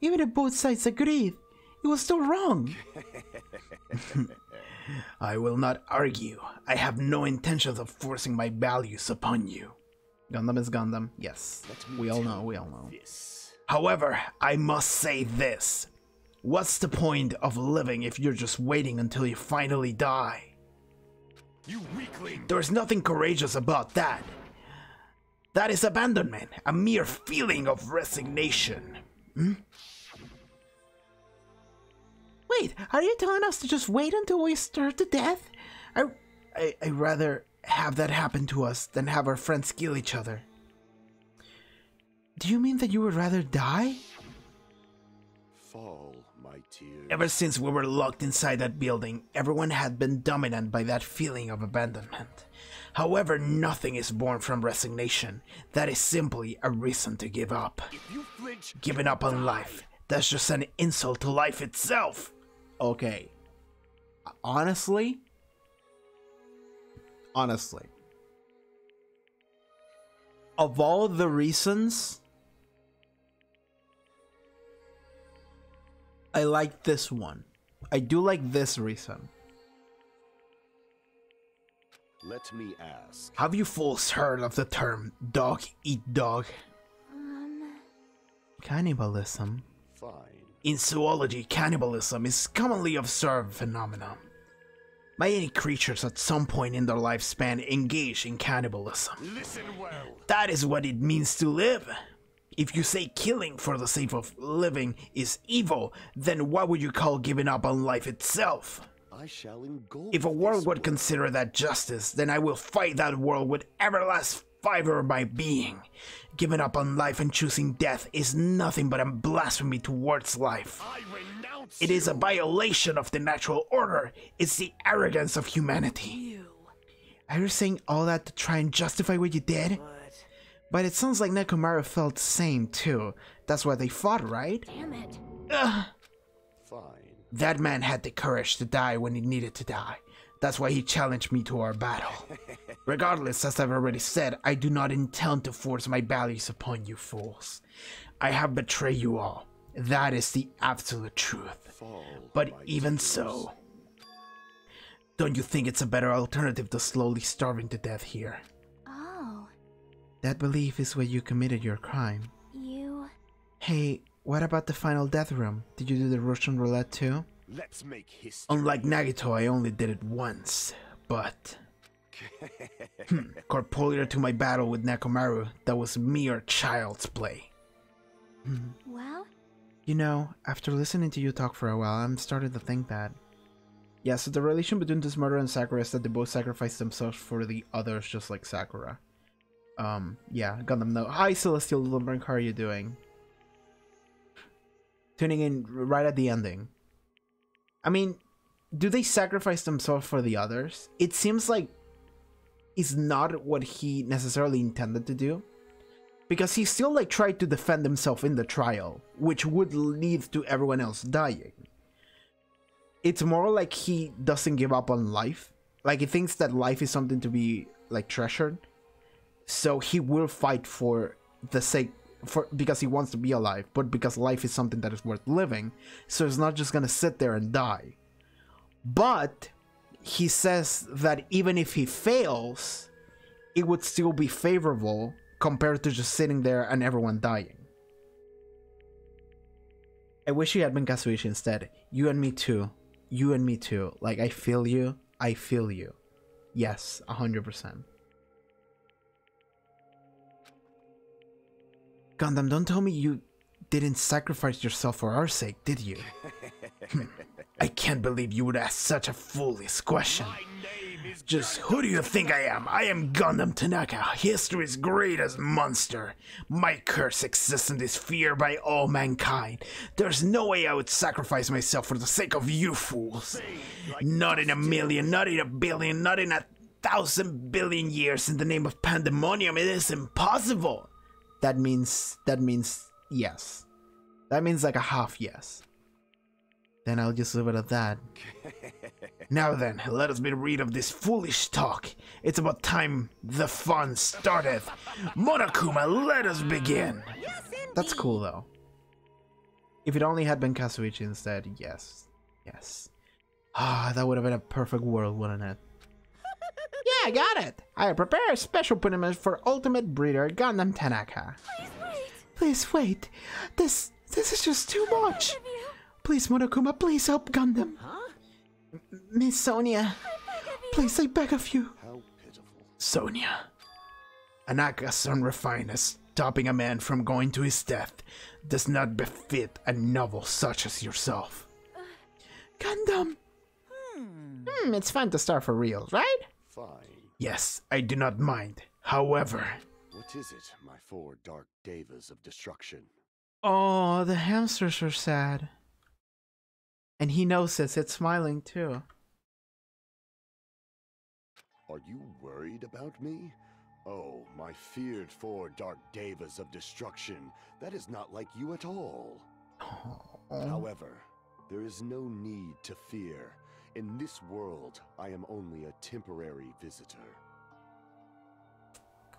Even if both sides agreed, it was still wrong. I will not argue. I have no intentions of forcing my values upon you. Gundam is Gundam, yes. We all know, we all know. However, I must say this. What's the point of living if you're just waiting until you finally die? You weakling! There's nothing courageous about that. That is abandonment, a mere feeling of resignation. Hmm? Wait, are you telling us to just wait until we starve to death? I'd rather have that happen to us than have our friends kill each other. Do you mean that you would rather die? Fall, my tears. Ever since we were locked inside that building, everyone had been dominant by that feeling of abandonment. However, nothing is born from resignation. That is simply a reason to give up. If you flinch, giving up on life, that's just an insult to life itself. Okay. Honestly, of all the reasons, I like this one. I do like this reason. Let me ask. Have you fools heard of the term dog eat dog? Cannibalism. Fine. In zoology, cannibalism is commonly observed phenomenon. Many creatures at some point in their lifespan engage in cannibalism. Listen well. That is what it means to live. If you say killing for the sake of living is evil, then what would you call giving up on life itself? I shall engulf. If a world would consider that justice, then I will fight that world with everlasting fiber of my being. Giving up on life and choosing death is nothing but a blasphemy towards life. I renounce It is a violation of the natural order. It's the arrogance of humanity. Are you saying all that to try and justify what you did? But it sounds like Nekomaru felt the same too. That's why they fought, right? Damn it. Ugh. Fine. That man had the courage to die when he needed to die. That's why he challenged me to our battle. Regardless, as I've already said, I do not intend to force my values upon you fools. I have betrayed you all. That is the absolute truth. But even so, don't you think it's a better alternative to slowly starving to death here? Oh. That belief is where you committed your crime. You... Hey, what about the final death room? Did you do the Russian roulette too? Let's make history. Unlike Nagito, I only did it once, but... Corporeal to my battle with Nekomaru, that was mere child's play. Well? You know, after listening to you talk for a while, I'm starting to think that... Yeah, so the relation between this murder and Sakura is that they both sacrifice themselves for the others, just like Sakura. Yeah, Gundam no. Hi Celestial Lumberg, how are you doing? Tuning in right at the ending. I mean, do they sacrifice themselves for the others? It seems like it's not what he necessarily intended to do. Because he still like tried to defend himself in the trial, which would lead to everyone else dying. It's more like he doesn't give up on life. Like he thinks that life is something to be like treasured. So he will fight for the sake because he wants to be alive, but because life is something that is worth living, so he's not just gonna sit there and die. But he says that even if he fails, it would still be favorable compared to just sitting there and everyone dying. I wish he had been Kazuichi instead. You and me too. You and me too. Like, I feel you. I feel you. Yes, 100%. Gundam, don't tell me you didn't sacrifice yourself for our sake, did you? I can't believe you would ask such a foolish question. Just who do you think I am? I am Gundam Tanaka, history's greatest monster. My curse exists in this fear by all mankind. There's no way I would sacrifice myself for the sake of you fools. Not in a million, not in a billion, not in 1,000 billion years in the name of pandemonium. It is impossible. That means yes. That means like a half yes. Then I'll just leave it at that. Now then, let us be rid of this foolish talk. It's about time the fun starteth. Monokuma, let us begin. Yes, That's cool though. If it only had been Kazuichi instead, yes. Yes. Ah, that would have been a perfect world, wouldn't it? Yeah, I got it. I prepare a special punishment for Ultimate Breeder Gundam Tanaka. Please wait. Please wait. This is just too much. Please, Monokuma, please help Gundam. Huh? Miss Sonia, please, I beg of you. How pitiful. Sonia. Anaka's unrefined as stopping a man from going to his death does not befit a novel such as yourself. Gundam. It's fun to start for real, right? Fine. Yes, I do not mind. However... What is it, my 4 dark devas of destruction? Oh, the hamsters are sad. And he knows this, it's smiling too. Are you worried about me? Oh, my feared 4 dark devas of destruction. That is not like you at all. However, there is no need to fear. In this world, I am only a temporary visitor.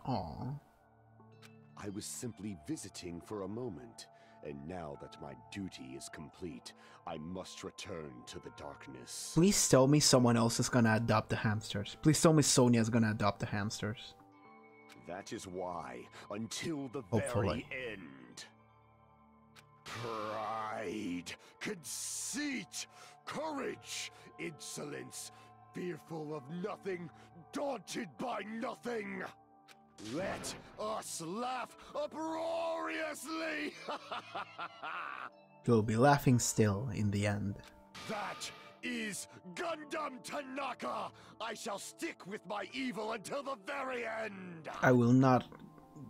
Aww. I was simply visiting for a moment, and now that my duty is complete, I must return to the darkness. Please tell me someone else is gonna adopt the hamsters. Please tell me Sonia is gonna adopt the hamsters. That is why, until the Hopefully. very end, pride, conceit, courage, insolence, fearful of nothing, daunted by nothing. Let us laugh uproariously! You'll be laughing still in the end. That is Gundam Tanaka! I shall stick with my evil until the very end! I will not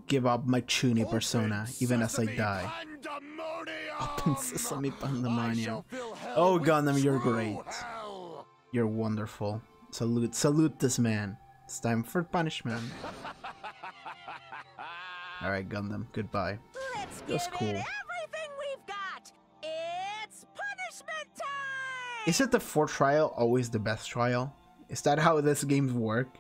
give up my Chuni persona, even as I die. Open Sesame Pandemonium. Oh Gundam, you're great. You're wonderful. Salute this man. It's time for punishment. Alright, Gundam, goodbye. Let's That's give cool. it everything we've got. It's punishment time! Is it the 4th trial always the best trial? Is that how this games work?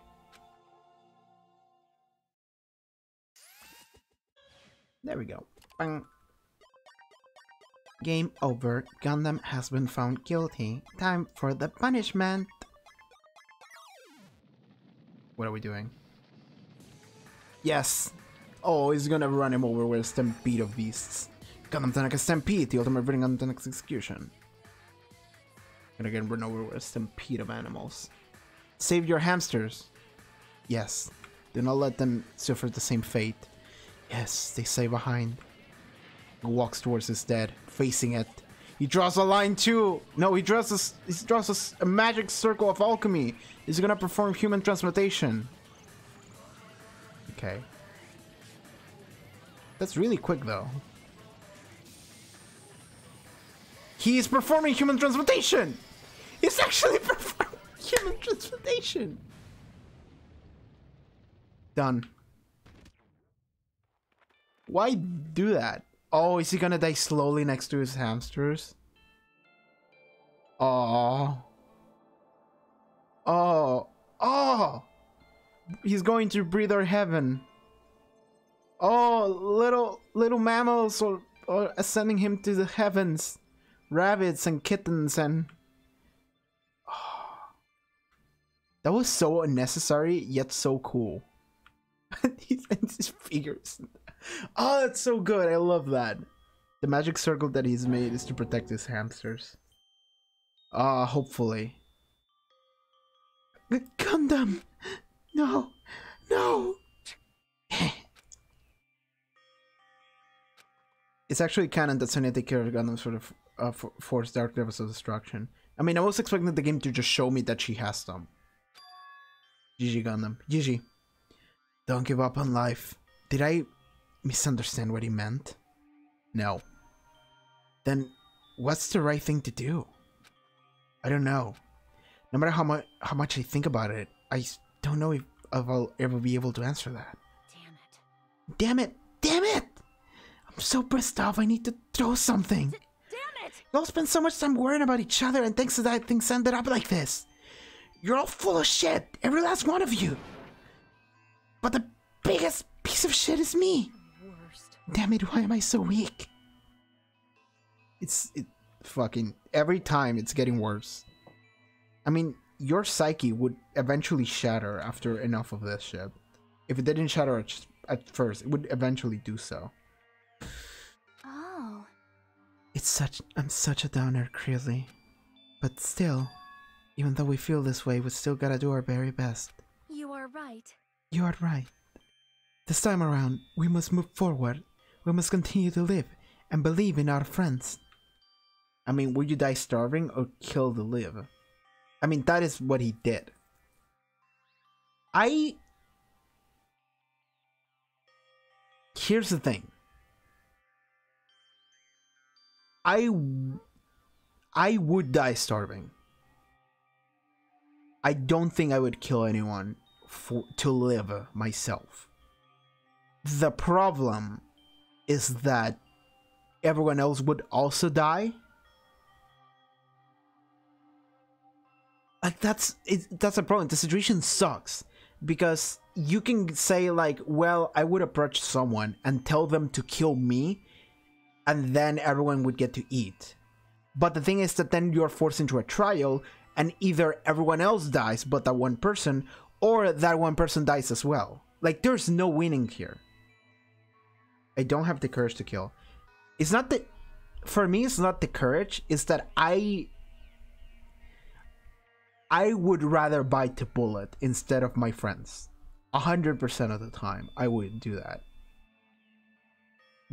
There we go. Bang. Game over. Gundam has been found guilty. Time for the punishment. What are we doing? Yes! Oh, he's gonna run him over with a stampede of beasts. Gundam Tanaka Stampede, the ultimate breeding Gundam Tanaka's execution. Gonna get run over with a stampede of animals. Save your hamsters. Yes. Do not let them suffer the same fate. Yes, they stay behind. He walks towards his dead, facing it. He draws a line too! No, he draws a magic circle of alchemy. He's gonna perform human transmutation. Okay. That's really quick though. He is performing human transmutation! He's actually performing human transmutation! Done. Why do that? Oh, is he gonna die slowly next to his hamsters? Oh. Oh. Oh! He's going to breathe our heaven. Oh, little mammals are ascending him to the heavens. Rabbits and kittens and... Oh. That was so unnecessary, yet so cool. His figures. Oh, that's so good. I love that. The magic circle that he's made is to protect his hamsters. Hopefully. Gundam! No! No! It's actually canon that Sonia take care of Gundam sort of force dark levels of destruction. I mean, I was expecting the game to just show me that she has them. GG Gundam. GG. Don't give up on life. Did I misunderstand what he meant? No. Then what's the right thing to do? I don't know. No matter how much I think about it, I don't know if I'll ever be able to answer that. Damn it! Damn it! I'm so pissed off, I need to throw something. Damn it! You all spend so much time worrying about each other, and thanks to that, things ended up like this. You're all full of shit, every last one of you. But the biggest piece of shit is me. Worst. Damn it, why am I so weak? It fucking every time it's getting worse. I mean, your psyche would eventually shatter after enough of this shit. If it didn't shatter at first, it would eventually do so. Oh. I'm such a downer, Creeley. But still, even though we feel this way, we still gotta do our very best. You are right. You are right. This time around, we must move forward. We must continue to live and believe in our friends. I mean, would you die starving or kill to live? I mean, that is what he did. Here's the thing. I would die starving. I don't think I would kill anyone to live myself. The problem is that everyone else would also die. Like that's a problem. The situation sucks because you can say like, well, I would approach someone and tell them to kill me and then everyone would get to eat. But the thing is that then you're forced into a trial and either everyone else dies but that one person, or that one person dies as well. Like there's no winning here. I don't have the courage to kill. It's not the... For me, it's not the courage. It's that I would rather bite the bullet instead of my friends. 100% of the time, I would do that.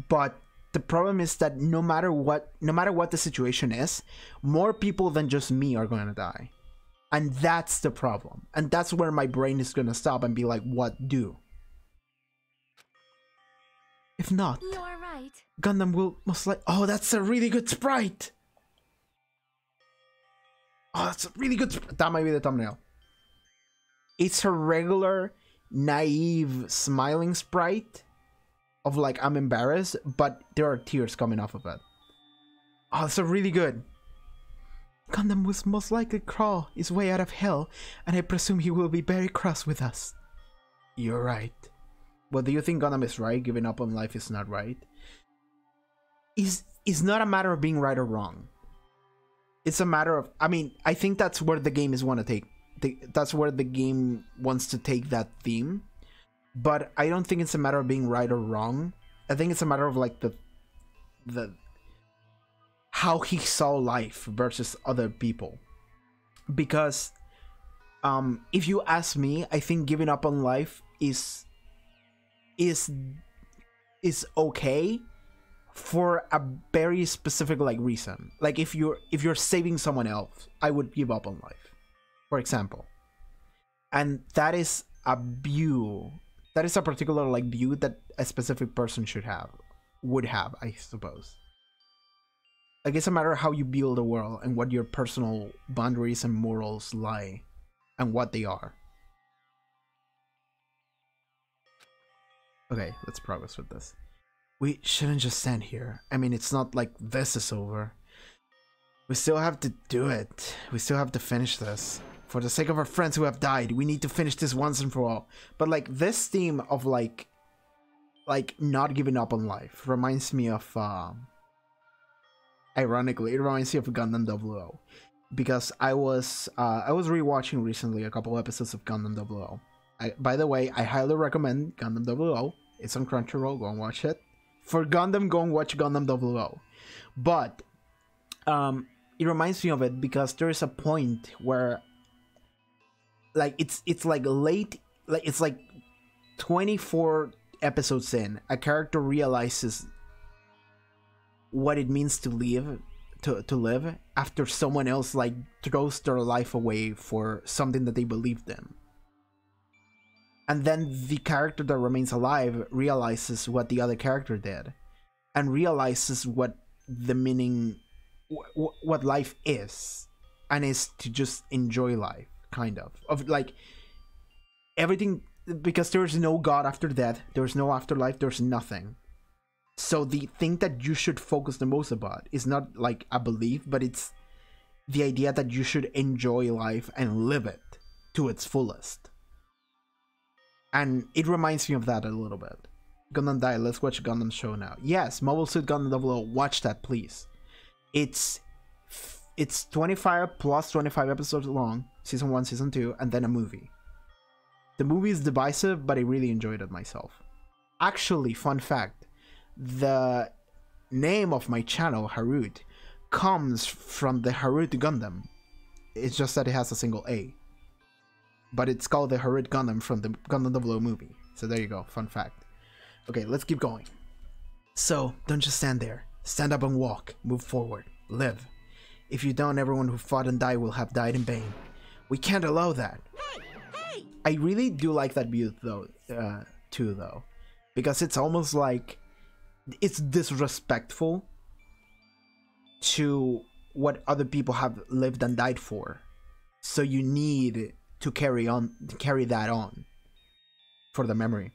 But the problem is that no matter what the situation is, more people than just me are going to die. And that's the problem. And that's where my brain is going to stop and be like, what do? If not, You are right. Gundam will most likely... Oh, that's a really good sprite! Oh, that's a really good... That might be the thumbnail. It's a regular, naive, smiling sprite of like, I'm embarrassed, but there are tears coming off of it. Oh, that's a really good. Gundam will most likely crawl his way out of hell, and I presume he will be very cross with us. You're right. Well, do you think Gundam is right? Giving up on life is not right? It's not a matter of being right or wrong. It's a matter of... I mean, I think that's where the game is want to take... That's where the game wants to take that theme. But I don't think it's a matter of being right or wrong. I think it's a matter of like the how he saw life versus other people. Because if you ask me, I think giving up on life is okay for a very specific like reason. Like if you're saving someone else, I would give up on life, for example. And that is a view, that is a particular like view that a specific person would have, I suppose. Like it's a matter of how you build the world and what your personal boundaries and morals lie and what they are. Okay, let's progress with this. We shouldn't just stand here. I mean, it's not like this is over. We still have to do it. We still have to finish this. For the sake of our friends who have died, we need to finish this once and for all. But like this theme of like not giving up on life reminds me of ironically, it reminds me of Gundam 00. Because I was rewatching recently a couple episodes of Gundam 00. By the way, I highly recommend Gundam 00. It's on Crunchyroll, go and watch it. For Gundam, go and watch Gundam 00. But it reminds me of it because there is a point where like it's like late, like it's like 24 episodes in, a character realizes what it means to live after someone else like throws their life away for something that they believed in. And then the character that remains alive realizes what the other character did, and realizes what the meaning, what life is, and is to just enjoy life, kind of like everything, because there's no God after death, there's no afterlife, there's nothing. So the thing that you should focus the most about is not like a belief, but it's the idea that you should enjoy life and live it to its fullest. And it reminds me of that a little bit. Gundam Dai, let's watch a Gundam show now. Yes, Mobile Suit Gundam 00, watch that please. It's 25 plus 25 episodes long, season 1, season 2, and then a movie. The movie is divisive, but I really enjoyed it myself. Actually, fun fact, the name of my channel, Harut, comes from the Harut Gundam. It's just that it has a single A. But it's called the Harut Gundam from the Gundam 00 movie. So there you go, fun fact. Okay, let's keep going. So, don't just stand there. Stand up and walk. Move forward. Live. If you don't, everyone who fought and died will have died in vain. We can't allow that. Hey! I really do like that view though, too though. Because it's almost like it's disrespectful to what other people have lived and died for. So you need to carry that on for the memory.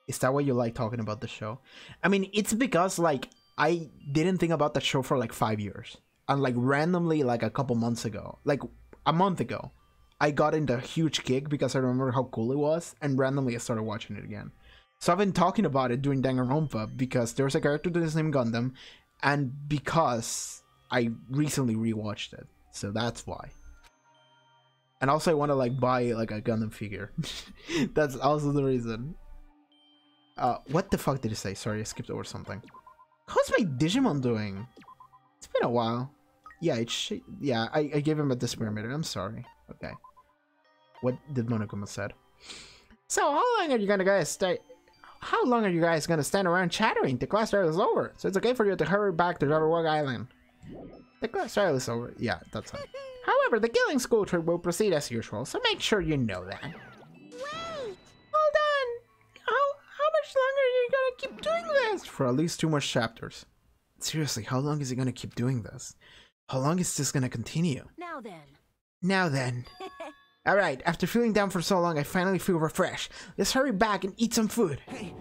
Is that why you like talking about the show? I mean, it's because like I didn't think about that show for like 5 years, and like randomly like a couple months ago, like a month ago, I got into a huge kick because I remember how cool it was, and randomly I started watching it again. So I've been talking about it during Danganronpa because there's a character that is named Gundam, and because I recently rewatched it, so that's why. And also I want to like buy like a Gundam figure. That's also the reason. What the fuck did it say? Sorry, I skipped over something. How's my Digimon doing? It's been a while. Yeah, I gave him a Dispyramid. I'm sorry. Okay. What did Monokuma said? So how long are you guys gonna stand around chattering? The class trial is over, so it's okay for you to hurry back to Jabberwock Island. The class trial is over. Yeah, that's fine. However, the killing school trip will proceed as usual, so make sure you know that. Wait! Hold on! How much longer are you gonna keep doing this? For at least 2 more chapters. Seriously, how long is he gonna keep doing this? How long is this gonna continue? Now then. Alright, after feeling down for so long, I finally feel refreshed. Let's hurry back and eat some food. Hey!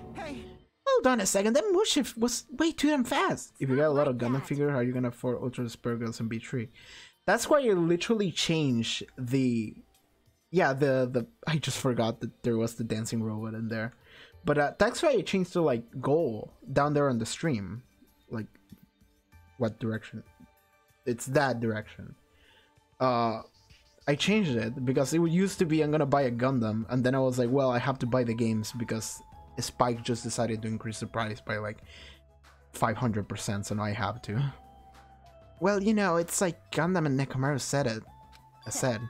Hold on a second, that move shift was way too damn fast. If you got a lot of Gundam figure, how are you gonna afford Ultra Spurgles and B3? That's why you literally change the... Yeah, I just forgot that there was the dancing robot in there. But that's why I changed to, like, goal down there on the stream. Like, what direction? It's that direction. I changed it because it used to be I'm gonna buy a Gundam, and then I was like, well, I have to buy the games because Spike just decided to increase the price by like 500%, so now I have to. Well, you know, it's like Gundam and Nekomaru said it. I said.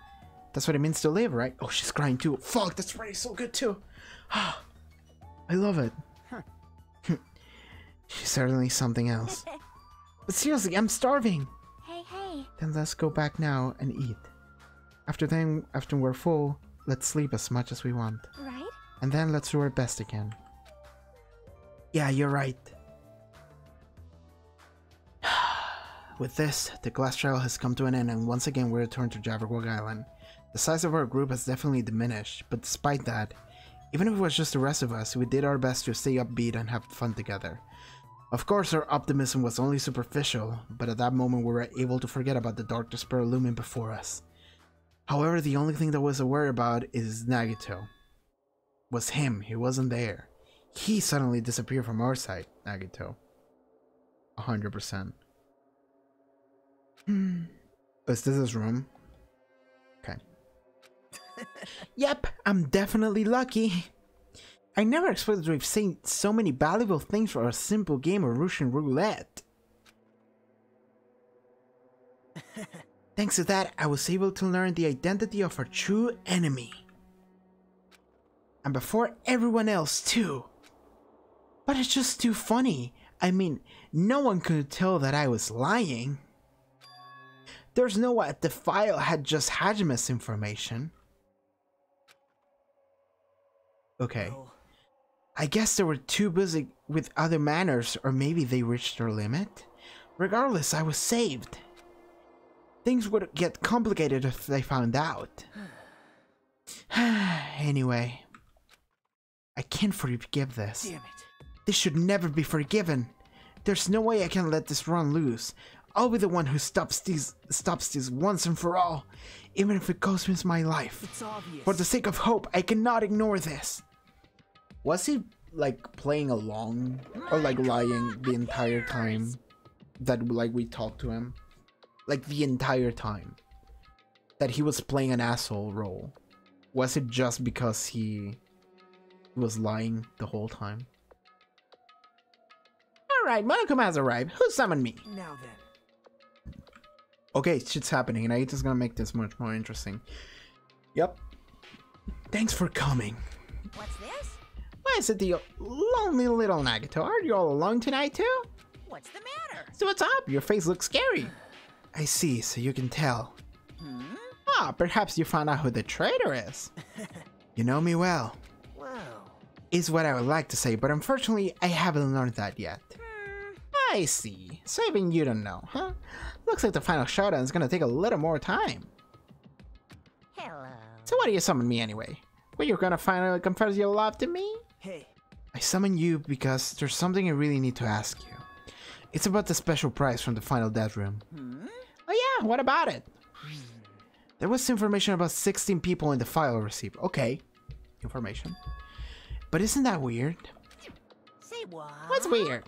That's what it means to live, right? Oh, she's crying too. Fuck, that's pretty so good too. I love it. She's certainly something else. But seriously, I'm starving. Hey. Then let's go back now and eat. After we're full, let's sleep as much as we want. Right? And then let's do our best again. Yeah, you're right. With this, the glass trial has come to an end, and once again we return to Jabberwock Island. The size of our group has definitely diminished, but despite that, even if it was just the rest of us, we did our best to stay upbeat and have fun together. Of course, our optimism was only superficial, but at that moment we were able to forget about the dark despair looming before us. However, the only thing that was to worry about is Nagito. Was him, he wasn't there. He suddenly disappeared from our side, Nagito. 100%. Is this his room? Okay. Yep, I'm definitely lucky. I never expected to have seen so many valuable things for a simple game of Russian roulette. Thanks to that, I was able to learn the identity of our true enemy. And before everyone else, too. But it's just too funny. I mean, no one could tell that I was lying. There's no way the file had just Hajime's information. Okay. I guess they were too busy with other matters, or maybe they reached their limit. Regardless, I was saved. Things would get complicated if they found out. Anyway, I can't forgive this. Damn it. This should never be forgiven. There's no way I can let this run loose. I'll be the one who stops these once and for all, even if it costs me my life. It's obvious. For the sake of hope, I cannot ignore this. Was he like playing along or like lying the entire time that like we talked to him? Like the entire time that he was playing an asshole role? Was it just because he was lying the whole time? Alright, Monokuma has arrived. Who summoned me? Now then. Okay, shit's happening, and Aita's gonna make this much more interesting. Yep. Thanks for coming. What's this? Why is it the lonely little Nagato? Are you all alone tonight too? What's the matter? So what's up? Your face looks scary. I see, so you can tell. Ah, perhaps you found out who the traitor is. You know me well. Wow. Is what I would like to say, but unfortunately, I haven't learned that yet. I see. So even you don't know, huh? Looks like the final showdown is gonna take a little more time. Hello. So why do you summon me anyway? Well, you're gonna finally confess your love to me? Hey. I summon you because there's something I really need to ask you. It's about the special prize from the final death room. Oh yeah, what about it? There was information about 16 people in the file received. Okay, information. But isn't that weird? Say what? What's weird?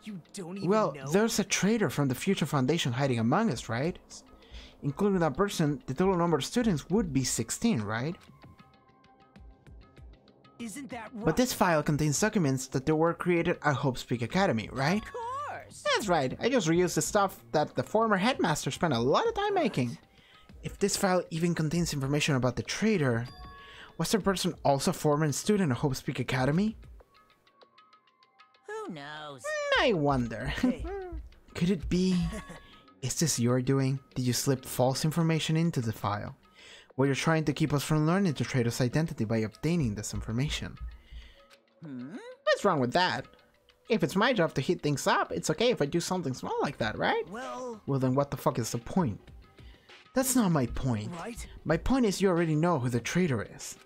You don't even Well, know? there's a traitor from the Future Foundation hiding among us, right? Including that person, the total number of students would be 16, right? Isn't that right? But this file contains documents that they were created at Hope Peak Academy, right? Of course. That's right, I just reused the stuff that the former headmaster spent a lot of time making. If this file even contains information about the traitor, was the person also a former student at Hope Peak Academy? Who knows? I wonder. Hey. Could it be? Is this your doing? Did you slip false information into the file? Well, you're trying to keep us from learning the traitor's identity by obtaining this information. What's wrong with that? If it's my job to heat things up, it's okay if I do something small like that, right? Well then what the fuck is the point? That's not my point. Right? My point is you already know who the traitor is.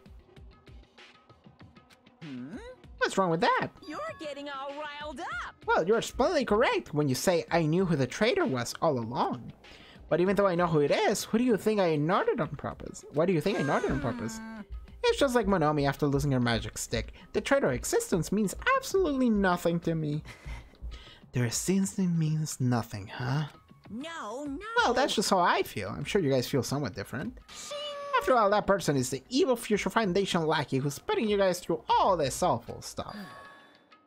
What's wrong with that? You're getting all riled up. Well, you're splendidly correct when you say I knew who the traitor was all along. But even though I know who it is, who do you think I ignored it on purpose? Why do you think I ignored it on purpose? It's just like Monomi after losing her magic stick. The traitor existence means absolutely nothing to me. Their existence means nothing, huh? No. Well, that's just how I feel. I'm sure you guys feel somewhat different. After all, that person is the evil Future Foundation lackey who's putting you guys through all this awful stuff.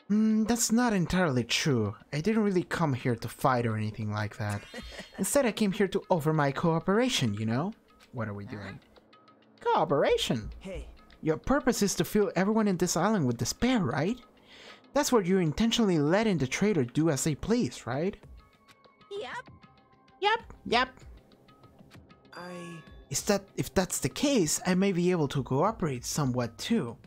That's not entirely true. I didn't really come here to fight or anything like that. Instead, I came here to offer my cooperation, you know? What are we doing? Cooperation? Hey. Your purpose is to fill everyone in this island with despair, right? That's what you're intentionally letting the traitor do as they please, right? Yep. If that's the case, I may be able to cooperate somewhat too.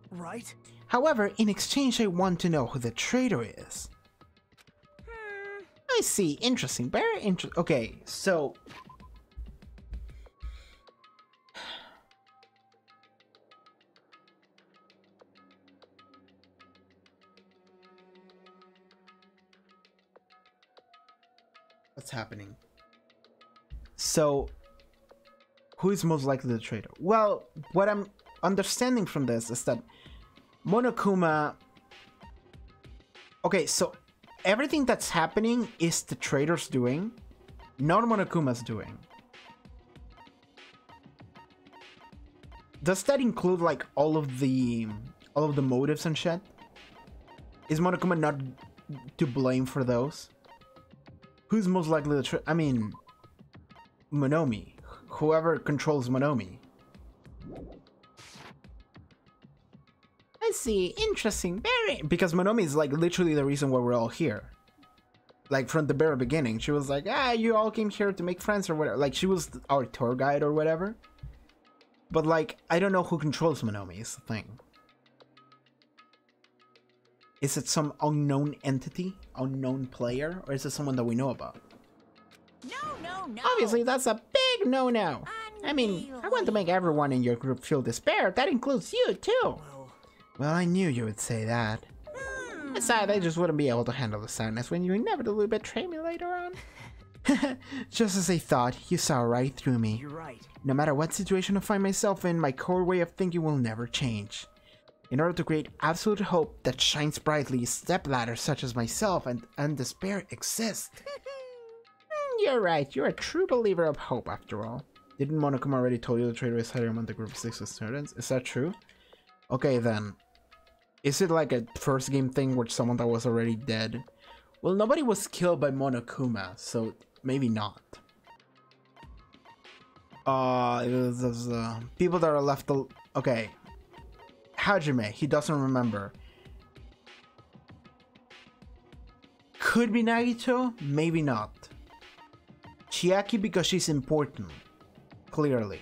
Right? However, in exchange, I want to know who the traitor is. I see. Interesting. Very interesting. Okay, so... What's happening? So, who is most likely the traitor? Well, what I'm understanding from this is that Monokuma... Okay, so everything that's happening is the traitor's doing, not Monokuma's doing. Does that include like all of the motives and shit? Is Monokuma not to blame for those? Who's most likely the I mean, Monomi. Whoever controls Monomi. I see. Interesting. Very. Because Monomi is like literally the reason why we're all here. Like from the very beginning, she was like, you all came here to make friends or whatever. Like she was our tour guide or whatever. But like, I don't know who controls Monomi is the thing. Is it some unknown entity, unknown player, or is it someone that we know about? No. Obviously, that's a big no-no. I mean, I want to make everyone in your group feel despair. That includes you, too. Well, I knew you would say that. Besides, I just wouldn't be able to handle the sadness when you inevitably betray me later on. Just as I thought, you saw right through me. You're right. No matter what situation I find myself in, my core way of thinking will never change. In order to create absolute hope that shines brightly, stepladders such as myself and despair exist. You're right, you're a true believer of hope after all. Didn't Monokuma already told you the traitor is hiding among the group of 6 students? Is that true? Okay then. Is it like a first game thing where someone that was already dead? Well, nobody was killed by Monokuma, so maybe not. It was people that are left. Okay. Hajime, he doesn't remember. Could be Nagito, maybe not. Chiaki because she's important. Clearly.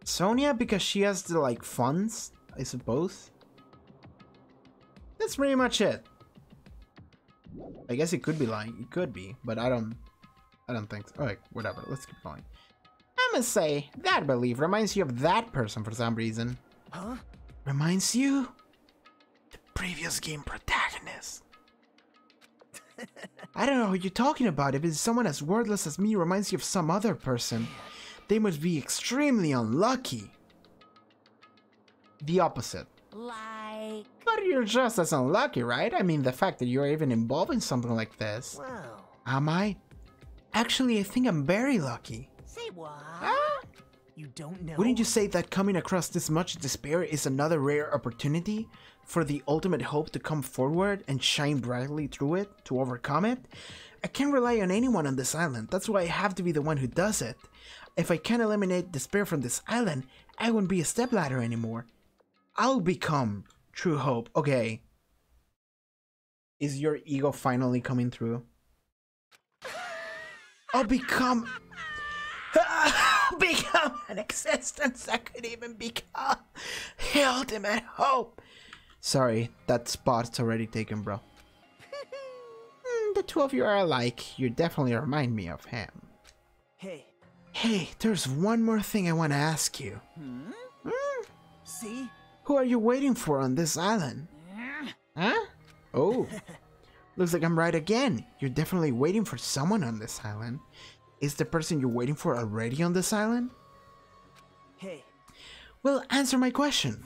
Sonia because she has the like funds, I suppose. That's pretty much it. I guess it could be lying. It could be, but I don't think so. Alright, whatever. Let's keep going. I must say, that belief reminds you of that person for some reason. Huh? Reminds you? The previous game protagonist. I don't know who you're talking about. If it's someone as wordless as me reminds you of some other person, they must be extremely unlucky. The opposite. Like... But you're just as unlucky, right? I mean, the fact that you're even involved in something like this. Wow. Am I? Actually, I think I'm very lucky. Say what? Huh? You don't know? Wouldn't you say that coming across this much despair is another rare opportunity for the ultimate hope to come forward and shine brightly through it, to overcome it? I can't rely on anyone on this island. That's why I have to be the one who does it. If I can't eliminate despair from this island, I won't be a stepladder anymore. I'll become true hope. Okay. Is your ego finally coming through? I'll become an existence that could even become the ultimate hope. Sorry, that spot's already taken, bro. The two of you are alike. You definitely remind me of him. Hey, there's one more thing I want to ask you. See? Who are you waiting for on this island? Huh? Oh. Looks like I'm right again. You're definitely waiting for someone on this island. Is the person you're waiting for already on this island? Hey. Well, answer my question.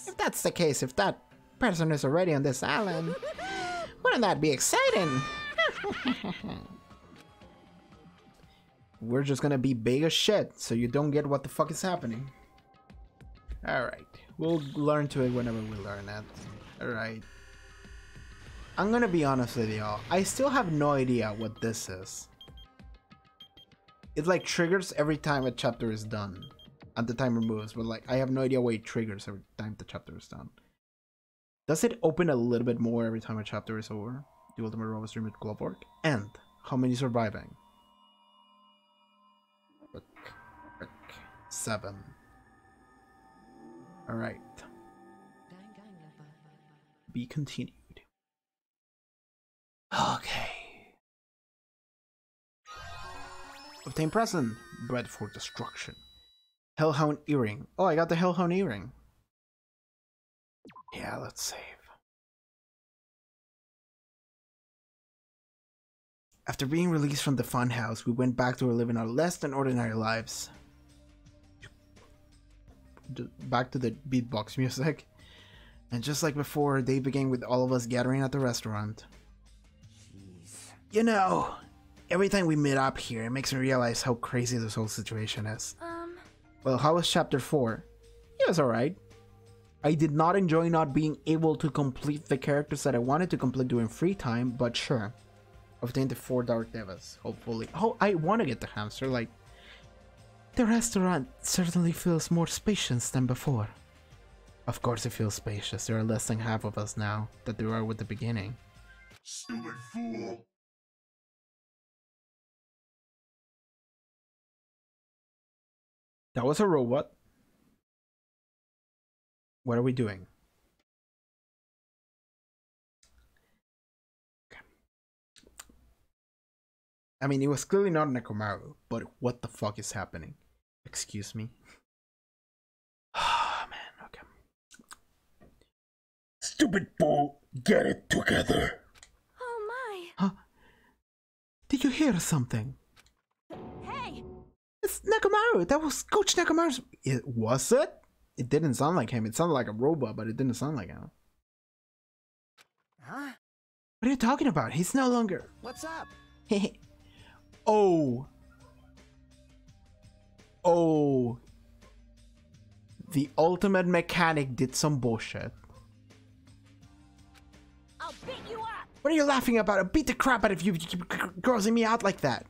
If that's the case, if that person is already on this island, wouldn't that be exciting? We're just gonna be big as shit, so you don't get what the fuck is happening. Alright, we'll learn to it whenever we learn it. Alright. I'm gonna be honest with y'all. I still have no idea what this is. It like triggers every time a chapter is done. And the timer moves, but like I have no idea why it triggers every time the chapter is done. Does it open a little bit more every time a chapter is over? The Ultimate Robot Stream with Glovework? And how many surviving? 7. Alright. Be continued. Okay. Obtain present. Bread for destruction. Hellhound earring. Oh, I got the Hellhound earring. Yeah, let's save. After being released from the funhouse, we went back to living our less than ordinary lives. Back to the beatbox music. And just like before, they began with all of us gathering at the restaurant. Jeez. You know, every time we meet up here, it makes me realize how crazy this whole situation is. Well, how was chapter 4? It was alright. I did not enjoy not being able to complete the characters that I wanted to complete during free time, but sure. Obtain the 4 Dark Devas, hopefully. Oh, I want to get the hamster, like... The restaurant certainly feels more spacious than before. Of course it feels spacious. There are less than half of us now that there were with the beginning. Stupid fool! That was a robot. What are we doing? Okay. I mean, it was clearly not Nekomaru, but what the fuck is happening? Excuse me? Oh, man, okay. Stupid fool, get it together. Oh my! Huh? Did you hear something? Hey! It's Nekomaru! That was Coach Nekomaru's... Was it? It didn't sound like him. It sounded like a robot, but it didn't sound like him. Huh? What are you talking about? He's no longer... What's up? Oh. Oh. The ultimate mechanic did some bullshit. I'll beat you up! What are you laughing about? I'll beat the crap out of you if you keep grossing me out like that.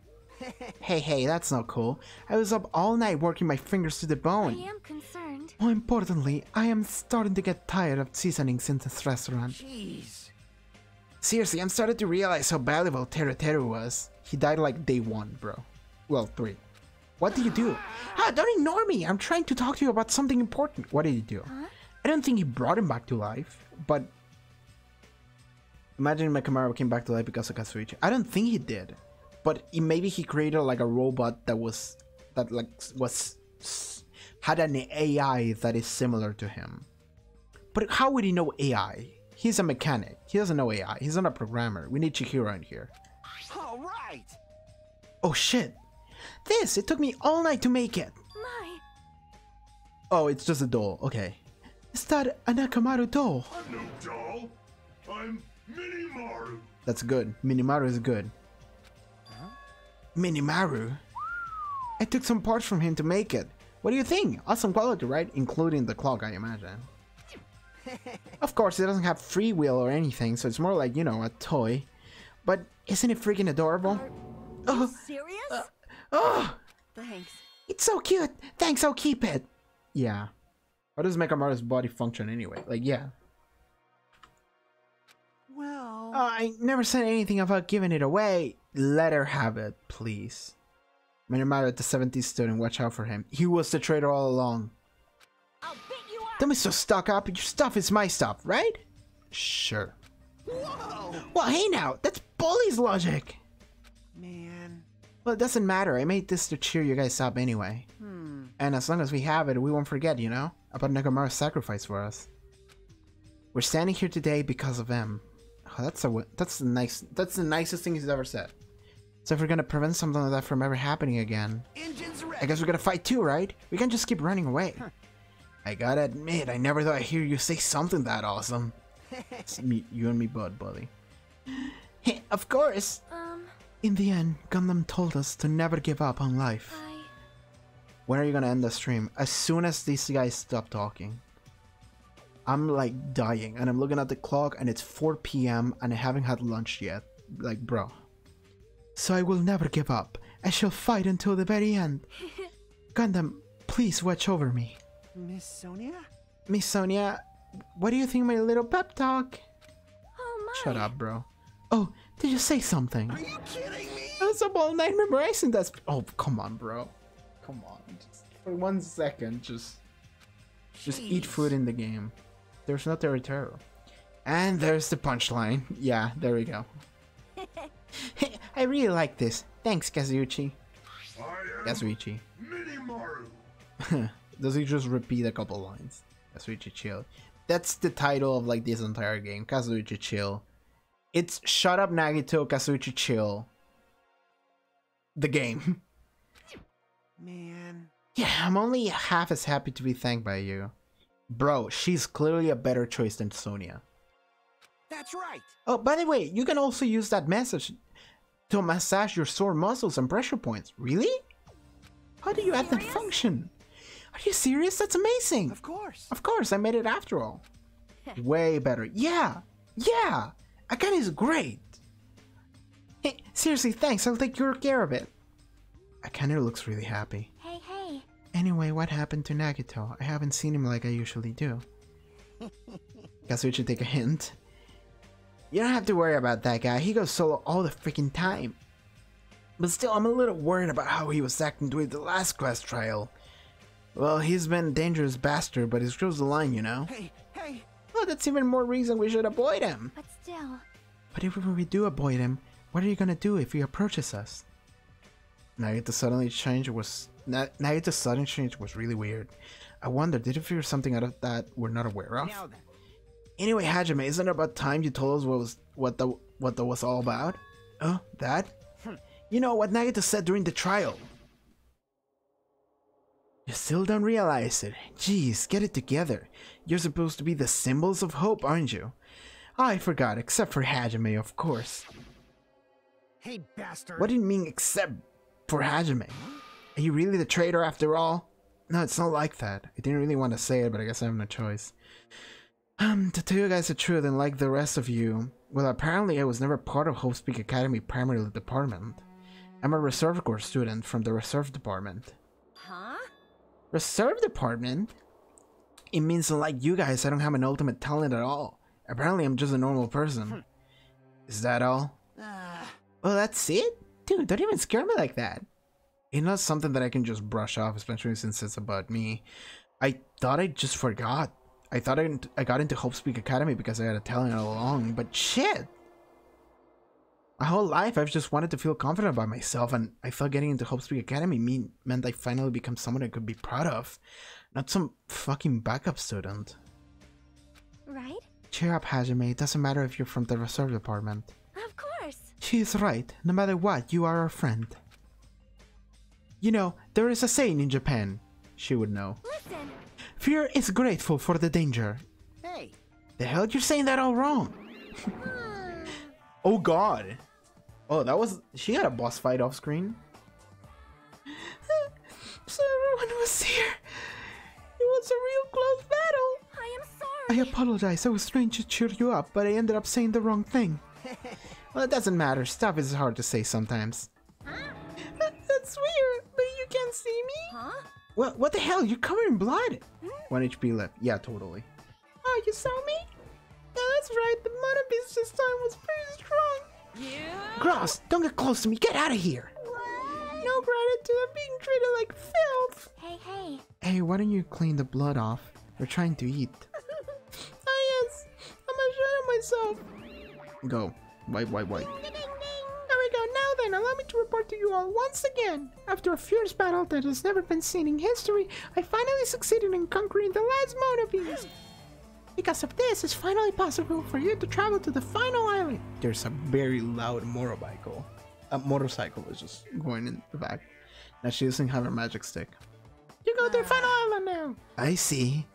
Hey, that's not cool. I was up all night working my fingers to the I bone. am concerned. More importantly, I am starting to get tired of seasonings in this restaurant. Jeez. Seriously, I'm starting to realize how valuable Teru Teru was. He died like day 1, bro. Well, 3. What did you do? Don't ignore me! I'm trying to talk to you about something important. What did you do? Huh? I don't think he brought him back to life, but... Imagine Nekomaru came back to life because of Kazuichi. I don't think he did. But maybe he created like a robot that had an AI that is similar to him. But how would he know AI? He's a mechanic. He doesn't know AI. He's not a programmer. We need Chihiro in here. All right. Oh shit! It took me all night to make it. My! Oh, it's just a doll. Okay. Is that a Nekomaru doll? I'm no doll. I'm Minimaru. That's good. Minimaru is good. Minimaru? I took some parts from him to make it. What do you think? Awesome quality, right? Including the clock, I imagine. Of course, it doesn't have free will or anything, so it's more like, you know, a toy. But isn't it freaking adorable? Are you serious? Oh! Thanks. It's so cute! Thanks, I'll keep it! Yeah. How does Nekomaru's body function anyway? Like, yeah. Well... I never said anything about giving it away. Let her have it, please. Minimaru at the 70s student, watch out for him. He was the traitor all along. I'll beat you up! Don't be so stuck up. Your stuff is my stuff, right? Sure. Whoa! Well, hey now, that's Bully's logic. Man. Well, it doesn't matter. I made this to cheer you guys up anyway. And as long as we have it, we won't forget, you know, about Nekomaru's sacrifice for us. We're standing here today because of him. Oh, that's the nicest thing he's ever said. So if we're gonna prevent something like that from ever happening again, I guess we're gonna fight too, right? We can't just keep running away. I gotta admit, I never thought I'd hear you say something that awesome. It's you and me, buddy. Of course. In the end, Gundam told us to never give up on life. When are you gonna end the stream? As soon as these guys stop talking. I'm like dying, and I'm looking at the clock, and it's 4 PM, and I haven't had lunch yet. Like, bro. So I will never give up. I shall fight until the very end. Gundam, please watch over me. Miss Sonia? Miss Sonia, what do you think of my little pep talk? Oh my! Shut up, bro. Oh, did you say something? Are you kidding me? I was up all night memorizing that. Oh, come on, bro. Come on. Just for 1 second, just eat food in the game. There's no Teru. And there's the punchline. Yeah, there we go. I really like this. Thanks, Kazuichi. Kazuichi. Minimaru. Does he just repeat a couple lines? Kazuichi chill. That's the title of like this entire game. Kazuichi chill. It's Shut Up Nagito, Kazuichi chill. The game. Man. Yeah, I'm only half as happy to be thanked by you. Bro, she's clearly a better choice than Sonia. That's right. Oh, by the way, you can also use that message to massage your sore muscles and pressure points. Really? How do you have that function? Are you serious? That's amazing. Of course. Of course, I made it after all. Way better. Yeah. Yeah. Akane is great. Hey, seriously, thanks. I'll take good care of it. Akane looks really happy. Hey, hey. Anyway, what happened to Nagito? I haven't seen him like I usually do. Guess we should take a hint. You don't have to worry about that guy. He goes solo all the freaking time. But still, I'm a little worried about how he was acting during the last class trial. Well, he's been a dangerous bastard, but he screws the line, you know? Hey! Well, that's even more reason we should avoid him. But still... But if we do avoid him, what are you gonna do if he approaches us? Nagito's sudden change was really weird. I wonder, did he figure something out of that we're not aware of? Now then. Anyway, Hajime, isn't it about time you told us what that was all about? Oh, that? You know what Nagito said during the trial. You still don't realize it. Jeez, get it together. You're supposed to be the symbols of hope, aren't you? I forgot, except for Hajime, of course. Hey, bastard! What do you mean, except for Hajime? Are you really the traitor after all? No, it's not like that. I didn't really want to say it, but I guess I have no choice. To tell you guys the truth, and like the rest of you, well, apparently I was never part of Hope Peak Academy primary department. I'm a Reserve Corps student from the Reserve Department. Huh? Reserve Department? It means like you guys, I don't have an ultimate talent at all. Apparently I'm just a normal person. Is that all? Well, that's it? Dude, don't even scare me like that. It's not something that I can just brush off, especially since it's about me. I thought I just forgot. I thought I got into Hope Peak Academy because I had a talent all along, but shit! My whole life I've just wanted to feel confident about myself, and I thought getting into Hope Peak Academy meant I finally become someone I could be proud of. Not some fucking backup student. Right? Cheer up, Hajime. It doesn't matter if you're from the Reserve Department. Of course! She's right. No matter what, you are our friend. You know, there is a saying in Japan. She would know. Listen! Fear is grateful for the danger. Hey! The hell, you're saying that all wrong. Oh god. Oh, that was... She had a boss fight off screen. So everyone was here. It was a real close battle. I am sorry. I apologize. I was trying to cheer you up, but I ended up saying the wrong thing. Well, it doesn't matter. Stuff is hard to say sometimes. That's weird, but you can't see me? Huh? What the hell? You're covered in blood. 1 HP left. Yeah, totally. Oh, you saw me? Yeah, that's right. The mana beast this time was pretty strong. Yeah. Gross, don't get close to me. Get out of here. No gratitude. I'm being treated like filth. Hey. Hey, why don't you clean the blood off? We're trying to eat. Oh, yes. I'm ashamed of myself. Go. Wipe. There we go. Now then, allow me to report to you all once again. After a fierce battle that has never been seen in history, I finally succeeded in conquering the last Mona Beast. Because of this, it's finally possible for you to travel to the final island. There's a very loud motorcycle. A motorcycle is just going in the back. Now she doesn't have her magic stick. You go to the final island now. I see.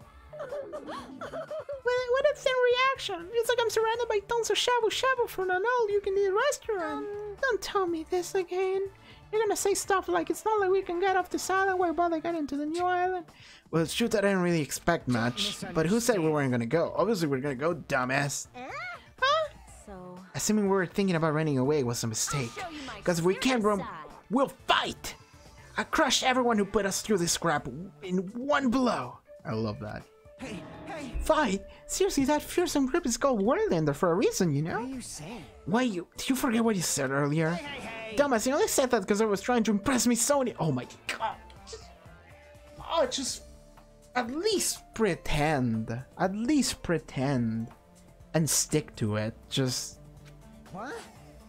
What a thin reaction. It's like I'm surrounded by tons of shabu shabu from an all-you-can-eat restaurant. Don't tell me this again. You're gonna say stuff like it's not like we can get off this island while they get into the new island. Well, it's true that I didn't really expect much, but who said we weren't gonna go? Obviously we're gonna go, dumbass. Huh? So... Assuming we were thinking about running away was a mistake. Because if we can't run, we'll fight! I crushed everyone who put us through this scrap in one blow. I love that. Hey! Fight? Seriously, that fearsome grip is called Warlander for a reason, you know? What are you saying? Why, did you forget what you said earlier? Hey! Dumbass, you only said that because I was trying to impress Miss Sonia. Oh my god. Just at least pretend. At least pretend. And stick to it. Just... What?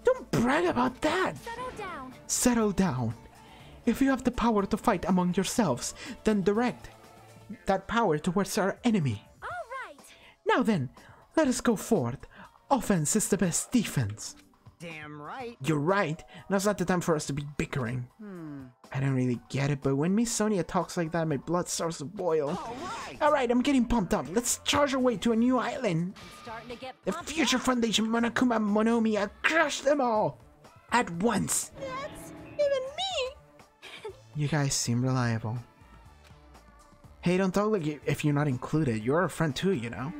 Don't brag about that. Settle down. Settle down. If you have the power to fight among yourselves, then direct that power towards our enemy. All right. Now then, let us go forth. Offense is the best defense. Damn right. You're right. Now's not the time for us to be bickering. I don't really get it, but when Miss Sonia talks like that, my blood starts to boil. Alright, I'm getting pumped up. Let's charge our way to a new island. Starting to get The Future Foundation, Monokuma, Monomi, I'll crush them all. At once. That's even me. You guys seem reliable. Hey, don't talk like if you're not included. You're a friend too, you know?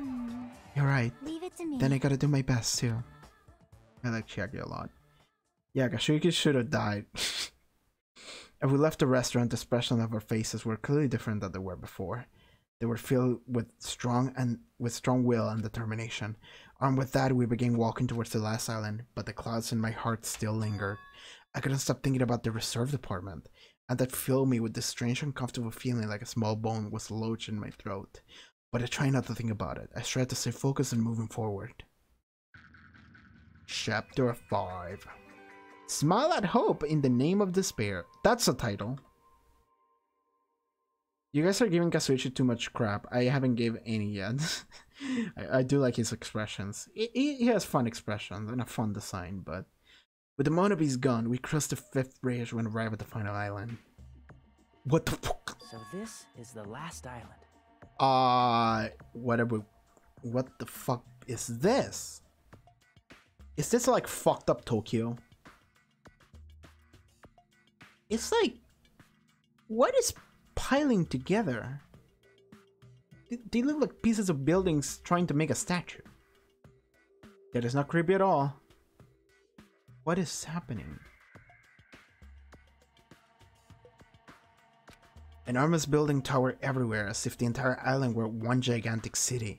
You're right. Leave it to me. Then I gotta do my best too. I like Chiaki a lot. Yeah, Kashuyuki should have died. As we left the restaurant, the expression of our faces were clearly different than they were before. They were filled with strong will and determination. Armed with that, we began walking towards the last island, but the clouds in my heart still lingered. I couldn't stop thinking about the reserve department, and that filled me with this strange uncomfortable feeling like a small bone was lodged in my throat. But I tried not to think about it. I tried to stay focused and moving forward. Chapter 5. Smile at Hope in the Name of Despair. That's the title. You guys are giving Kazuichi too much crap. I haven't gave any yet. I do like his expressions. He has fun expressions and a fun design, but with the Monobe's gone, we crossed the 5th bridge when arrived at the final island. What the fuck? So this is the last island. Whatever. What the fuck is this? Is this like fucked up Tokyo? It's like, what is piling together? They look like pieces of buildings trying to make a statue. That is not creepy at all. What is happening? Enormous building tower everywhere, as if the entire island were one gigantic city.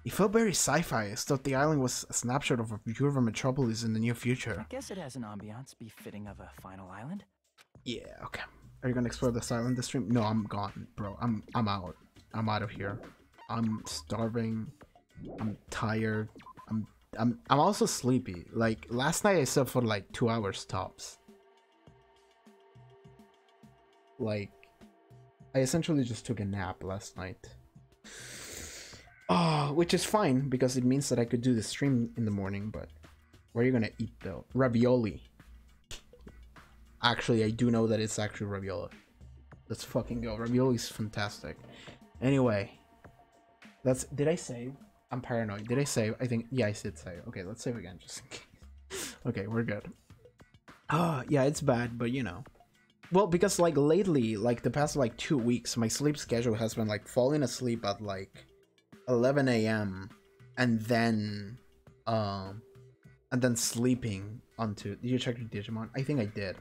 It felt very sci-fi, as though the island was a snapshot of a view of a metropolis in the near future. I guess it has an ambiance befitting of a final island. Yeah, okay. Are you gonna explore this island this stream? No, I'm gone, bro. I'm out. I'm out of here. I'm starving. I'm tired. I'm also sleepy. Like last night I slept for like 2 hours tops. Like I essentially just took a nap last night. Oh, which is fine because it means that I could do the stream in the morning, but what are you gonna eat though? Ravioli. Actually, I do know that it's actually ravioli. Let's fucking go. Ravioli is fantastic. Anyway, did I save? I'm paranoid. Did I save? I think, yeah, I did save. Okay, let's save again just in case. Okay, we're good. Yeah, it's bad, but you know. Well, because like lately, like the past like 2 weeks, my sleep schedule has been like falling asleep at like 11 a.m. and then sleeping onto. Did you check your Digimon? I think I did.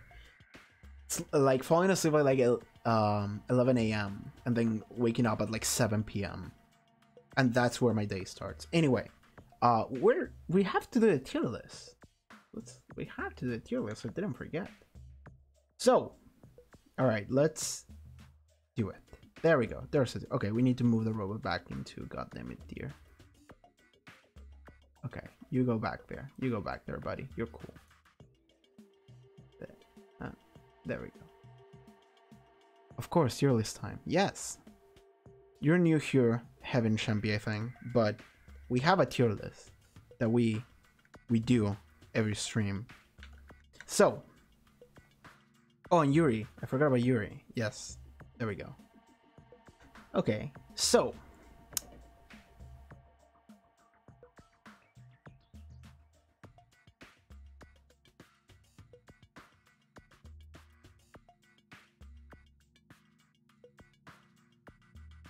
It's like falling asleep at like 11 a.m. and then waking up at like 7 p.m. and that's where my day starts. Anyway, we have to do a tier list. We have to do a tier list. I didn't forget. So, all right, let's do it. There we go. There's it. Okay, we need to move the robot back into goddammit dear. Okay, you go back there. You go back there, buddy. You're cool. There we go. Of course, tier list time. Yes. You're new here, Heaven Champy, I think, but we have a tier list that we do every stream. So, oh, and Yuri. I forgot about Yuri. Yes, there we go. Okay, so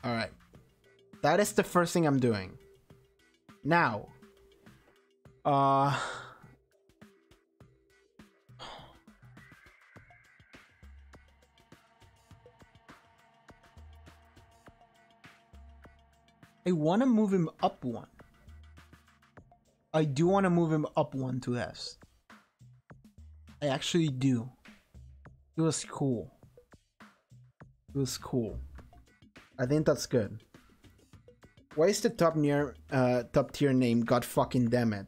all right, that is the first thing I'm doing. Now, I want to move him up one. I do want to move him up one to S. I actually do. It was cool. It was cool. I think that's good. Why is the top tier name God fucking damn it?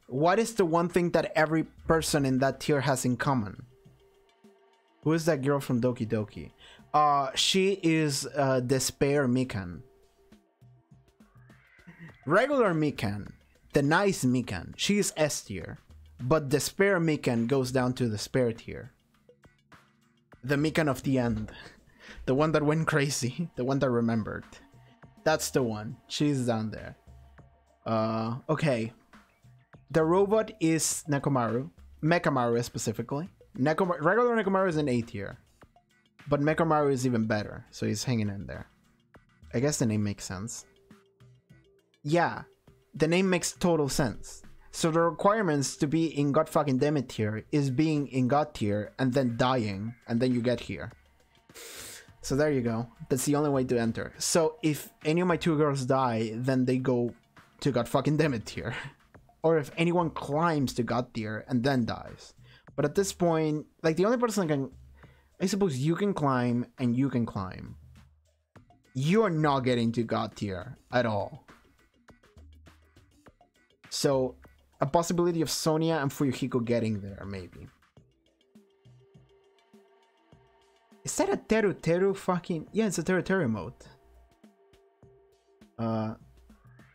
What is the one thing that every person in that tier has in common? Who is that girl from Doki Doki? She is Despair Mikan. Regular Mikan, the nice Mikan, she is S tier, but Despair Mikan goes down to the Despair tier. The Mikan of the end. The one that went crazy. The one that remembered. That's the one. She's down there. Okay. The robot is Nekomaru. Mekamaru specifically. Regular Nekomaru is an A tier. But Mekamaru is even better. So he's hanging in there. I guess the name makes sense. Yeah. The name makes total sense. So the requirements to be in God fucking damn it tier is being in God tier and then dying and then you get here. So there you go. That's the only way to enter. So if any of my 2 girls die, then they go to God fucking damn it tier. Or if anyone climbs to God tier and then dies. But at this point, like the only person that can... I suppose you can climb and you can climb. You are not getting to God tier at all. So a possibility of Sonia and Fuyuhiko getting there, maybe. Is that a Teru Teru fucking... Yeah, it's a Teru Teru mode.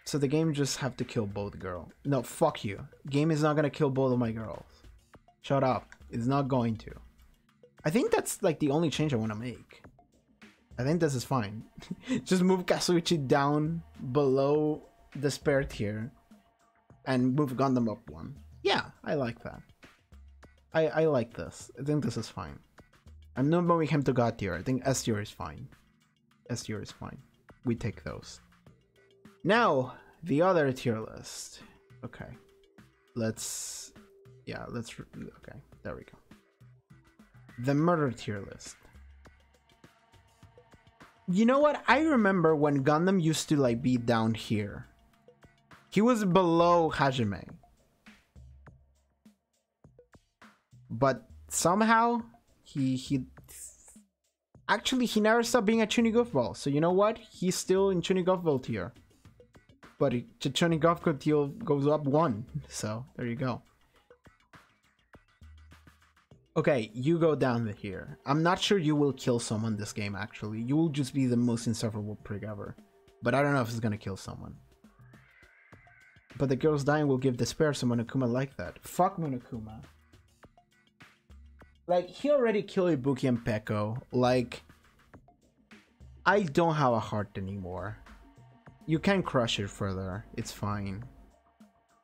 So the game just have to kill both girl. No, fuck you. Game is not gonna kill both of my girls. Shut up. It's not going to. I think that's like the only change I want to make. I think this is fine. Just move Kazuichi down below Despair tier. And move Gundam up 1. Yeah, I like that. I like this. I think this is fine. I'm not moving him to God tier. I think S tier is fine. S tier is fine. We take those. Now, the other tier list. Okay. Let's... Yeah, let's... Okay, there we go. The murder tier list. You know what? I remember when Gundam used to like be down here. He was below Hajime. But somehow he actually he never stopped being a Chuny Goofball. So you know what? He's still in Chuny Goofball tier. But Chuny Goofball tier goes up 1. So there you go. Okay, you go down here. I'm not sure you will kill someone this game, actually. You will just be the most insufferable prick ever. But I don't know if it's gonna kill someone. But the girls dying will give despair to Monokuma like that. Fuck Monokuma. Like, he already killed Ibuki and Peko. Like, I don't have a heart anymore. You can crush it further. It's fine.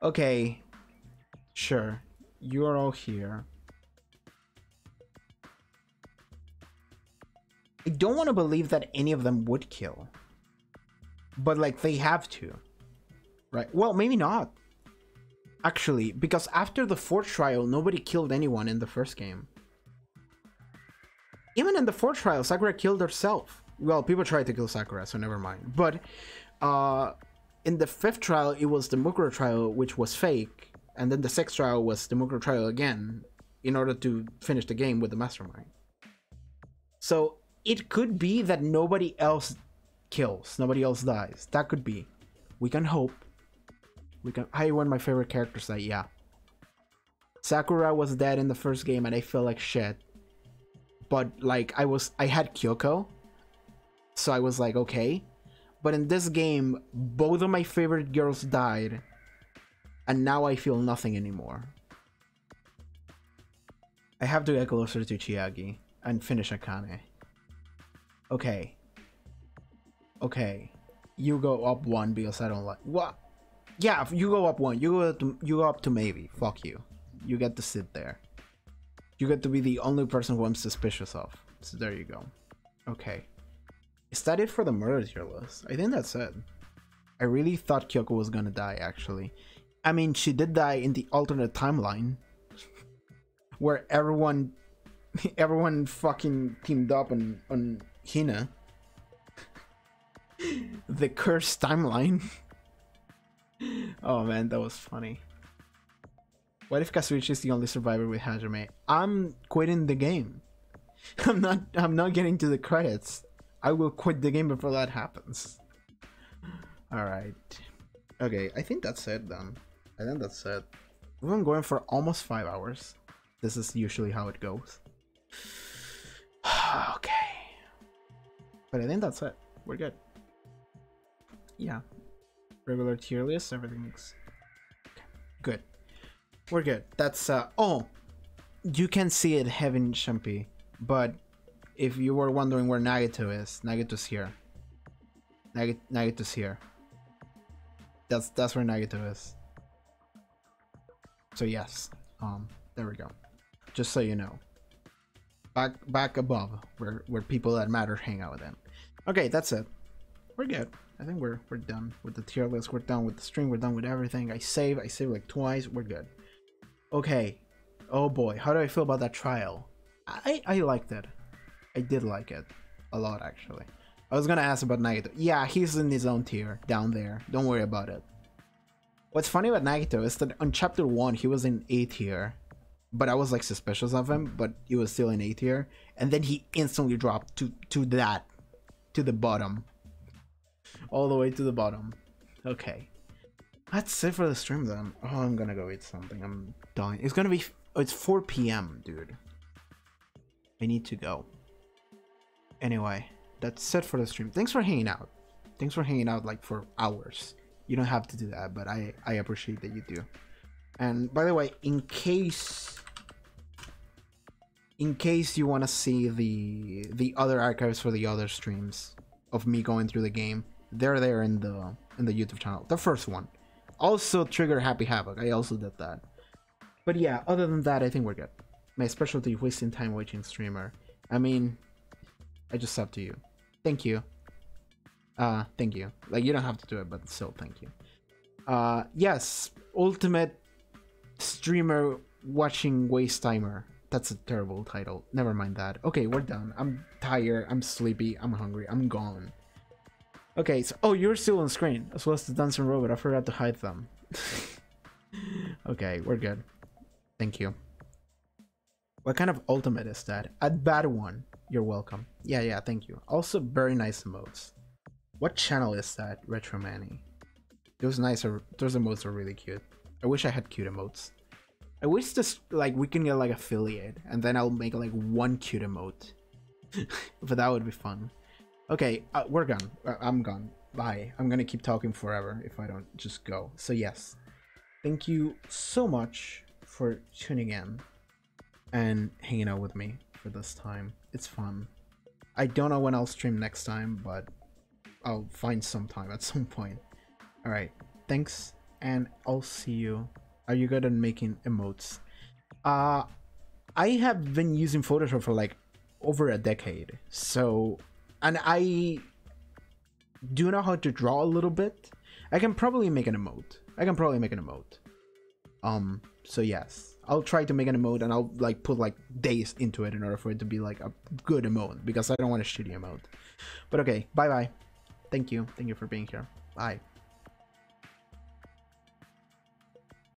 Okay. Sure. You're all here. I don't want to believe that any of them would kill. But, like, they have to. Right? Well, maybe not. Actually, because after the 4th trial, nobody killed anyone in the first game. Even in the 4th trial, Sakura killed herself. Well, people tried to kill Sakura, so never mind. But, in the 5th trial, it was the Mukuro trial, which was fake. And then the 6th trial was the Mukuro trial again, in order to finish the game with the Mastermind. So, it could be that nobody else kills, nobody else dies. That could be. We can hope. We can. I one of my favorite characters that, yeah. Sakura was dead in the first game and I felt like shit. But like I had Kyoko. So I was like, okay. But in this game, both of my favorite girls died. And now I feel nothing anymore. I have to get closer to Chiagi and finish Akane. Okay. Okay. You go up 1 because I don't like... What? Yeah, you go up 1. You go up to maybe. Fuck you. You get to sit there. You get to be the only person who I'm suspicious of. So there you go. Okay. Is that it for the murder tier list? I think that's it. I really thought Kyoko was gonna die, actually. I mean, she did die in the alternate timeline. Where everyone fucking teamed up on Hina. The cursed timeline. Oh man, that was funny. What if Kazuichi is the only survivor with Hajime? I'm quitting the game. I'm not getting to the credits. I will quit the game before that happens. Alright. Okay, I think that's it then. I think that's it. We've been going for almost 5 hours. This is usually how it goes. Okay. But I think that's it. We're good. Yeah. Regular tier list, everything's okay. Good. We're good. That's oh, you can see it, Heaven Shumpy, but if you were wondering where Nagato is, Nagato's here. Nagato's here. That's where Nagato is. So yes, there we go. Just so you know. Back above where people that matter hang out then. Okay, that's it. We're good. I think we're done with the tier list. We're done with the stream. We're done with everything. I save like twice. We're good. Okay. Oh boy, how do I feel about that trial? I liked it. I did like it a lot, actually. I was gonna ask about Nagito. Yeah, he's in his own tier down there. Don't worry about it. What's funny about Nagito is that on chapter 1 he was in A tier, but I was like suspicious of him, but he was still in A tier, and then he instantly dropped to the bottom, all the way to the bottom. Okay, that's it for the stream then. Oh, I'm gonna go eat something. I'm dying. It's gonna be. It's 4 p.m. dude. I need to go. Anyway, that's it for the stream. Thanks for hanging out. Thanks for hanging out like for hours. You don't have to do that, but I appreciate that you do. And by the way, in case you want to see the other archives for the other streams of me going through the game, they're there in the YouTube channel. The first one. Also Trigger Happy Havoc. I also did that. But yeah, other than that, I think we're good. My specialty, wasting time watching streamer. I mean, I just up to you. Thank you. Thank you. Like, you don't have to do it, but still, thank you. Yes, ultimate streamer watching waste timer. That's a terrible title. Never mind that. Okay, we're done. I'm tired. I'm sleepy. I'm hungry. I'm gone. Okay, so oh, you're still on screen as well as the dancing robot. I forgot to hide them. Okay, we're good. Thank you. What kind of ultimate is that? A bad one. You're welcome. Yeah, thank you. Also, very nice emotes. What channel is that? Retro Manny. Those emotes are really cute. I wish I had cute emotes. I wish this, like, we can get like affiliate and then I'll make like one cute emote. But that would be fun. Okay, we're gone. I'm gone. Bye. I'm gonna keep talking forever if I don't just go. So yes, thank you so much for tuning in and hanging out with me for this time. It's fun. I don't know when I'll stream next time, but I'll find some time at some point. Alright, thanks, and I'll see you. Are you good at making emotes? I have been using Photoshop for like over a decade, so, and I do know how to draw a little bit. I can probably make an emote. So yes, I'll try to make an emote and I'll like put like days into it in order for it to be like a good emote, because I don't want a shitty emote. But okay, bye bye. Thank you for being here. Bye.